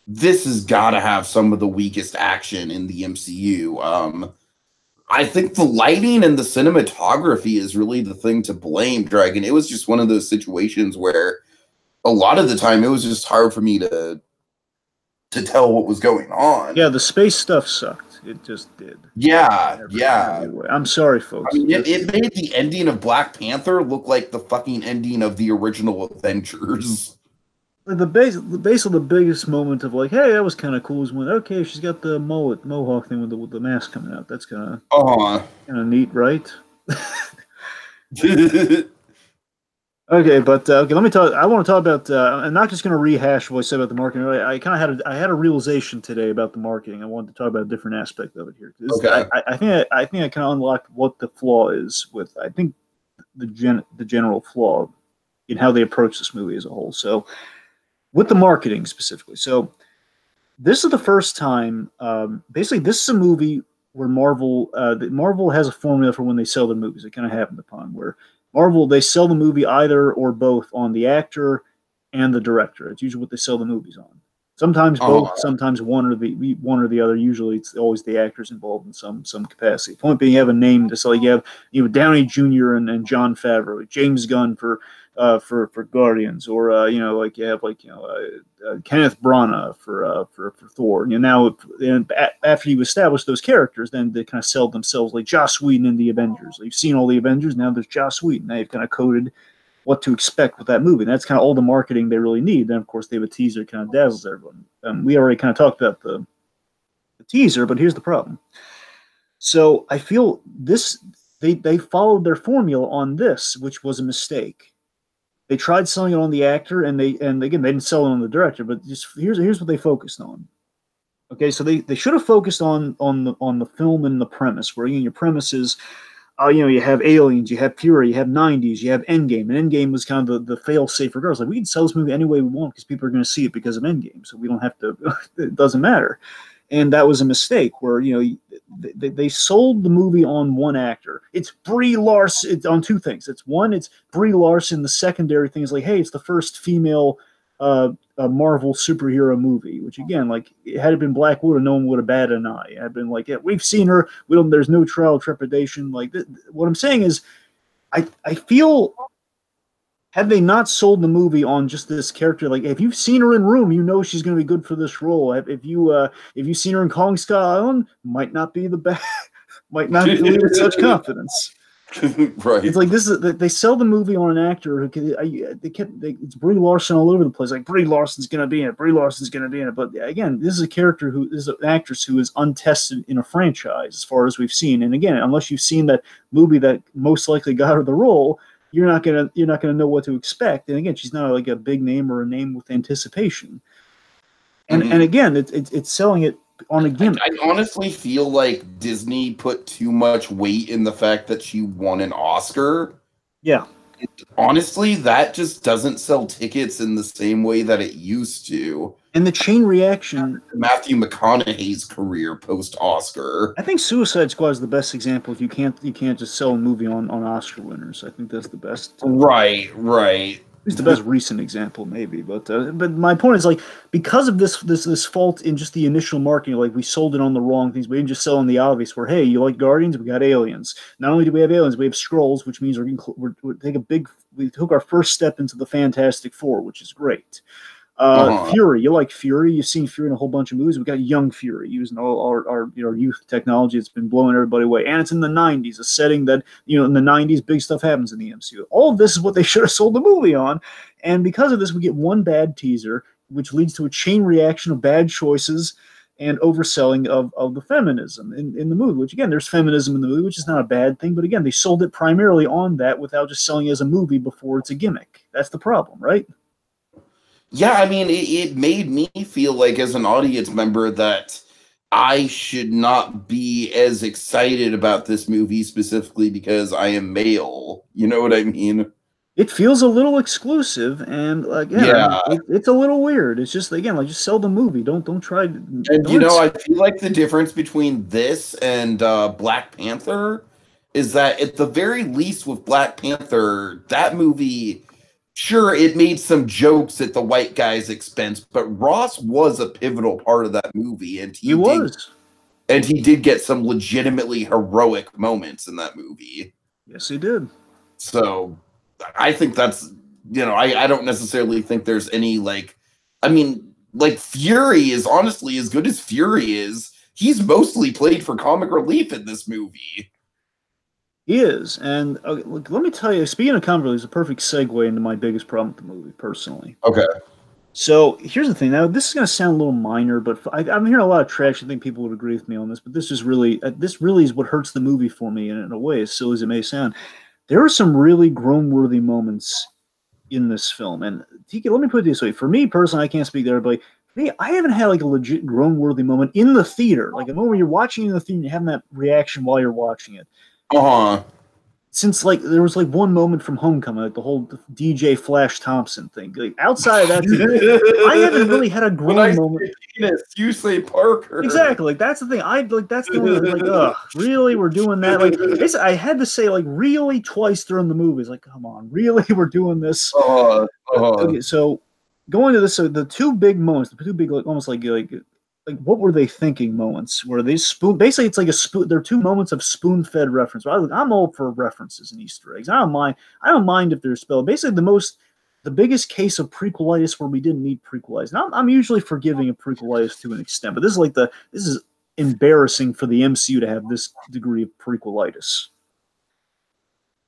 this has got to have some of the weakest action in the MCU. I think the lighting and the cinematography is really the thing to blame, Dragon. It was just one of those situations where a lot of the time it was just hard for me to tell what was going on. Yeah, the space stuff sucked. It just did. Yeah. I'm sorry, folks. I mean, it made the ending of Black Panther look like the fucking ending of the original Avengers. The base of the biggest moment of like, hey, that was kind of cool is when, okay, she's got the mohawk thing with the mask coming out. That's kind of neat, right? Okay, but let me talk. I want to talk about. I'm not just going to rehash what I said about the marketing. I had a realization today about the marketing. I wanted to talk about a different aspect of it here. Okay. I think I kind of unlocked what the flaw is with. I think the general flaw in how they approach this movie as a whole. So, with the marketing specifically. So, this is the first time. Basically, this is a movie where Marvel has a formula for when they sell their movies. It kind of happened upon where Marvel, they sell the movie either or both on the actor and the director. It's usually what they sell the movies on. Sometimes both, sometimes one or the other. Usually, it's always the actors involved in some capacity. Point being, you have a name to sell. You have Downey Jr. and Jon Favreau, James Gunn for for Guardians, or like you have like Kenneth Branagh for Thor. Now after you establish those characters, then they kind of sell themselves like Joss Whedon in the Avengers. You've seen all the Avengers, now there's Joss Whedon. Now you've kind of coded what to expect with that movie. And that's kind of all the marketing they really need. Then of course they have a teaser that kind of dazzles everyone. We already kind of talked about the teaser, but here's the problem. So I feel they followed their formula on this, which was a mistake. They tried selling it on the actor, and again they didn't sell it on the director. But just here's what they focused on. Okay, so they should have focused on the film and the premise, where your premise is, you have aliens, you have Fury, you have 90s, you have Endgame, and Endgame was kind of the fail-safe regardless. Like, we can sell this movie any way we want because people are going to see it because of Endgame, so we don't have to. It doesn't matter. And that was a mistake where they sold the movie on one actor. It's Brie Larson. It's on two things. It's Brie Larson. The secondary thing is like, hey, it's the first female Marvel superhero movie. Which again, like, had it been Black Widow, no one would have batted an eye. I've been like, yeah, we've seen her. There's no trial of trepidation. Like, what I'm saying is, I feel. Had they not sold the movie on just this character, like if you've seen her in Room, you know she's going to be good for this role. If you've seen her in Kong Skull Island, might not be the best, might not believe with such confidence. Right. It's like they sell the movie on an actor who it's Brie Larson all over the place. Like, Brie Larson's going to be in it. Brie Larson's going to be in it. But again, this is a character this is an actress who is untested in a franchise as far as we've seen. And again, unless you've seen that movie that most likely got her the role, you're not gonna know what to expect. And again, she's not like a big name or a name with anticipation. And and again, it's selling it on a gimmick. I honestly feel like Disney put too much weight in the fact that she won an Oscar. Yeah. Honestly, that just doesn't sell tickets in the same way that it used to. And the chain reaction. Matthew McConaughey's career post-Oscar. I think Suicide Squad is the best example. If you can't just sell a movie on Oscar winners. I think that's the best. Right. It's the best recent example, maybe. But my point is, like, because of this fault in just the initial marketing, like, we sold it on the wrong things. We didn't just sell on the obvious. Where, hey, you like Guardians? We got aliens. Not only do we have aliens, we have Skrulls, which means we took our first step into the Fantastic Four, which is great. Fury, you like Fury? You've seen Fury in a whole bunch of movies. We got young Fury using all our youth technology. It's been blowing everybody away, and it's in the '90s, a setting that in the '90s, big stuff happens in the MCU. All of this is what they should have sold the movie on, and because of this, we get one bad teaser, which leads to a chain reaction of bad choices and overselling of the feminism in the movie. Which again, there's feminism in the movie, which is not a bad thing, but again, they sold it primarily on that without just selling it as a movie before it's a gimmick. That's the problem, right? Yeah, I mean, it made me feel like, as an audience member, that I should not be as excited about this movie specifically because I am male. You know what I mean? It feels a little exclusive, and it's a little weird. It's just, again, like, just sell the movie. Don't try. And I feel like the difference between this and Black Panther is that, at the very least, with Black Panther, that movie. Sure, it made some jokes at the white guy's expense, but Ross was a pivotal part of that movie, and he did get some legitimately heroic moments in that movie. Yes, he did. So, I think that's I don't necessarily think there's any Fury is honestly, as good as Fury is. He's mostly played for comic relief in this movie. He is, and look, let me tell you, speaking of comic relief, it's a perfect segue into my biggest problem with the movie, personally. Okay. So here's the thing. Now, this is going to sound a little minor, but I'm hearing a lot of trash. I think people would agree with me on this, but this really is what hurts the movie for me, and in a way, as silly as it may sound. There are some really groan-worthy moments in this film, and Tiki, let me put it this way. For me, personally, I can't speak to everybody. For me, I haven't had like a legit groan-worthy moment in the theater, like a moment where you're watching in the theater and you're having that reaction while you're watching it. Since there was one moment from Homecoming, like the whole DJ Flash Thompson thing. Like, outside of that, I haven't really had a grown moment. Penis, you say Parker. Exactly, like that's the thing. That's the only really, we're doing that. Like, I had to say really twice during the movie. It's like, come on, really, we're doing this. Okay, so going to this, so the two big moments, the two big almost like like what were they thinking moments where they spoon basically it's like a spoon. There are two moments of spoon-fed reference. I'm all for references and Easter eggs. I don't mind if they're spelled. Basically the biggest case of prequelitis where we didn't need prequelitis. Now I'm usually forgiving a prequelitis to an extent, but this is embarrassing for the MCU to have this degree of prequelitis.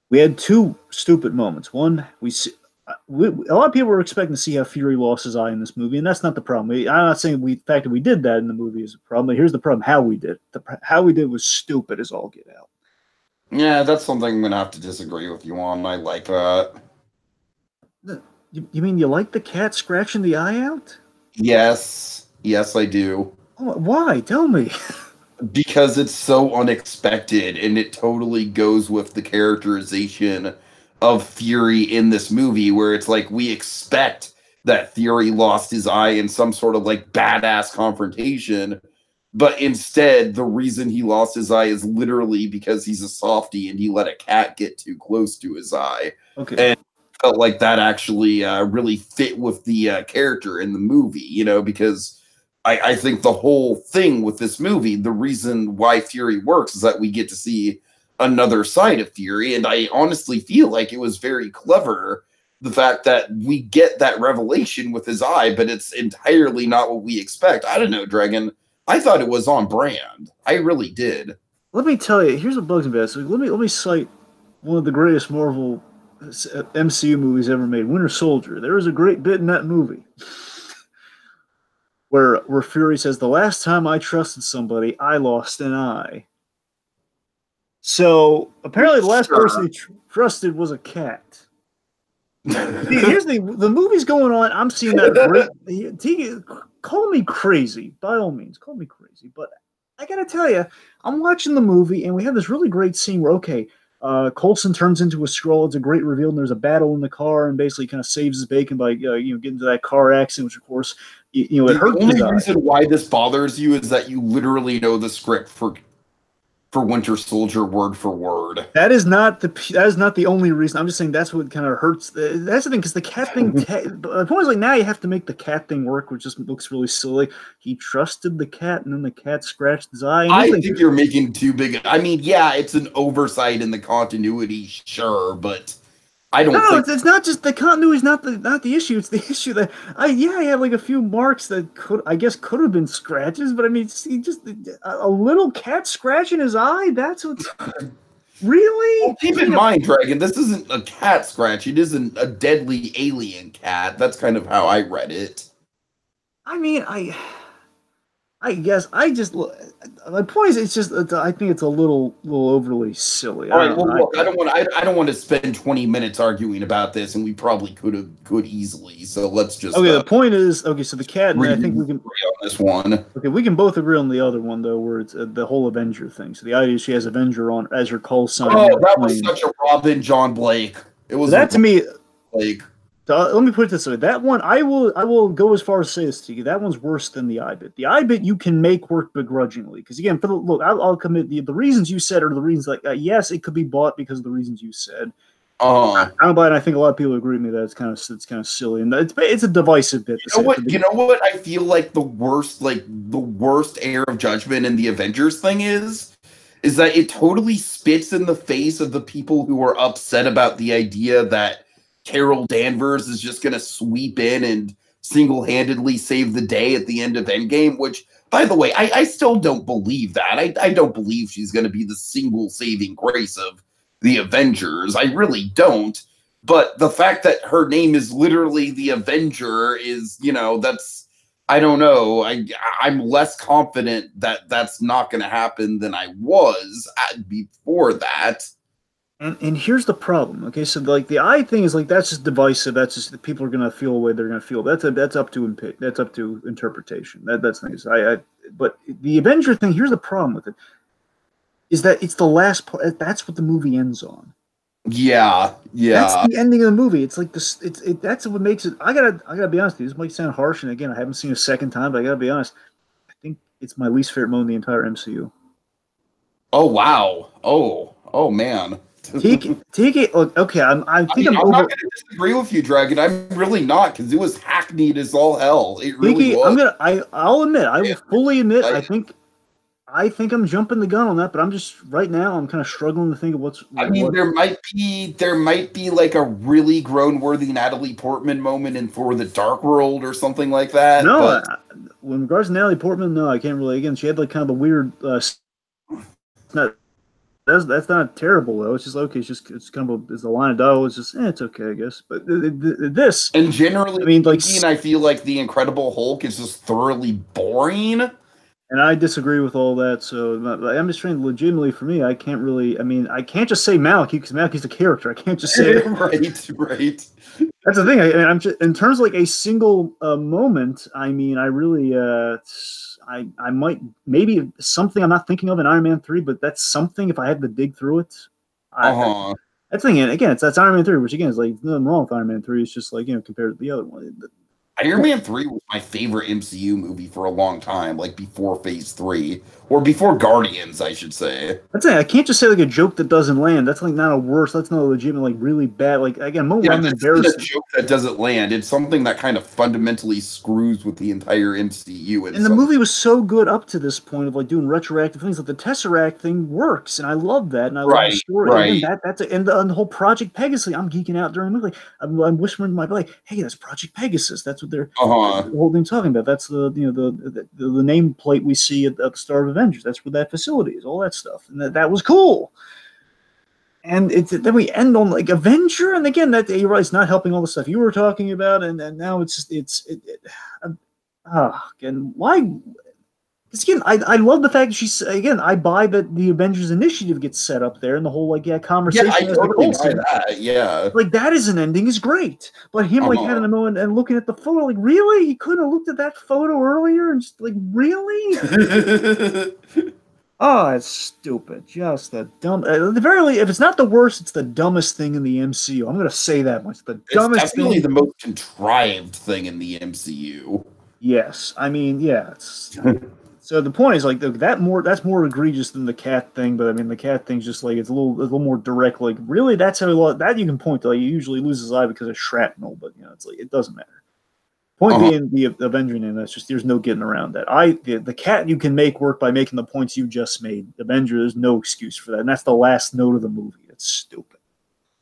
We had two stupid moments. One, a lot of people were expecting to see how Fury lost his eye in this movie, and that's not the problem. I'm not saying the fact that we did that in the movie is a problem. But here's the problem: how we did. How we did was stupid as all get out. Yeah, that's something I'm gonna have to disagree with you on. I like that. You mean you like the cat scratching the eye out? Yes, yes, I do. Oh, why? Tell me. Because it's so unexpected and it totally goes with the characterization of Fury in this movie, where it's like we expect that Fury lost his eye in some sort of like badass confrontation, but instead the reason he lost his eye is literally because he's a softie and he let a cat get too close to his eye. Okay. And felt like that actually really fit with the character in the movie, because I think the whole thing with this movie, the reason why Fury works is that we get to see another side of Fury. And I honestly feel like it was very clever, the fact that we get that revelation with his eye, but it's entirely not what we expect. I don't know, Dragon. I thought it was on brand. I really did. Let me tell you. Here's what bugs me about this. Let me cite one of the greatest Marvel MCU movies ever made, Winter Soldier. There was a great bit in that movie where Fury says, "The last time I trusted somebody, I lost an eye." So apparently, the last person he trusted was a cat. Here's the movie's going on. I'm seeing that great. Call me crazy, by all means, call me crazy. But I gotta tell you, I'm watching the movie, and we have this really great scene where Coulson turns into a Skrull. It's a great reveal, and there's a battle in the car, and basically kind of saves his bacon by getting into that car accident, which of course it hurts. The only reason why this bothers you is that you literally know the script for Winter Soldier word for word. That is not the only reason. I'm just saying that's what kind of hurts. That's the thing, because the cat thing. The point is, like, now you have to make the cat thing work, which just looks really silly. He trusted the cat, and then the cat scratched his eye. I think you're making too big. I mean, yeah, it's an oversight in the continuity, sure, but I don't. No, it's not just the continuity. Is not the issue. It's the issue that I had like a few marks that could have been scratches, but I mean, see, just a little cat scratching his eye. That's what. Really? Well, keep in mind, Dragon, this isn't a cat scratch. It isn't a deadly alien cat. That's kind of how I read it. I mean, I guess my point is it's just I think it's a little overly silly. All right, well, look, I don't want to spend 20 minutes arguing about this, and we probably could easily. So let's just the point is so the cat. And I think we can agree on this one. Okay, we can both agree on the other one though, where it's the whole Avenger thing. So the idea is she has Avenger on as her call sign. Oh, that was such a Robin John Blake. It was that to me. Blake. Let me put it this way: that one, I will go as far as say this to you. That one's worse than the eye bit. The eye bit you can make work begrudgingly, because again, I'll commit the reasons you said are the reasons. Like, yes, it could be bought because of the reasons you said. I don't buy it. I think a lot of people agree with me that it's kind of silly, and it's a divisive bit. You know what? I feel like the worst air of judgment in the Avengers thing is that it totally spits in the face of the people who are upset about the idea that Carol Danvers is just going to sweep in and single-handedly save the day at the end of Endgame, which, by the way, I still don't believe that. I don't believe she's going to be the single saving grace of the Avengers. I really don't. But the fact that her name is literally the Avenger is, that's, I don't know. I'm less confident that that's not going to happen than I was before that. And here's the problem. Okay, so like the eye thing is like that's just divisive. That's just the people are gonna feel the way they're gonna feel. That's up to interpretation. That's things. But the Avenger thing. Here's the problem with it. Is that it's the last part. That's what the movie ends on. Yeah. That's the ending of the movie. It's like this. That's what makes it. I gotta be honest with you. This might sound harsh, and again, I haven't seen it a second time, but I gotta be honest. I think it's my least favorite moment in the entire MCU. Oh wow. Oh man. Tiki. Okay, I think I'm I'm over. not going to disagree with you, Dragon. I'm really not, because it was hackneyed as all hell. It really Tiki, was. I'll admit, I will fully admit, I, I think I'm jumping the gun on that, but I'm just right now I'm kind of struggling to think of what's I like mean, what. there might be like a really groan-worthy Natalie Portman moment in For the Dark World or something like that. No, But in regards to Natalie Portman, no, I can't really. Again, she had like kind of a weird. Not that's not terrible though. It's just okay. It's kind of it's a line of dialogue. It's just it's okay, I guess. But this, and generally I mean, like, speaking, I feel like the Incredible Hulk is just thoroughly boring. and I disagree with all that. So I'm just trying legitimately for me. I can't really. I mean, I can't just say Maliki because Maliki's a character. I can't just say right. That's the thing. I'm just in terms of like a single moment. I mean, I really, I might maybe something I'm not thinking of in Iron Man 3, but that's something if I had to dig through it. Uh-huh. That's the thing. And again, that's Iron Man 3, which again is like nothing wrong with Iron Man 3. It's just like compared to the other one. Iron Man 3 was my favorite MCU movie for a long time, like before Phase 3, or before Guardians, I should say. That's it. I can't just say like a joke that doesn't land. That's like not a worse. That's not a legitimate like really bad. Like again, moment where I'm This embarrassed. isn't a joke that doesn't land. It's something that kind of fundamentally screws with the entire MCU. And the movie was so good up to this point of like doing retroactive things. Like the Tesseract thing works, and I love that, and I love the story. Right. Again, and the whole Project Pegasus. I'm geeking out during the movie. I'm whispering to my like, "Hey, that's Project Pegasus. That's what they're the whole thing talking about. That's the the nameplate we see at the start of Avengers. That's where that facility is. All that stuff, and that was cool." And then we end on like Avenger, and again, that you're right, it's not helping all the stuff you were talking about, and now again, why? Because again, I love the fact that she's again. I buy that the Avengers Initiative gets set up there, and the whole like conversation. Yeah, I totally buy that. Yeah, like that as an ending is great, but him like having a moment and looking at the photo, like really, he couldn't have looked at that photo earlier, and just like really. Oh, it's stupid. Just the dumb. At the very least, if it's not the worst, it's the dumbest thing in the MCU. I'm going to say that much. The dumbest it's definitely thing. the most contrived thing in the MCU. Yes, I mean, yeah. So the point is like that's more egregious than the cat thing. But I mean, the cat thing's just like it's a little more direct. Like really, that's how that you can point to. Like, he usually loses his eye because of shrapnel, but it's like it doesn't matter. Point being, the Avenger name, that's just there's no getting around that. The cat you can make work by making the points you just made. Avenger, there's no excuse for that, and that's the last note of the movie. It's stupid.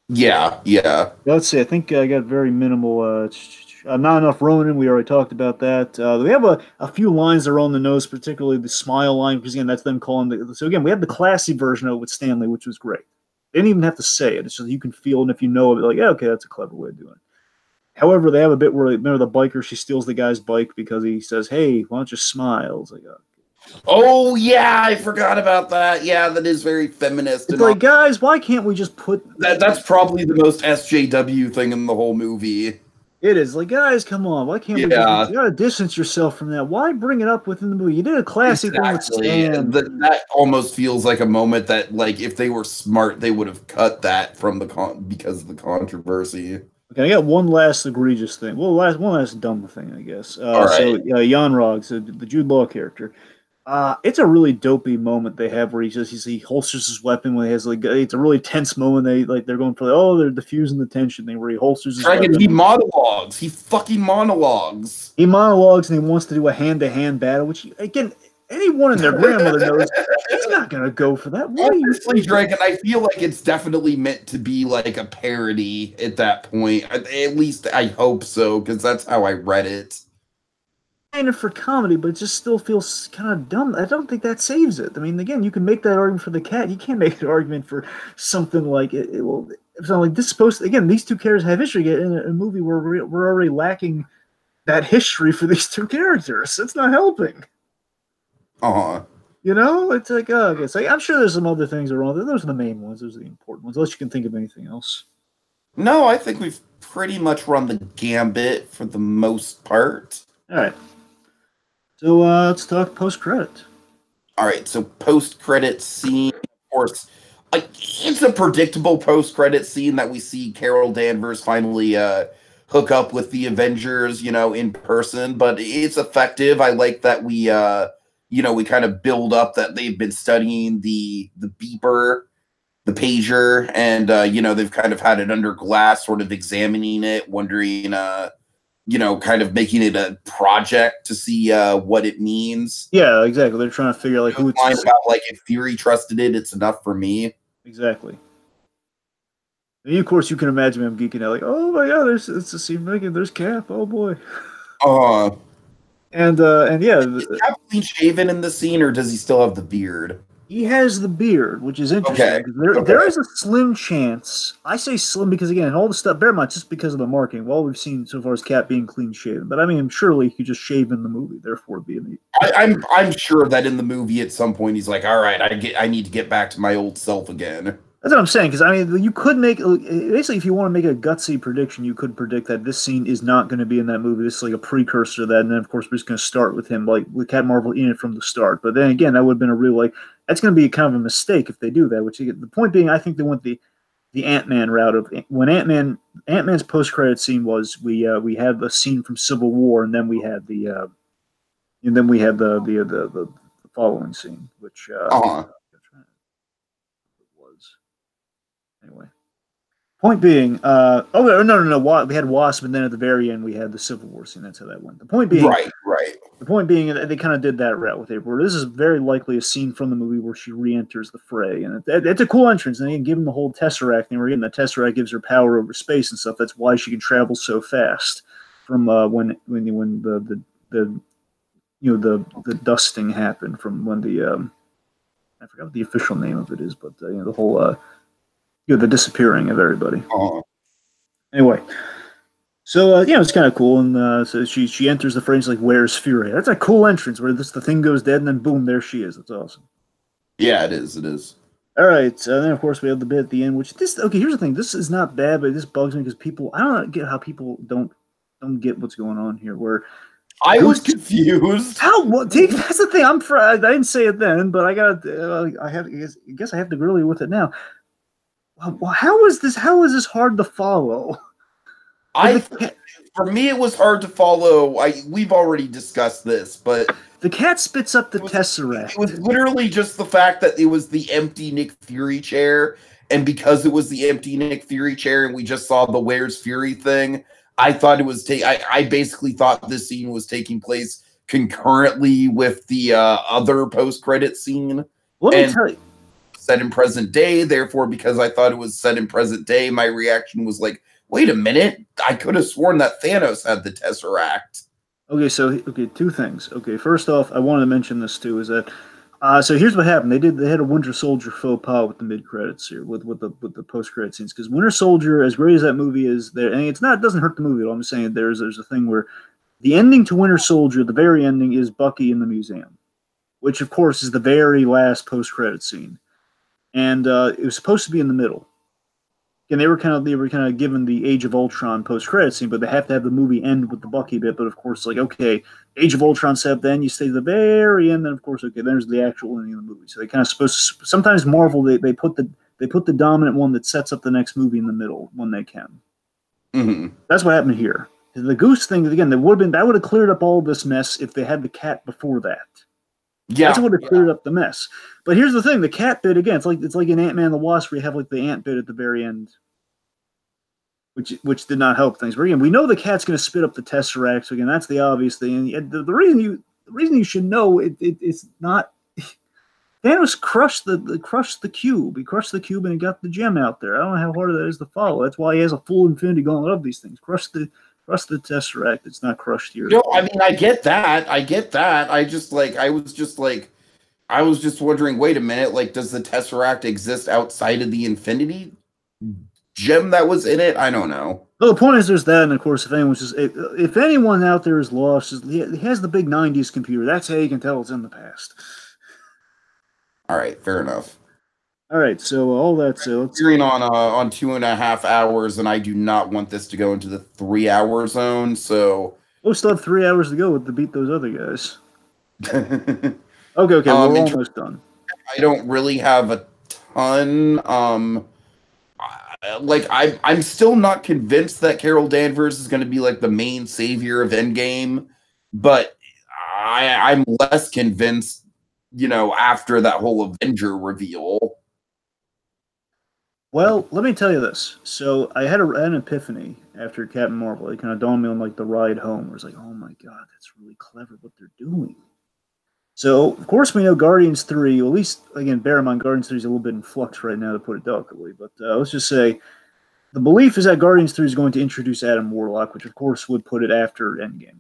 Yeah. Let's see. I think I got very minimal. Not enough Ronin. We already talked about that. We have a few lines that are on the nose, particularly the smile line, because again, that's them calling the. So again, we have the classy version of it with Stanley, which was great. They didn't even have to say it. It's just you can feel, and if you know it, like, yeah, okay, that's a clever way of doing it. However, they have a bit where remember the biker, she steals the guy's bike because he says, "Hey, why don't you smile?" It's like, oh yeah, I forgot about that. Yeah, that is very feminist. It's like, guys, why can't we just put that? That's probably the most SJW thing in the whole movie. It is like, guys, come on, why can't we just, you gotta distance yourself from that? Why bring it up within the movie? You did a classic thing with Stan. That almost feels like a moment that, like, if they were smart, they would have cut that from because of the controversy. Okay, I got one last egregious thing. Well, one last dumb thing, I guess. All right. So, Jan Roggs, the Jude Law character. It's a really dopey moment they have where he holsters his weapon when he has like it's a really tense moment. They're going for they're diffusing the tension thing where he holsters his weapon. He monologues. He fucking monologues. He monologues and he wants to do a hand-to-hand battle, which again, anyone and their grandmother knows he's not gonna go for that. Honestly, Dragon, I feel like it's definitely meant to be like a parody at that point. At least I hope so, because that's how I read it. For comedy, but it just still feels kind of dumb. I don't think that saves it. I mean, again, you can make that argument for the cat. You can't make an argument for something like it. It's not like this is supposed to, again, these two characters have history in a movie where we're already lacking that history for these two characters. It's not helping. It's like, okay, so I'm sure there's some other things that are wrong. Those are the main ones. Those are the important ones, unless you can think of anything else. No, I think we've pretty much run the gambit for the most part. All right. So let's talk post-credit. All right, so post-credit scene, of course, it's a predictable post-credit scene that we see Carol Danvers finally hook up with the Avengers, in person, but it's effective. I like that we kind of build up that they've been studying the beeper pager, and they've kind of had it under glass, sort of examining it, wondering, kind of making it a project to see what it means. Yeah, exactly. They're trying to figure out like who it's about like if Fury trusted it, it's enough for me. exactly. And of course, you can imagine him geeking out like, "Oh my god, it's a scene Megan. There's Cap. Oh boy." And yeah, is Cap clean shaven in the scene, or does he still have the beard? he has the beard, which is interesting because there is a slim chance. I say slim because again, all the stuff. Bear in mind, just because of the marketing. All we've seen so far is Cap being clean shaven, but I mean, surely he just shave in the movie. Therefore, I'm sure that in the movie at some point he's like, all right, I need to get back to my old self again. That's what I'm saying, because I mean, you could make basically if you want to make a gutsy prediction, you could predict that this scene is not going to be in that movie. This is like a precursor to that, and then of course we're just going to start with him, like with Captain Marvel in it from the start. But then again, that would have been a real that's going to be kind of a mistake if they do that. Which the point being, I think they went the Ant-Man route of when Ant-Man's post-credit scene was we had the scene from Civil War, and then we had the following scene, which anyway. Point being, no, we had Wasp, and then at the very end we had the Civil War scene. That's how that went. The point being, right. The point being, they kind of did that route with April. This is very likely a scene from the movie where she re-enters the fray, and it's a cool entrance. And they give him the whole Tesseract thing. We're getting the Tesseract gives her power over space and stuff. That's why she can travel so fast. From when the dusting happened, from when I forgot what the official name of it is, but the whole. The disappearing of everybody. Anyway, so it's kind of cool, and so she enters the frame. Like, where's Fury? That's a cool entrance where the thing goes dead, and then boom, there she is. That's awesome. Yeah, it is. It is. All right, then of course we have the bit at the end, which here's the thing. This is not bad, but this bugs me because I don't get how people don't get what's going on here. Where I was confused. That's the thing. I didn't say it then, but I guess I have to grill you with it now. Well, how is this hard to follow? For me, it was hard to follow. We've already discussed this, but the cat spits up the Tesseract. It was literally just the fact that it was the empty Nick Fury chair, and because it was the empty Nick Fury chair, and we just saw the "Where's Fury" thing, I thought it was. I basically thought this scene was taking place concurrently with the other post-credit scene. Let me tell you. Set in present day, therefore, because I thought it was set in present day, my reaction was like, wait a minute, I could have sworn that Thanos had the Tesseract. Okay, two things. Okay, first off, I wanted to mention this too, is that so here's what happened. They had a Winter Soldier faux pas with the mid-credits here, with the post-credit scenes, because Winter Soldier, as great as that movie is, there, and it doesn't hurt the movie at all. I'm just saying there's a thing where the ending to Winter Soldier, the very ending, is Bucky in the museum, which of course is the very last post-credit scene. And it was supposed to be in the middle. And they were kind of given the Age of Ultron post-credit scene, but they have to have the movie end with the Bucky bit. But of course, like, okay, Age of Ultron set, then you stay to the very end, then of course, okay, there's the actual ending of the movie. So they kind of supposed to, sometimes Marvel they put the dominant one that sets up the next movie in the middle when they can. Mm-hmm. That's what happened here. The Goose thing again, that would have cleared up all this mess if they had the cat before that. Yeah, that's what would have cleared up the mess. But here's the thing: the cat bit again. It's like in Ant-Man and the Wasp, where you have like the ant bit at the very end, which did not help things. But again, we know the cat's going to spit up the Tesseract. So again, that's the obvious thing. And the reason you should know it's not. Thanos crushed the cube. He crushed the cube and he got the gem out there. I don't know how hard that is to follow. That's why he has a full Infinity Gauntlet of these things. Crush the Tesseract. It's not crushed here. No, I mean, I get that. I was just wondering, wait a minute, like, does the Tesseract exist outside of the Infinity gem that was in it? I don't know. Well, the point is there's that, and of course, if anyone out there is lost, he has the big 90s computer. That's how you can tell it's in the past. All right, fair enough. All right, so all that. So let's steering on 2.5 hours, and I do not want this to go into the 3-hour zone. So we'll still have 3 hours to go to beat those other guys. Okay, we're almost done. I don't really have a ton. I'm still not convinced that Carol Danvers is going to be like the main savior of Endgame, but I'm less convinced, after that whole Avenger reveal. Well, let me tell you this. So I had an epiphany after Captain Marvel. It kind of dawned me on like the ride home. Where it's like, oh my god, that's really clever what they're doing. So of course we know Guardians 3. Well, at least again, bear in mind Guardians 3 is a little bit in flux right now, to put it delicately. But let's just say the belief is that Guardians 3 is going to introduce Adam Warlock, which of course would put it after Endgame.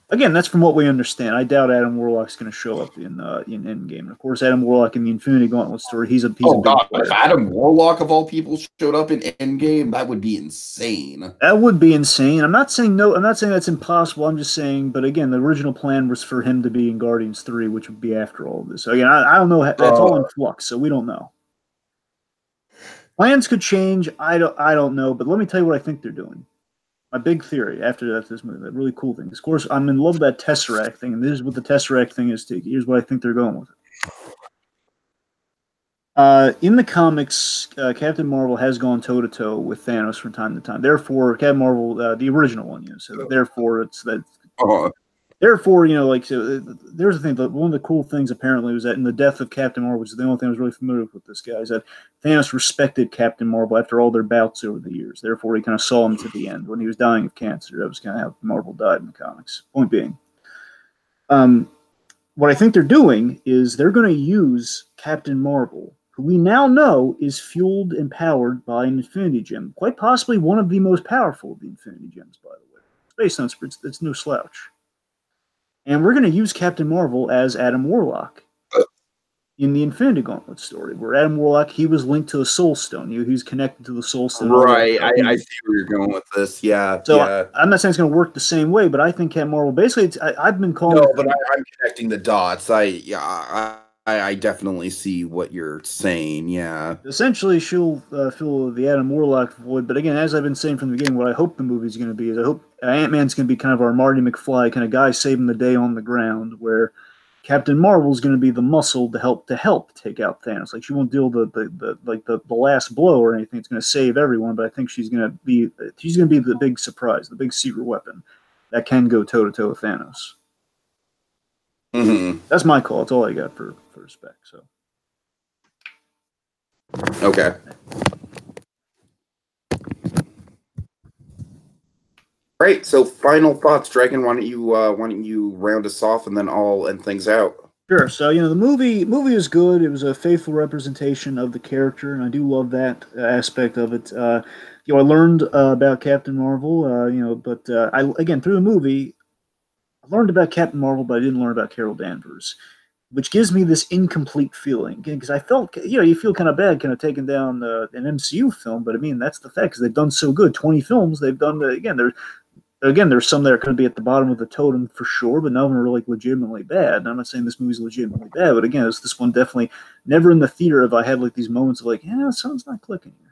Again, that's from what we understand. I doubt Adam Warlock's going to show up in Endgame. And of course, Adam Warlock in the Infinity Gauntlet story, he's a big God, player. if Adam Warlock of all people showed up in Endgame, that would be insane. That would be insane. I'm not saying no. I'm not saying that's impossible. I'm just saying. But again, the original plan was for him to be in Guardians 3, which would be after all of this. So again, I don't know. That's all in flux, so we don't know. Plans could change. I don't know. But let me tell you what I think they're doing. My big theory after this movie, that really cool thing. Of course, I'm in love with that Tesseract thing, and this is what the Tesseract thing is. Tiki. Here's what I think they're going with it. In the comics, Captain Marvel has gone toe to toe with Thanos from time to time. Therefore, Captain Marvel, the original one, so therefore it's that. Therefore, like so, there's the thing. One of the cool things apparently was that in the death of Captain Marvel, which is the only thing I was really familiar with this guy, is that Thanos respected Captain Marvel after all their bouts over the years. Therefore, he kind of saw him to the end when he was dying of cancer. That was kind of how Marvel died in the comics. Point being, what I think they're doing is they're going to use Captain Marvel, who we now know is fueled and powered by an Infinity Gem, quite possibly one of the most powerful of the Infinity Gems, by the way. Space Hunter, it's no slouch. And we're going to use Captain Marvel as Adam Warlock in the Infinity Gauntlet story, where Adam Warlock, he was linked to the Soul Stone. He was connected to the Soul Stone. Right. I see where you're going with this. Yeah. So yeah. I'm not saying it's going to work the same way, but I think Captain Marvel, basically, I've been calling No, but I'm connecting the dots. I definitely see what you're saying. Yeah. Essentially, she'll fill the Adam Warlock void. But again, as I've been saying from the beginning, what I hope the movie's going to be is I hope Ant-Man's going to be kind of our Marty McFly kind of guy saving the day on the ground, where Captain Marvel's going to be the muscle to help take out Thanos. Like she won't deal the last blow or anything. It's going to save everyone, but I think she's going to be the big surprise, the big secret weapon that can go toe to toe with Thanos. Mm-hmm. That's my call. That's all I got for spec. So. Okay. Great. So, final thoughts, Dragon. Why don't you round us off, and then I'll end things out. Sure. So the movie is good. It was a faithful representation of the character, and I do love that aspect of it. I learned about Captain Marvel. But again through the movie, I learned about Captain Marvel, but I didn't learn about Carol Danvers, which gives me this incomplete feeling. Because I felt, you feel kind of bad kind of taking down an MCU film, but I mean, that's the fact, because they've done so good. 20 films, they've done, there's some that are going to be at the bottom of the totem for sure, but none of them are like legitimately bad. And I'm not saying this movie's legitimately bad, but again, this one definitely, never in the theater have I had like these moments of like, something's not clicking here.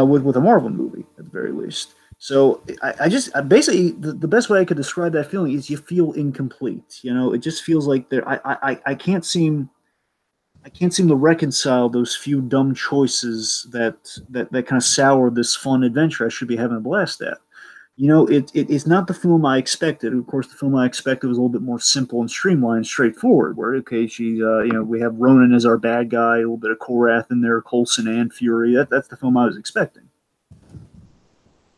With a Marvel movie, at the very least. So I just basically the best way I could describe that feeling is you feel incomplete. It just feels like I can't seem to reconcile those few dumb choices that kind of sour this fun adventure I should be having a blast at. It's not the film I expected. Of course, the film I expected was a little bit more simple and streamlined, straightforward. Where we have Ronan as our bad guy, a little bit of Korath in there, Coulson and Fury. That's the film I was expecting.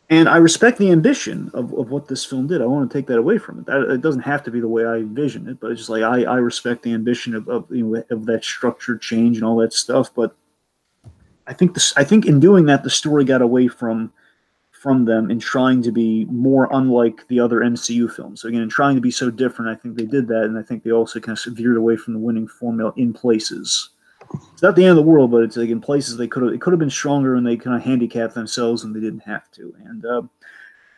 And I respect the ambition of what this film did. I want to take that away from it. It doesn't have to be the way I envision it, but it's just like I respect the ambition of that structure change and all that stuff. But I think in doing that, the story got away from them in trying to be more unlike the other MCU films. So again, in trying to be so different, I think they did that, and I think they also kind of veered away from the winning formula in places. It's not the end of the world, but it's like in places it could have been stronger, and they kind of handicapped themselves, and they didn't have to. And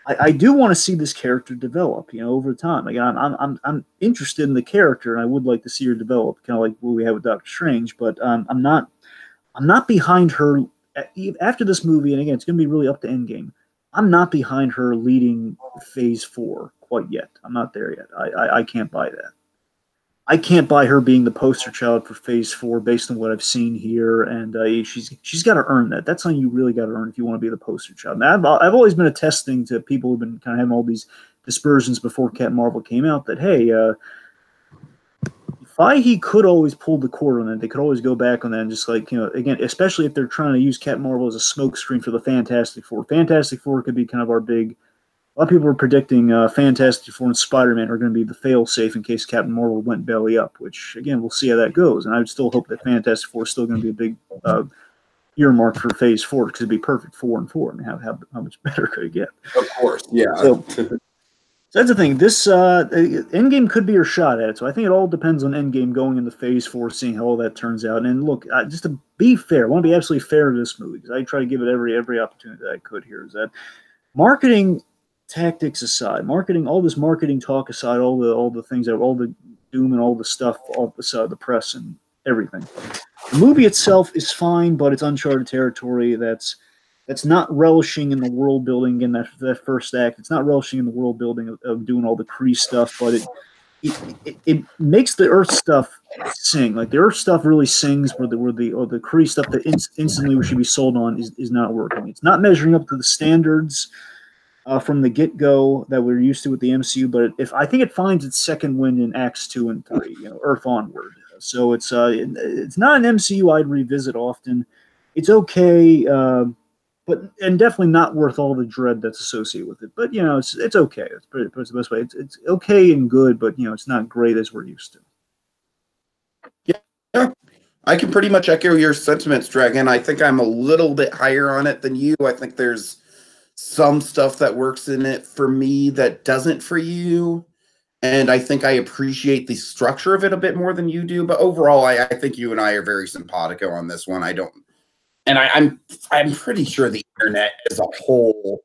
I do want to see this character develop, over time. Like I'm interested in the character, and I would like to see her develop, kind of like what we had with Doctor Strange. But I'm not behind her after this movie. And again, it's going to be really up to Endgame. I'm not behind her leading Phase 4 quite yet. I'm not there yet. I can't buy that. I can't buy her being the poster child for Phase 4 based on what I've seen here, and she's got to earn that. That's something you really got to earn if you want to be the poster child. Now, I've always been attesting to people who've been kind of having all these dispersions before Captain Marvel came out that, hey, Fahey could always pull the cord on that. They could always go back on that and just like, again, especially if they're trying to use Captain Marvel as a smokescreen for the Fantastic Four. Fantastic Four could be kind of our big. A lot of people are predicting Fantastic Four and Spider-Man are going to be the fail-safe in case Captain Marvel went belly up, which, again, we'll see how that goes. And I would still hope that Fantastic Four is still going to be a big earmark for Phase 4 because it'd be perfect 4 and 4. I mean, how much better could it get? Of course, yeah. So that's the thing. This Endgame could be your shot at it. So I think it all depends on Endgame going into Phase 4, seeing how all that turns out. And look, just to be fair, I want to be absolutely fair to this movie because I try to give it every opportunity that I could here. Is that marketing tactics aside, all this marketing talk aside, all the things that all the doom and all the stuff off the side of the press and everything. The movie itself is fine, but it's uncharted territory. That's not relishing in the world building in that first act. It's not relishing in the world building of doing all the Kree stuff, but it makes the Earth stuff sing. Like the Earth stuff really sings, where the Kree stuff that instantly we should be sold on is not working. It's not measuring up to the standards from the get-go that we're used to with the MCU, but I think it finds its second wind in Acts 2 and 3, Earth Onward. So it's not an MCU I'd revisit often. It's okay, and definitely not worth all the dread that's associated with it. But it's okay. It's the best way. It's okay and good, but it's not great as we're used to. Yeah, I can pretty much echo your sentiments, Dragon. I think I'm a little bit higher on it than you. I think there's some stuff that works in it for me that doesn't for you. And I think I appreciate the structure of it a bit more than you do. But overall, I think you and I are very simpatico on this one. I'm pretty sure the internet as a whole,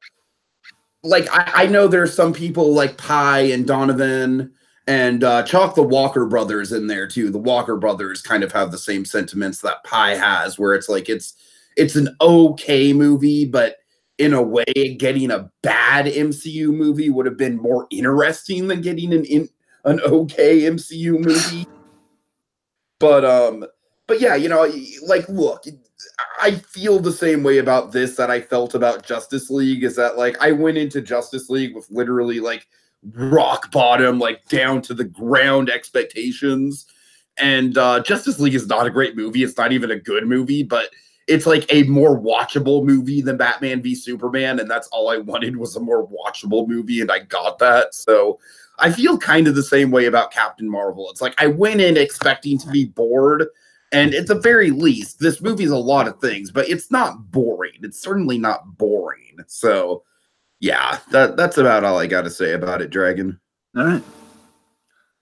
like I know there's some people like Pi and Donovan and chalk the Walker brothers in there too. The Walker brothers kind of have the same sentiments that Pi has, where it's like it's an okay movie, but in a way, getting a bad MCU movie would have been more interesting than getting an okay MCU movie. But yeah, like, look, I feel the same way about this that I felt about Justice League. Is that like I went into Justice League with literally like rock bottom, like down to the ground expectations, and Justice League is not a great movie. It's not even a good movie, but it's like a more watchable movie than Batman v Superman, and that's all I wanted was a more watchable movie, and I got that. So I feel kind of the same way about Captain Marvel. It's like I went in expecting to be bored, and at the very least, this movie's a lot of things, but it's not boring. It's certainly not boring. So yeah, that's about all I got to say about it, Dragon. All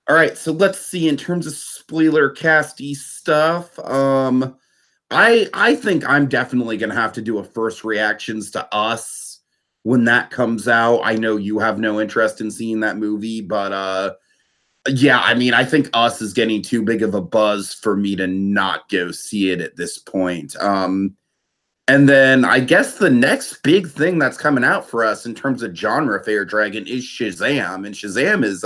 right. So let's see. In terms of spoiler casty stuff, I think I'm definitely going to have to do a first reactions to Us when that comes out. I know you have no interest in seeing that movie, but yeah, I mean, I think Us is getting too big of a buzz for me to not go see it at this point. And then I guess the next big thing that's coming out for us in terms of genre fare, Dragon, is Shazam. And Shazam is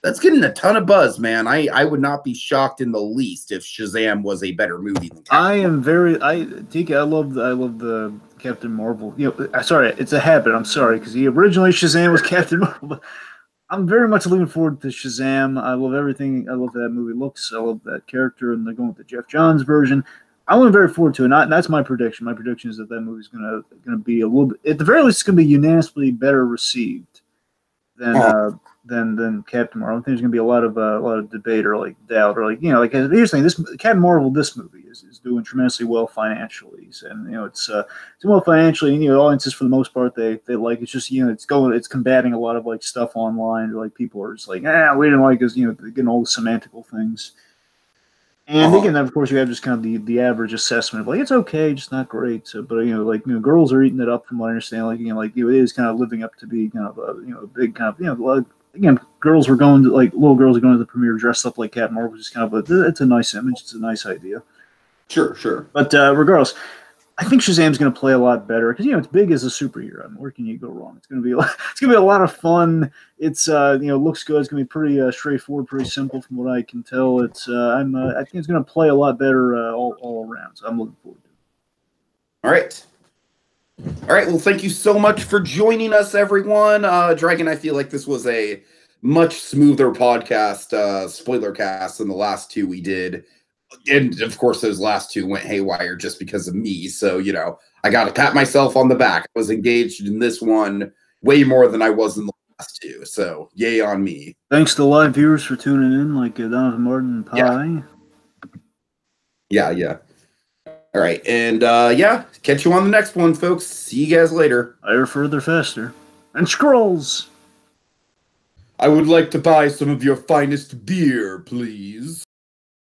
that's getting a ton of buzz, man. I would not be shocked in the least if Shazam was a better movie than Captain. Tiki, I love the Captain Marvel. Sorry, it's a habit. I'm sorry because originally Shazam was Captain Marvel. But I'm very much looking forward to Shazam. I love everything. I love that movie looks. I love that character, and they're going with the Jeff Johns version. I'm looking very forward to it. And that's my prediction. My prediction is that movie's gonna be a little bit, at the very least, it's gonna be unanimously better received than Captain Marvel. I think there's going to be a lot of debate or like doubt or here's the thing: this Captain Marvel, this movie is doing tremendously well financially, and it's well financially, and audiences for the most part they like. It's just it's combating a lot of like stuff online, or like people are just like we didn't like us, getting all the semantical things. And again, of course, you have just kind of the average assessment of like it's okay, just not great. So, but girls are eating it up from what I understand. It is kind of living up to be kind of a big kind of again, girls were going to little girls are going to the premiere dressed up like Captain Marvel, which is kind of it's a nice image, it's a nice idea. Sure. But regardless, I think Shazam's going to play a lot better because it's big as a superhero. I mean, where can you go wrong? It's going to be a lot of fun. It's looks good. It's going to be pretty straightforward, pretty simple from what I can tell. It's I think it's going to play a lot better all around. So I'm looking forward to it. All right. Well, thank you so much for joining us, everyone. Dragon, I feel like this was a much smoother podcast, SpoilerCast, than the last two we did. And of course, those last two went haywire just because of me. So, I got to pat myself on the back. I was engaged in this one way more than I was in the last two. So, yay on me. Thanks to live viewers for tuning in, like Donovan Martin and Pie. Yeah. All right. And catch you on the next one, folks. See you guys later. Higher, further, faster. And scrolls! I would like to buy some of your finest beer, please.